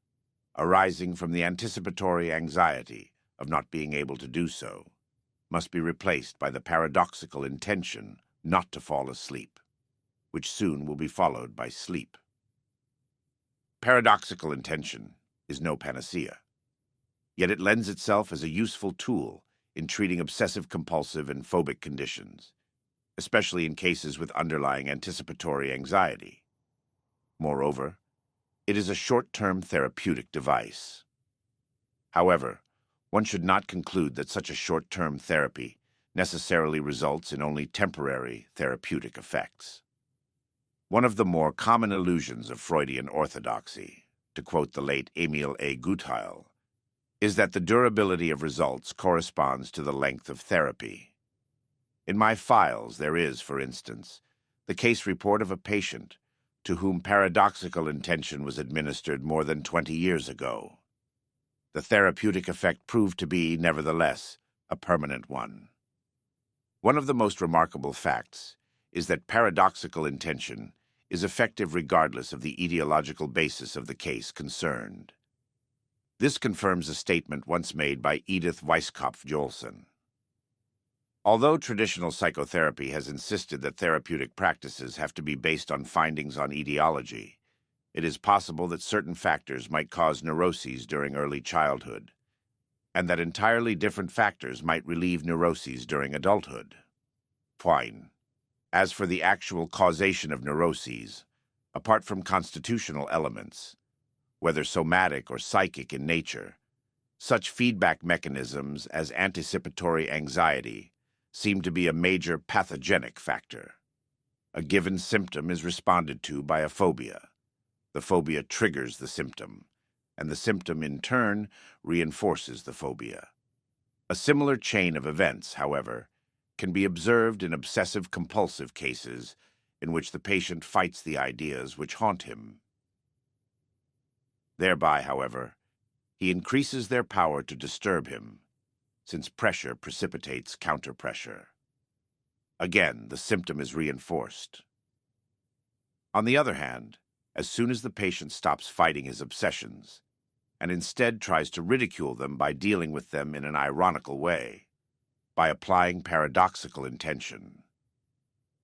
arising from the anticipatory anxiety of not being able to do so, must be replaced by the paradoxical intention not to fall asleep, which soon will be followed by sleep. Paradoxical intention is no panacea, yet it lends itself as a useful tool in treating obsessive-compulsive and phobic conditions. especially in cases with underlying anticipatory anxiety. Moreover, it is a short-term therapeutic device. However, one should not conclude that such a short-term therapy necessarily results in only temporary therapeutic effects. One of the more common illusions of Freudian orthodoxy, to quote the late Emil A. Gutheil, is that the durability of results corresponds to the length of therapy. In my files, there is, for instance, the case report of a patient to whom paradoxical intention was administered more than 20 years ago. The therapeutic effect proved to be, nevertheless, a permanent one. One of the most remarkable facts is that paradoxical intention is effective regardless of the ideological basis of the case concerned. This confirms a statement once made by Edith Weisskopf-Joelson. Although traditional psychotherapy has insisted that therapeutic practices have to be based on findings on etiology, it is possible that certain factors might cause neuroses during early childhood, and that entirely different factors might relieve neuroses during adulthood. Fine. As for the actual causation of neuroses, apart from constitutional elements, whether somatic or psychic in nature, such feedback mechanisms as anticipatory anxiety seem to be a major pathogenic factor. A given symptom is responded to by a phobia. The phobia triggers the symptom, and the symptom in turn reinforces the phobia. A similar chain of events, however, can be observed in obsessive-compulsive cases in which the patient fights the ideas which haunt him. Thereby, however, he increases their power to disturb him, since pressure precipitates counterpressure. Again, the symptom is reinforced. On the other hand, as soon as the patient stops fighting his obsessions, and instead tries to ridicule them by dealing with them in an ironical way, by applying paradoxical intention,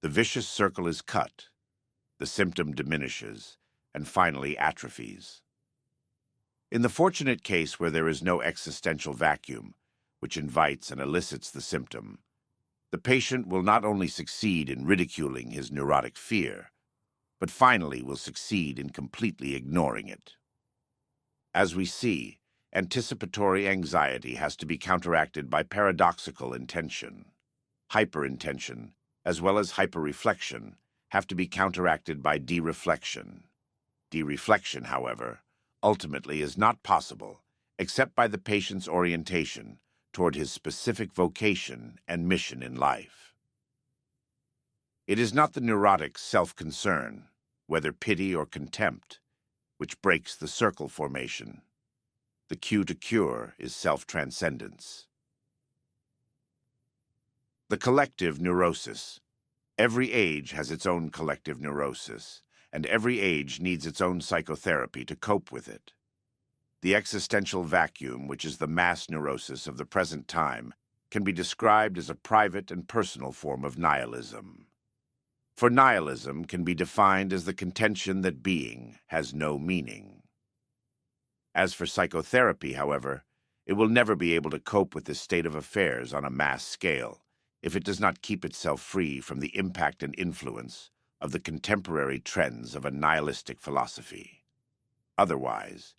the vicious circle is cut, the symptom diminishes, and finally atrophies. In the fortunate case where there is no existential vacuum, which invites and elicits the symptom, the patient will not only succeed in ridiculing his neurotic fear, but finally will succeed in completely ignoring it. As we see, anticipatory anxiety has to be counteracted by paradoxical intention. Hyperintention, as well as hyperreflection, have to be counteracted by dereflection. Dereflection, however, ultimately is not possible except by the patient's orientation toward his specific vocation and mission in life. It is not the neurotic's self-concern, whether pity or contempt, which breaks the circle formation. The cue to cure is self-transcendence. The collective neurosis. Every age has its own collective neurosis, and every age needs its own psychotherapy to cope with it. The existential vacuum, which is the mass neurosis of the present time, can be described as a private and personal form of nihilism. For nihilism can be defined as the contention that being has no meaning. As for psychotherapy, however, it will never be able to cope with this state of affairs on a mass scale if it does not keep itself free from the impact and influence of the contemporary trends of a nihilistic philosophy. Otherwise,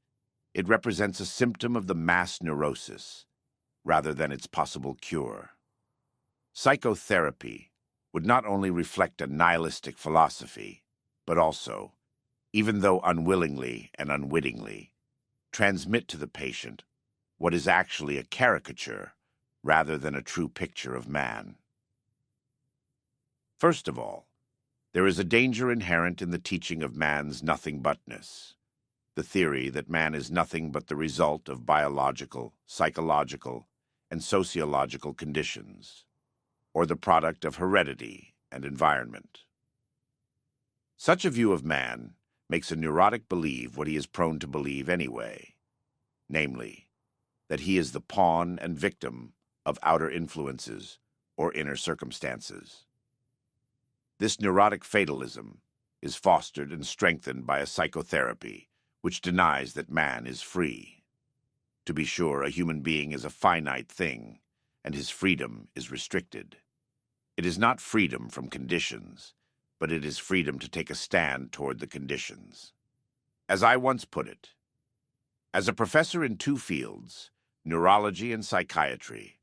it represents a symptom of the mass neurosis, rather than its possible cure. Psychotherapy would not only reflect a nihilistic philosophy, but also, even though unwillingly and unwittingly, transmit to the patient what is actually a caricature rather than a true picture of man. First of all, there is a danger inherent in the teaching of man's nothing-butness, the theory that man is nothing but the result of biological, psychological, and sociological conditions, or the product of heredity and environment. Such a view of man makes a neurotic believe what he is prone to believe anyway, namely, that he is the pawn and victim of outer influences or inner circumstances. This neurotic fatalism is fostered and strengthened by a psychotherapy which denies that man is free. To be sure, a human being is a finite thing, and his freedom is restricted. It is not freedom from conditions, but it is freedom to take a stand toward the conditions. As I once put it, as a professor in two fields, neurology and psychiatry,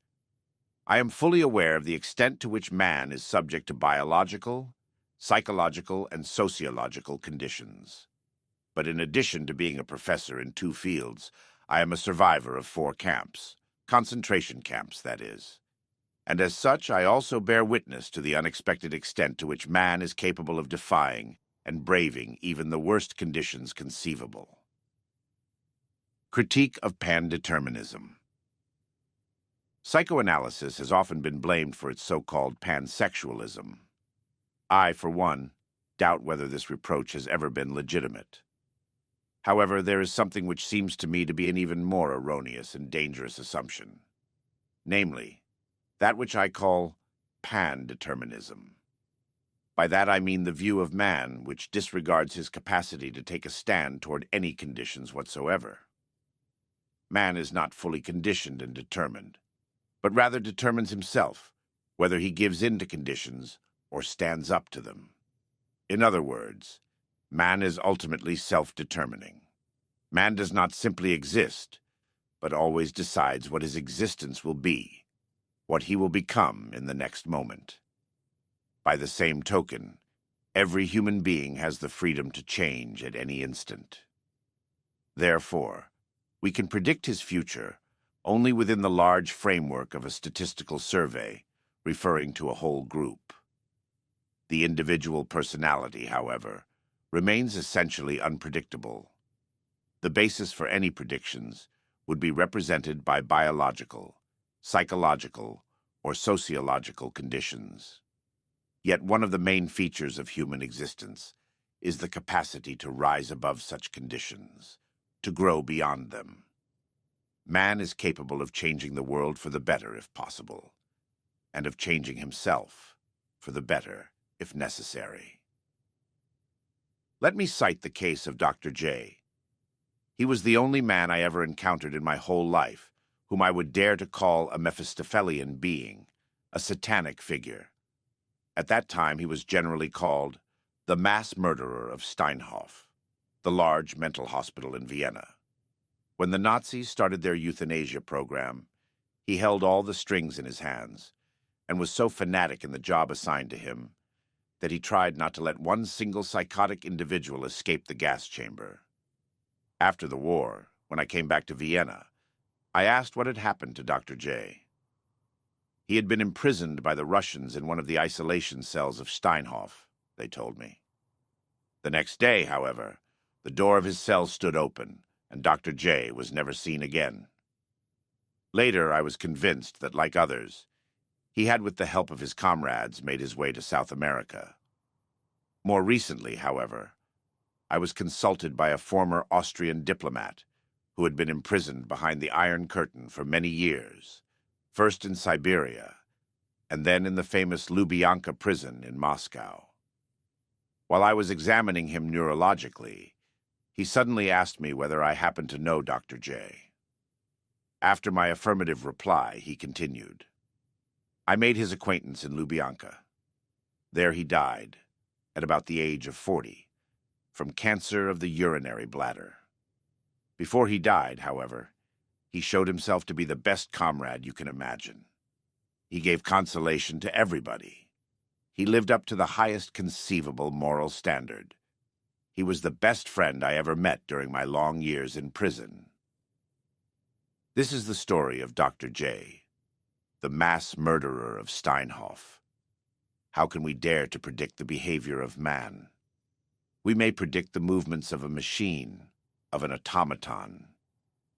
I am fully aware of the extent to which man is subject to biological, psychological, and sociological conditions. But in addition to being a professor in two fields, I am a survivor of 4 camps, concentration camps, that is. And as such, I also bear witness to the unexpected extent to which man is capable of defying and braving even the worst conditions conceivable. Critique of pandeterminism. Psychoanalysis has often been blamed for its so-called pansexualism. I, for one, doubt whether this reproach has ever been legitimate. However, there is something which seems to me to be an even more erroneous and dangerous assumption, namely, that which I call pandeterminism. By that I mean the view of man which disregards his capacity to take a stand toward any conditions whatsoever. Man is not fully conditioned and determined, but rather determines himself whether he gives in to conditions or stands up to them. In other words, man is ultimately self-determining. Man does not simply exist, but always decides what his existence will be, what he will become in the next moment. By the same token, every human being has the freedom to change at any instant. Therefore, we can predict his future only within the large framework of a statistical survey referring to a whole group. The individual personality, however, remains essentially unpredictable. The basis for any predictions would be represented by biological, psychological, or sociological conditions. Yet one of the main features of human existence is the capacity to rise above such conditions, to grow beyond them. Man is capable of changing the world for the better if possible, and of changing himself for the better if necessary. Let me cite the case of Dr. J. He was the only man I ever encountered in my whole life whom I would dare to call a Mephistophelian being, a satanic figure. At that time he was generally called the mass murderer of Steinhof, the large mental hospital in Vienna. When the Nazis started their euthanasia program, he held all the strings in his hands and was so fanatic in the job assigned to him that he tried not to let one single psychotic individual escape the gas chamber. After the war, when I came back to Vienna, I asked what had happened to Dr. J. He had been imprisoned by the Russians in one of the isolation cells of Steinhof, they told me. The next day, however, the door of his cell stood open, and Dr. J was never seen again. Later, I was convinced that, like others, he had, with the help of his comrades, made his way to South America. More recently, however, I was consulted by a former Austrian diplomat who had been imprisoned behind the Iron Curtain for many years, first in Siberia, and then in the famous Lubyanka prison in Moscow. While I was examining him neurologically, he suddenly asked me whether I happened to know Dr. J. After my affirmative reply, he continued. I made his acquaintance in Lubyanka. There he died, at about the age of 40, from cancer of the urinary bladder. Before he died, however, he showed himself to be the best comrade you can imagine. He gave consolation to everybody. He lived up to the highest conceivable moral standard. He was the best friend I ever met during my long years in prison. This is the story of Dr. J, the mass murderer of Steinhof. How can we dare to predict the behavior of man? We may predict the movements of a machine, of an automaton.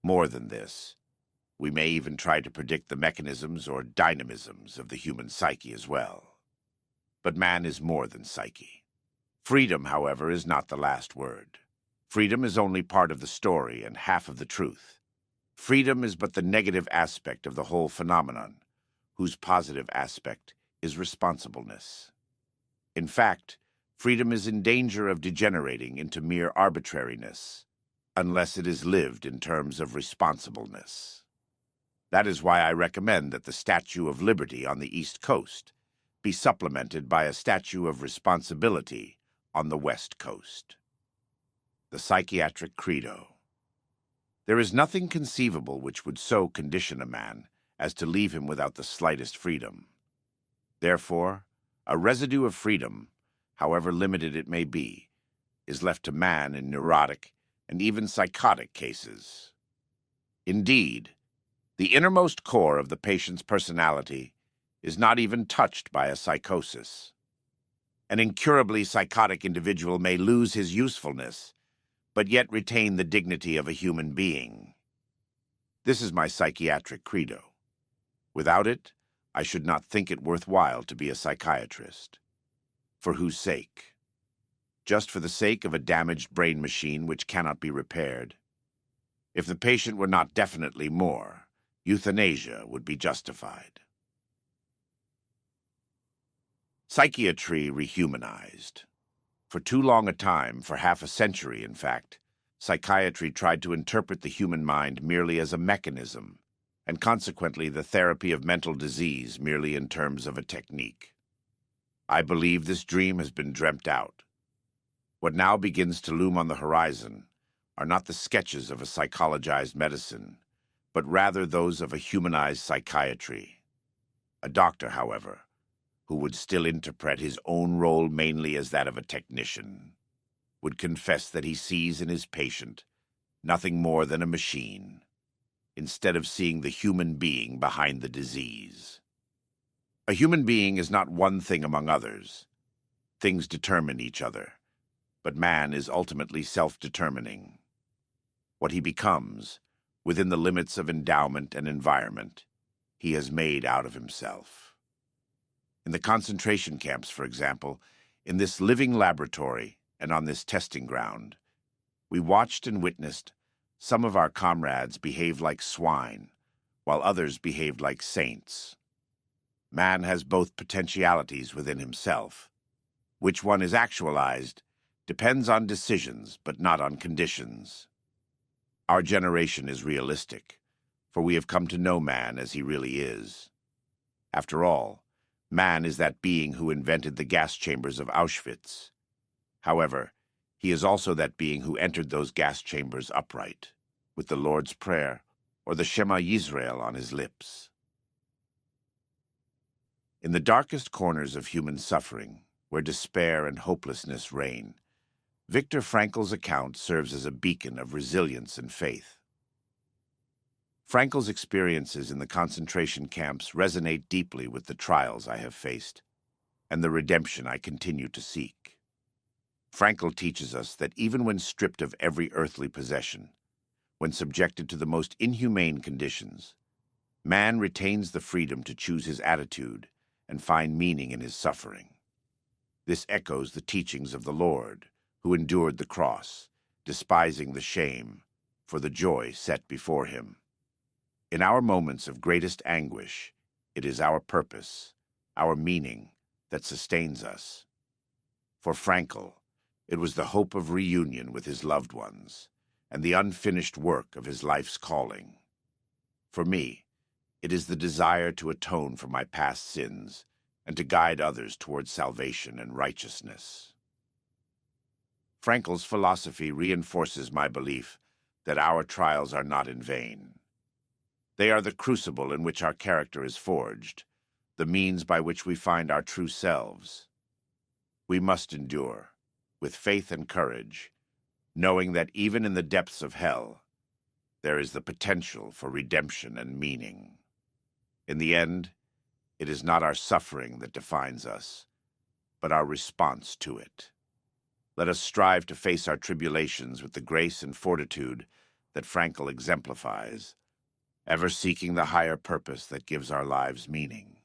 More than this, we may even try to predict the mechanisms or dynamisms of the human psyche as well. But man is more than psyche. Freedom, however, is not the last word. Freedom is only part of the story and half of the truth. Freedom is but the negative aspect of the whole phenomenon, whose positive aspect is responsibleness. In fact, freedom is in danger of degenerating into mere arbitrariness, unless it is lived in terms of responsibleness. That is why I recommend that the Statue of Liberty on the East Coast be supplemented by a statue of responsibility on the West Coast. The Psychiatric Credo. There is nothing conceivable which would so condition a man as to leave him without the slightest freedom. Therefore, a residue of freedom, however limited it may be, is left to man in neurotic and even psychotic cases. Indeed, the innermost core of the patient's personality is not even touched by a psychosis. An incurably psychotic individual may lose his usefulness, but yet retain the dignity of a human being. This is my psychiatric credo. Without it, I should not think it worthwhile to be a psychiatrist. For whose sake? Just for the sake of a damaged brain machine which cannot be repaired? If the patient were not definitely more, euthanasia would be justified. Psychiatry rehumanized. For too long a time, for half a century in fact, psychiatry tried to interpret the human mind merely as a mechanism, and consequently the therapy of mental disease merely in terms of a technique. I believe this dream has been dreamt out. What now begins to loom on the horizon are not the sketches of a psychologized medicine, but rather those of a humanized psychiatry. A doctor, however, who would still interpret his own role mainly as that of a technician, would confess that he sees in his patient nothing more than a machine, instead of seeing the human being behind the disease. A human being is not one thing among others. Things determine each other, but man is ultimately self-determining. What he becomes, within the limits of endowment and environment, he has made out of himself. In the concentration camps, for example, in this living laboratory and on this testing ground, we watched and witnessed some of our comrades behave like swine, while others behaved like saints. Man has both potentialities within himself. Which one is actualized depends on decisions, but not on conditions. Our generation is realistic, for we have come to know man as he really is. After all, man is that being who invented the gas chambers of Auschwitz. However, he is also that being who entered those gas chambers upright, with the Lord's Prayer or the Shema Yisrael on his lips. In the darkest corners of human suffering, where despair and hopelessness reign, Viktor Frankl's account serves as a beacon of resilience and faith. Frankl's experiences in the concentration camps resonate deeply with the trials I have faced and the redemption I continue to seek. Frankl teaches us that even when stripped of every earthly possession, when subjected to the most inhumane conditions, man retains the freedom to choose his attitude and find meaning in his suffering. This echoes the teachings of the Lord, who endured the cross, despising the shame, for the joy set before him. In our moments of greatest anguish, it is our purpose, our meaning, that sustains us. For Frankl, it was the hope of reunion with his loved ones, and the unfinished work of his life's calling. For me, it is the desire to atone for my past sins and to guide others towards salvation and righteousness. Frankl's philosophy reinforces my belief that our trials are not in vain. They are the crucible in which our character is forged, the means by which we find our true selves. We must endure, with faith and courage, knowing that even in the depths of hell, there is the potential for redemption and meaning. In the end, it is not our suffering that defines us, but our response to it. Let us strive to face our tribulations with the grace and fortitude that Frankl exemplifies, ever seeking the higher purpose that gives our lives meaning.